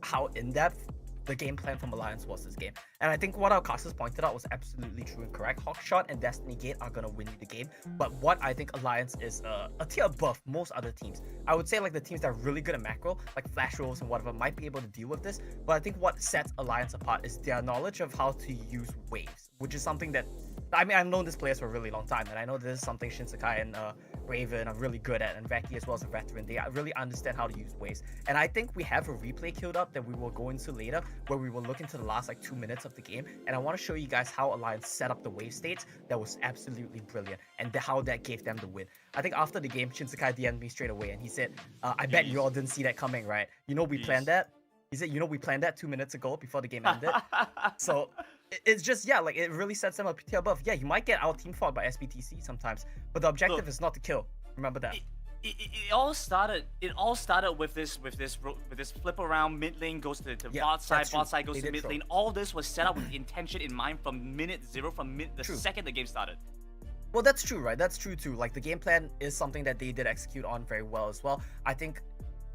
how in-depth the game plan from Alliance was this game. And I think what our casters pointed out was absolutely true and correct. Hawkshot and Destiny Gate are gonna win you the game. But what I think Alliance is a tier above most other teams. I would say like the teams that are really good at macro, like Flash Rolls and whatever, might be able to deal with this. But I think what sets Alliance apart is their knowledge of how to use waves, which is something that, I mean, I've known these players for a really long time, and I know this is something Shinsekai and Raven are really good at, and Veki as well as a veteran. They really understand how to use waves. And I think we have a replay queued up that we will go into later, where we will look into the last like 2 minutes of the game, and I want to show you guys how Alliance set up the wave states that was absolutely brilliant, and how that gave them the win. I think after the game, Shinsekai DM'd me straight away, and he said, I bet you all didn't see that coming, right? You know we planned that? He said, you know we planned that 2 minutes ago before the game ended? So it's just, yeah, like it really sets them up tier above. Yeah, you might get our team fought by SBTC sometimes, but the objective is not to kill. Remember that. It all started with this flip around. Mid lane goes to bot side goes to mid lane. All this was set up with intention in mind from minute 0, from the second the game started. Well, that's true, right? That's true too. Like the game plan is something that they did execute on very well as well. I think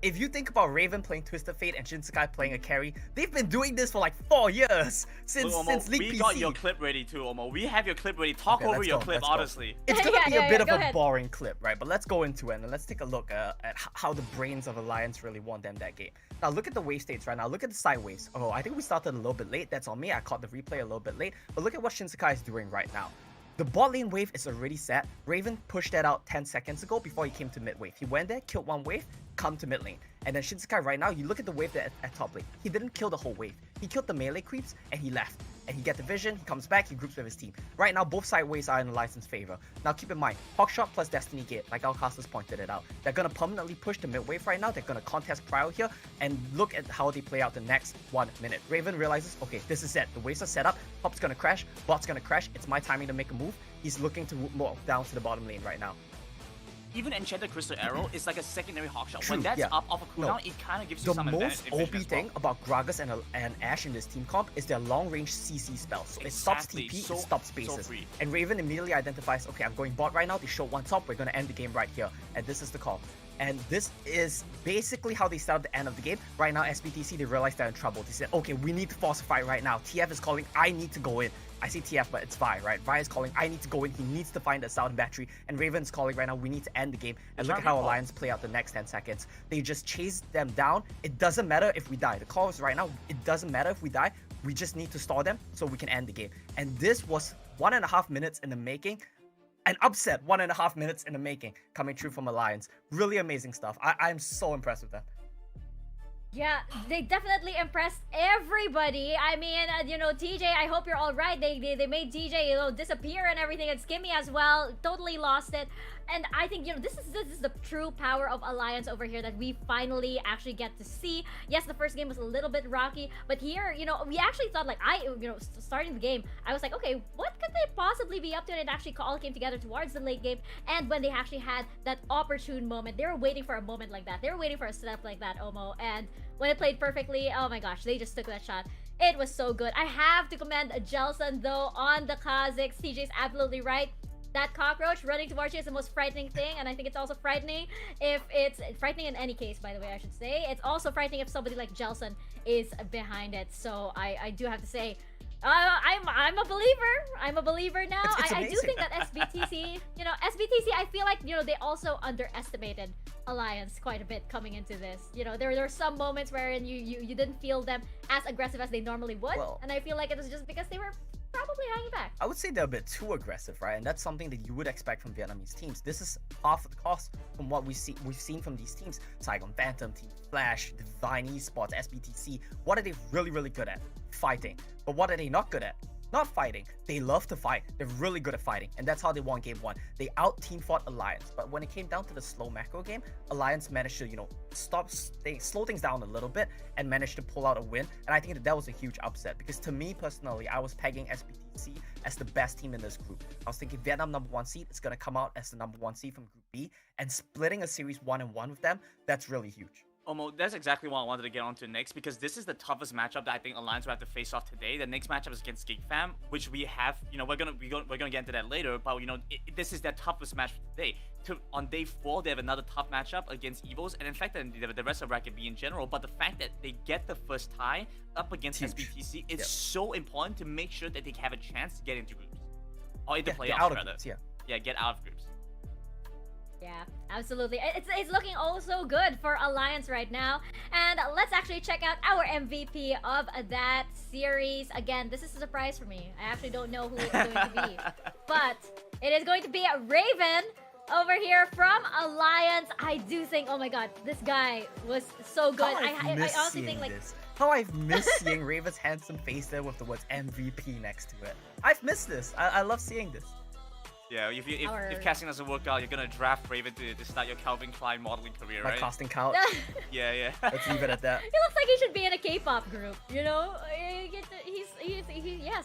if you think about Raven playing Twisted Fate and Shinsekai playing a carry, they've been doing this for like 4 years since League PC. We got your clip ready too, Omo. We have your clip ready. Talk over your clip, honestly. It's gonna be a bit of go a ahead. boring clip, right? But let's go into it and let's take a look at how the brains of Alliance really won them that game. Now look at the wave states right now. Look at the side waves. Oh, I think we started a little bit late. That's on me. I caught the replay a little bit late. But look at what Shinsekai is doing right now. The bot lane wave is already set. Raven pushed that out 10 seconds ago before he came to mid wave. He went there, killed one wave, come to mid lane. And then Shinsekai right now, you look at the wave at top lane. He didn't kill the whole wave. He killed the melee creeps and he left. and he gets the vision, he comes back, he groups with his team. Right now, both sideways are in Alliance's favor. Now keep in mind, Hawkshot plus Destiny Gate, like Alcastas pointed it out. They're gonna permanently push the mid wave right now, they're gonna contest Cryo here, and look at how they play out the next 1 minute. Raven realizes, okay, this is it. The waves are set up, Pop's gonna crash, bot's gonna crash, it's my timing to make a move. He's looking to move down to the bottom lane right now. Even Enchanted Crystal Arrow is like a secondary Hawkshot. True, When that's yeah. up off a cooldown, No. it kind of gives you The some most advantage OP as thing well. about Gragas and Ashe in this team comp is their long-range CC spells. So it stops Exactly, TP, so- it stops so spaces. free. And Raven immediately identifies, okay, I'm going bot right now, they show one top, we're gonna end the game right here. And this is the call. And this is basically how they start the end of the game. Right now, SBTC, they realize they're in trouble. They said, okay, we need to force a fight right now. TF is calling, I need to go in. I say TF, but it's Vi, right? Vi is calling, I need to go in. He needs to find a Southern battery. And Raven's calling right now, we need to end the game. And look at how Alliance play out the next 10 seconds. They just chase them down. It doesn't matter if we die. The call is right now, it doesn't matter if we die. We just need to stall them so we can end the game. And this was 1.5 minutes in the making. An upset 1.5 minutes in the making coming true from Alliance. Really amazing stuff. I'm so impressed with that. Yeah, they definitely impressed everybody. I mean, TJ, I hope you're all right. They made TJ, disappear and everything, and Skimmy as well. Totally lost it. And I think, this is the true power of Alliance over here that we finally actually get to see. Yes, the first game was a little bit rocky, but here, we actually thought, like, starting the game, I was like, okay, what could they possibly be up to? And it actually all came together towards the late game. And when they actually had that opportune moment, they were waiting for a moment like that. They were waiting for a setup like that, Omo. And when it played perfectly, oh my gosh, they just took that shot. It was so good. I have to commend Jelson, though, on the Kha'Zix. TJ's absolutely right. That cockroach running towards you is the most frightening thing, and I think it's also frightening if it's frightening in any case, by the way, I should say. It's also frightening if somebody like Jelson is behind it. So I do have to say, I'm a believer. I'm a believer now. It's I do amazing. think that SBTC, I feel like, they also underestimated Alliance quite a bit coming into this. There were some moments wherein you didn't feel them as aggressive as they normally would, Well- and I feel like it was just because they were probably hanging back. I would say they're a bit too aggressive, right? And that's something that you would expect from Vietnamese teams. This is half the cost from what we've seen from these teams. Saigon Phantom, Team Flash, Divine Esports, SBTC. What are they really, really good at? Fighting. But what are they not good at? Not fighting. They love to fight. They're really good at fighting. And that's how they won game 1. They out-team fought Alliance. But when it came down to the slow macro game, Alliance managed to, slow things down a little bit and managed to pull out a win. And I think that was a huge upset. Because to me, personally, I was pegging SBTC as the best team in this group. I was thinking Vietnam #1 seed is going to come out as the #1 seed from Group B. And splitting a series 1-1 with them, that's really huge. Omo, that's exactly what I wanted to get onto next, because this is the toughest matchup that I think Alliance will have to face off today. The next matchup is against GigFam, which we have, we're gonna get into that later, but this is their toughest match for today. On day 4, they have another tough matchup against Evos, and in fact, the rest of Bracket B in general. But the fact that they get the first tie up against Huge. SBTC is Yep. so important to make sure that they have a chance to get into groups, or into Yeah, playoffs get out of rather. groups, yeah. Yeah, get out of groups. Yeah, absolutely. It's looking also good for Alliance right now. And let's actually check out our MVP of that series. Again, this is a surprise for me. I actually don't know who it's going to be. But it is going to be Raven over here from Alliance. I do think, oh my god, this guy was so good. How I missed honestly seeing think, like, this. How I've missed seeing Raven's handsome face there with the words MVP next to it. I've missed this. I love seeing this. Yeah, if casting doesn't work out, you're gonna draft Raven to start your Calvin Klein modeling career, My right? casting couch. Yeah. Let's leave it at that. he looks like he should be in a K-pop group,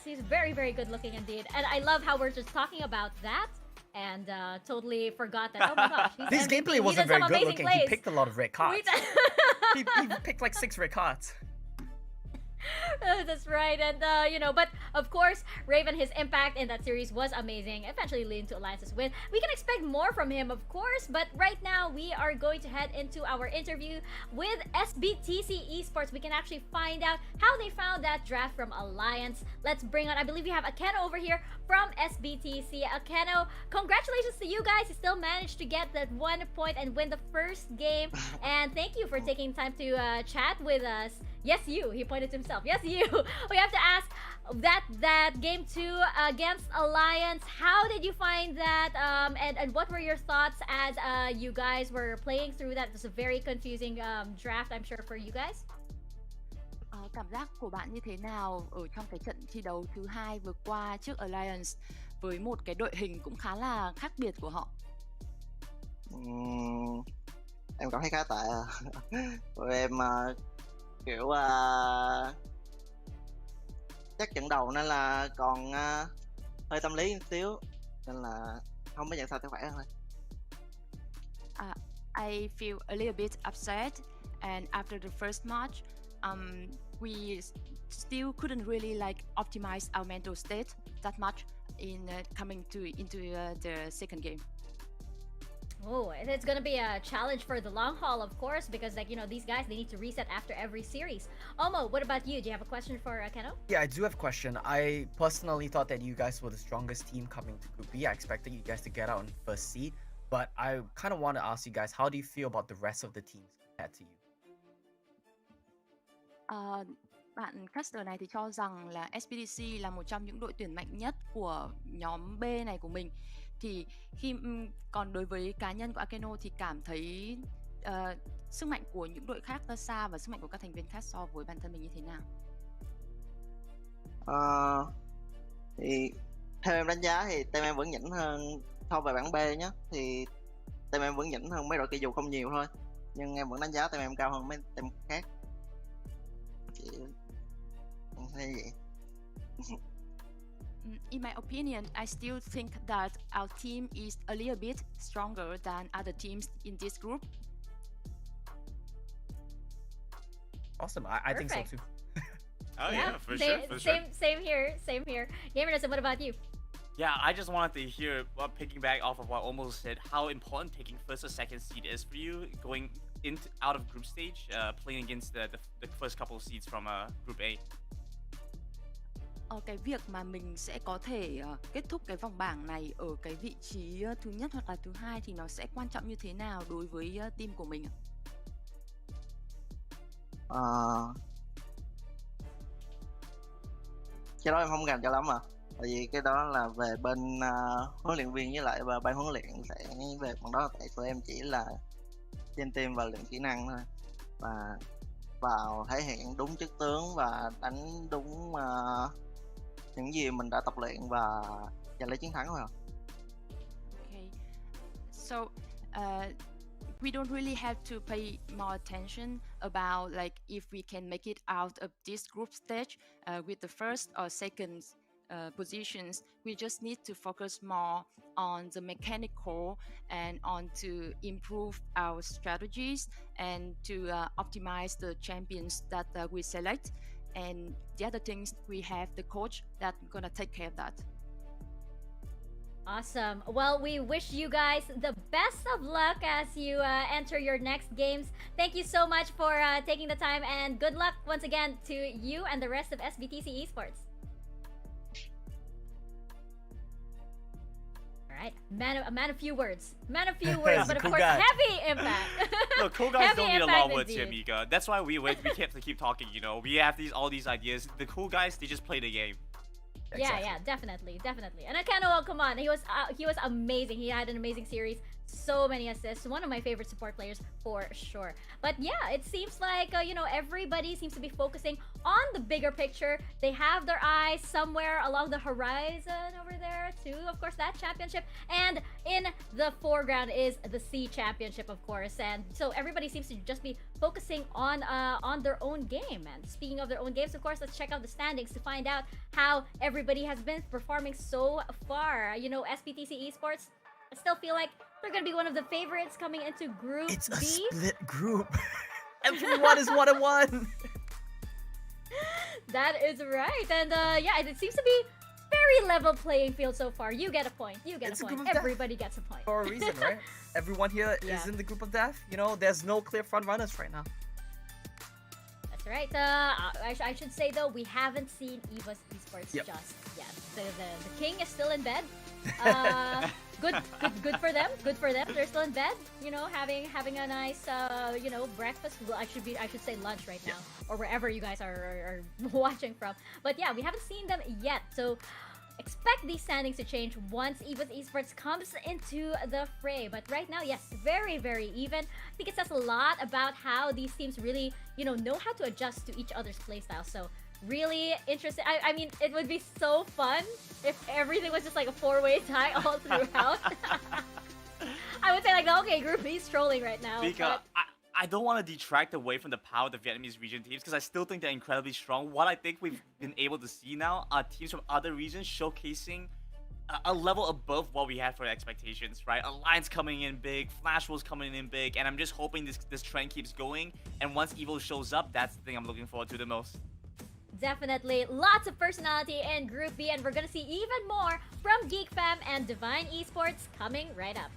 He's very, very good looking indeed. And I love how we're just talking about that and totally forgot that, oh my gosh, he's His MVP. gameplay He wasn't did some very good amazing looking. plays. He picked a lot of red cards. We- he picked like 6 red cards. That's right, and but of course, Raven, his impact in that series was amazing. Eventually leading to Alliance's win. We can expect more from him, of course, but right now we are going to head into our interview with SBTC Esports. We can actually find out how they found that draft from Alliance. Let's bring on, I believe we have Akeno over here from SBTC. Akeno, congratulations to you guys. You still managed to get that 1 point and win the first game. And thank you for taking time to chat with us. Yes, you. He pointed to himself. Yes, you. We have to ask that game 2 against Alliance. How did you find that? And what were your thoughts as you guys were playing through that? It was a very confusing draft, I'm sure, for you guys. Cảm giác của bạn như thế nào ở trong cái trận thi đấu thứ hai vừa qua trước Alliance với một cái đội hình cũng khá là khác biệt của họ? Em cảm thấy khá tệ à. Tụi em kiểu chắc trận đầu nên là còn hơi tâm lý một xíu, nên là không biết nhận sao cho khỏe thôi. I feel a little bit upset, and after the first match, we still couldn't really like optimize our mental state that much in coming into the second game. Oh, it's gonna be a challenge for the long haul, of course, because like, you know, these guys, they need to reset after every series. Omo, what about you? Do you have a question for Keno? Yeah, I do have a question. I personally thought that you guys were the strongest team coming to Group B. I expected you guys to get out in first seed, but I kind of want to ask you guys, how do you feel about the rest of the teams compared to you? Bạn caster này thì cho rằng là SPDC là một trong những đội tuyển mạnh nhất của nhóm B này của mình. Thì khi còn đối với cá nhân của Akeno thì cảm thấy sức mạnh của những đội khác ra sao và sức mạnh của các thành viên khác so với bản thân mình như thế nào? Thì theo em đánh giá thì team em vẫn nhỉnh hơn so về bảng B nhé. Thì team em vẫn nhỉnh hơn mấy đội kia dù không nhiều thôi, nhưng em vẫn đánh giá team em cao hơn mấy team khác. Hay vậy. In my opinion, I still think that our team is a little bit stronger than other teams in this group. Awesome, I think so too. Oh yeah, for sure. Same here. Gamerson, what about you? Yeah, I just wanted to hear, picking back off of what Omo said, how important taking first or second seed is for you going out of group stage, playing against the first couple of seeds from Group A. Cái việc mà mình sẽ có thể kết thúc cái vòng bảng này ở cái vị trí thứ nhất hoặc là thứ hai thì nó sẽ quan trọng như thế nào đối với team của mình ạ? Cái đó em không rành cho lắm à, tại vì cái đó là về bên huấn luyện viên với lại ban huấn luyện sẽ về phần đó. Tại tụi em chỉ là trên team và luyện kỹ năng thôi, và vào thể hiện đúng chất tướng và đánh đúng những gì mình đã tập luyện và giành lấy chiến thắng thôi. Okay. So we don't really have to pay more attention about like if we can make it out of this group stage with the first or second positions. We just need to focus more on the mechanical and on to improve our strategies and to optimize the champions that we select. And the other things, we have the coach that's gonna take care of that. Awesome. Well, we wish you guys the best of luck as you enter your next games. Thank you so much for taking the time, and good luck once again to you and the rest of SBTC Esports. All right, a man of few words. Man of few words, but of Cool course, guy. heavy impact. Look, cool guys Heavy don't need a lot of impact words here, indeed. Mika. That's why we have to keep talking. You know, we have all these ideas. The cool guys, they just play the game. Yeah, definitely. And Akeno, come on, he was amazing. He had an amazing series, so many assists. One of my favorite support players for sure. But yeah, it seems like everybody seems to be focusing on the bigger picture. They have their eyes somewhere along the horizon over there too. Of course, that championship, and in the foreground is the C championship, of course. And so everybody seems to just be focusing on their own game. And speaking of their own games, of course, let's check out the standings to find out how everybody has been performing so far. SPTC Esports, I still feel like they're gonna be one of the favorites coming into Group It's a B. split group. Everyone is 1-1. That is right, and it seems to be very level playing field so far. You get a point. It's a point. group of death. Everybody gets a point. For a reason, right? Everyone here is Yeah. in the group of death. There's no clear front runners right now. That's right. I should say though, we haven't seen Eva's Esports Yep. just yet. The king is still in bed. Good for them. Good for them. They're still in bed. Having a nice breakfast. Well, I should say lunch right now, or wherever you guys are watching from. But yeah, we haven't seen them yet. So expect these standings to change once EVOS Esports comes into the fray. But right now, yes, very, very even. I think it says a lot about how these teams really, know how to adjust to each other's playstyle. So really interesting. I mean, it would be so fun if everything was just like a 4-way tie all throughout. I would say like, okay, Group B is trolling right now. Because I don't want to detract away from the power of the Vietnamese region teams because I still think they're incredibly strong. What I think we've been able to see now are teams from other regions showcasing a level above what we had for expectations, right? Alliance coming in big, Flash Wolves coming in big, and I'm just hoping this trend keeps going. And once Evo shows up, that's the thing I'm looking forward to the most. Definitely lots of personality in Group B, and we're gonna see even more from GeekFam and Divine Esports coming right up.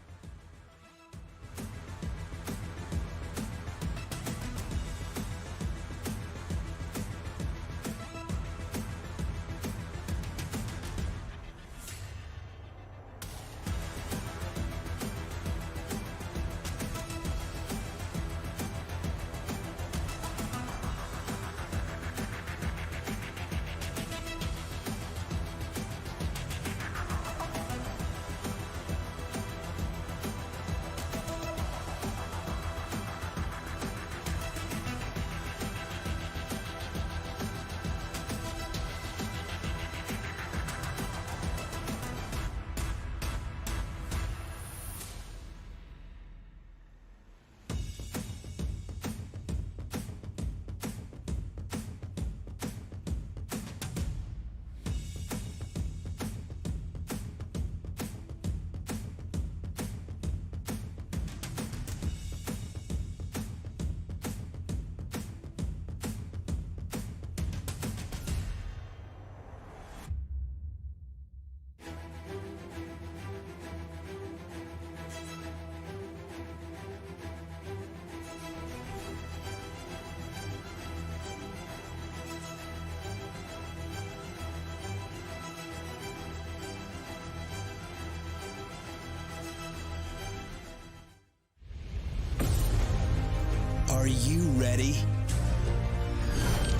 Are you ready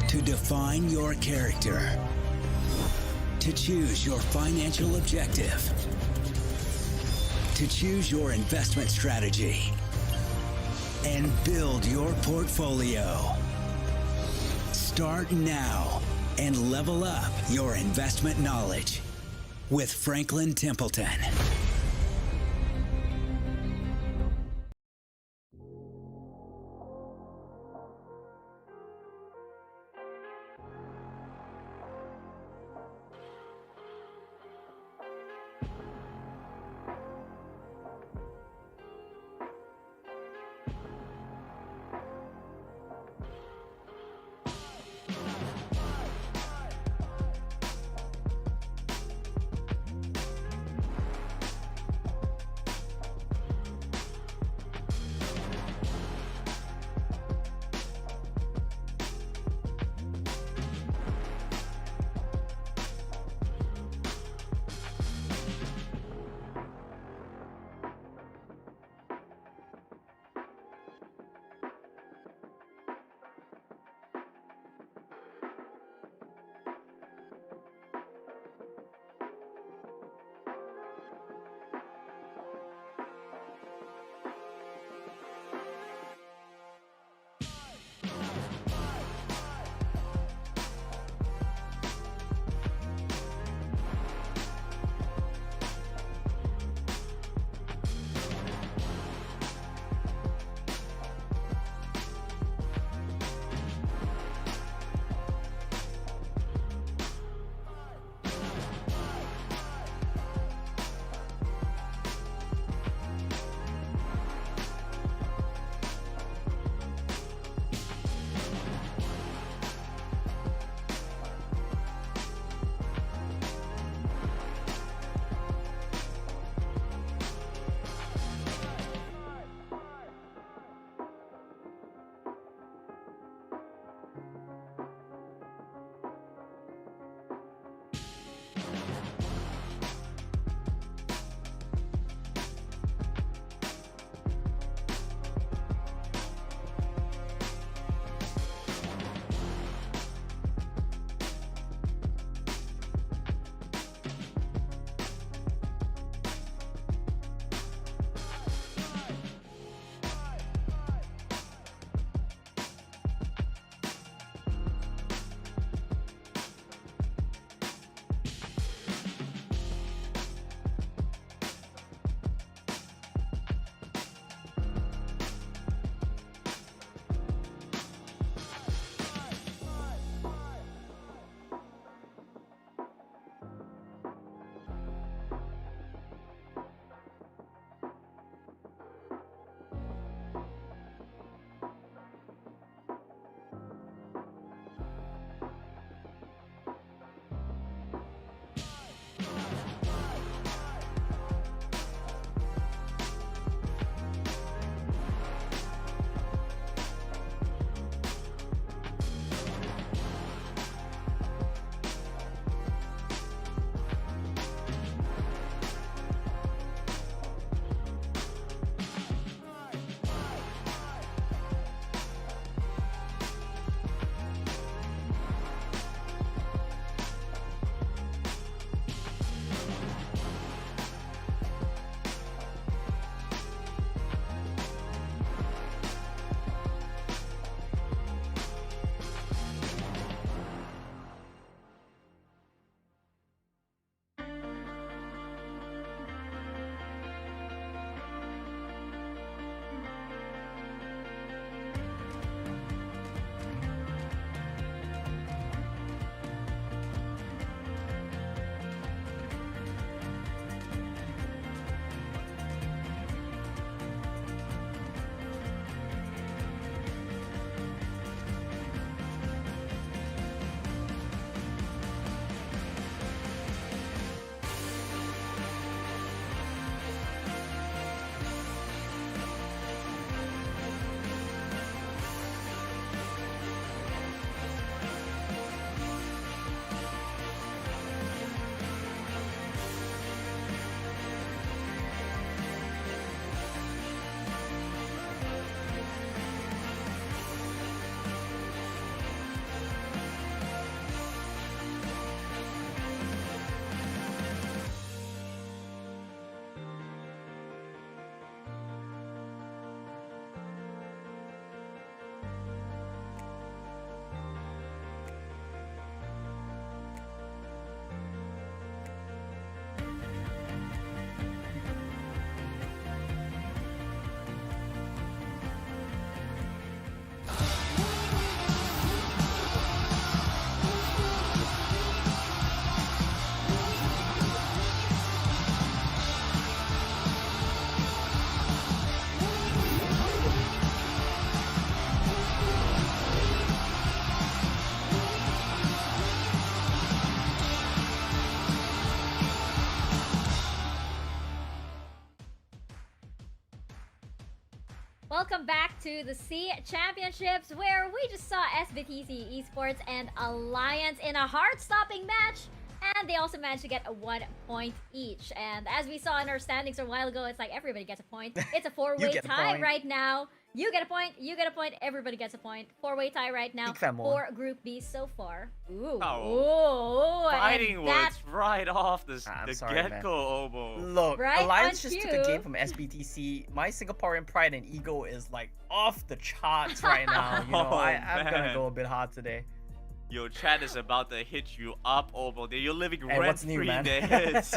to define your character, to choose your financial objective, to choose your investment strategy, and build your portfolio? Start now and level up your investment knowledge with Franklin Templeton. welcome back to the C Championships, where we just saw SBTC Esports and Alliance in a heart-stopping match, and they also managed to get a 1 point each. And as we saw in our standings a while ago, it's like everybody gets a point. It's a four-way get a tie point. right now. You get a point, you get a point, everybody gets a point. Four-way tie right now Geek Fam won. for Group B so far. Ooh, Oh. ooh, Fighting and that words right off the I'm sorry, man. get-go, Obo. Look, Right Alliance on just took a cue. game from SBTC. My Singaporean pride and ego is like off the charts right now. You know, Oh, I'm gonna man. go a bit hard today. Your chat is about to hit you up, Obo. You're living Hey, what's new, rent-free in man? their heads.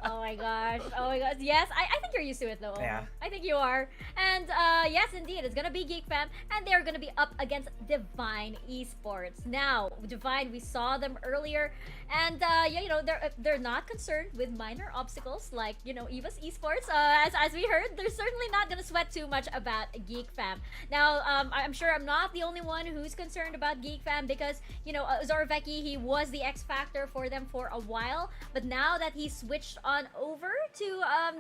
Oh my gosh. Oh my gosh. Yes, I think you're used to it though. Omo. Yeah. I think you are. And yes, indeed, it's gonna be Geek Fam, and they're gonna be up against Divine Esports. Now, Divine, we saw them earlier, and yeah, you know, they're not concerned with minor obstacles like, you know, Eva's Esports. As we heard, they're certainly not gonna sweat too much about Geek Fam. Now, I'm sure I'm not the only one who's concerned about Geek Fam, because, you know, Zorveki, he was the X factor for them for a while, but now that he's switched on over to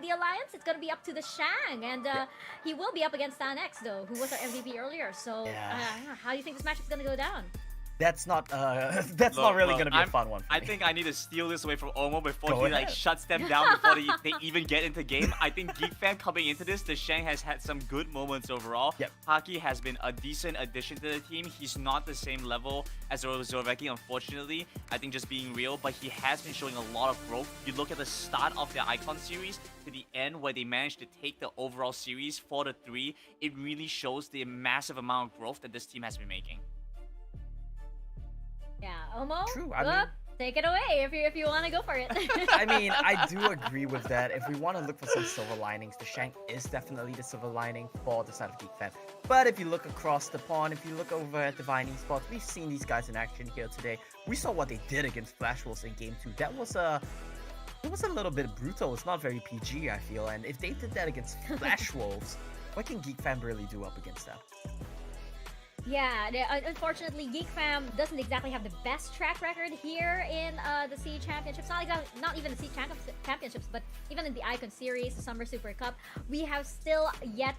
the Alliance, it's gonna be up to the Shang, and he will be up against Stan X though, who was our MVP earlier. So Yeah. how do you think this match is gonna go down? That's not Look, not really look, gonna be a I'm- fun one for I me. think I need to steal this away from Omo before Go he like ahead. shuts them down before they even get into game. I think Geek Fan coming into this, the Shang has had some good moments overall. Yep. Haki has been a decent addition to the team. He's not the same level as Zorveki, unfortunately. I think just being real, but he has been showing a lot of growth. You look at the start of the Icon series to the end where they managed to take the overall series 4-3. It really shows the massive amount of growth that this team has been making. Yeah, Omo. True, I Look, mean- take it away if you want to go for it. I mean, I do agree with that. If we want to look for some silver linings, the Shank is definitely the silver lining for the side of Geek Fan. But if you look across the pond, if you look over at Divine Esports, we've seen these guys in action here today. We saw what they did against Flash Wolves in Game 2. That was it was a little bit brutal. It's not very PG, I feel. And if they did that against Flash Wolves, what can Geek Fan really do up against that? Yeah, unfortunately, Geek Fam doesn't exactly have the best track record here in the C Championships. Not even the C Championships, but even in the Icon Series, the Summer Super Cup, we have still yet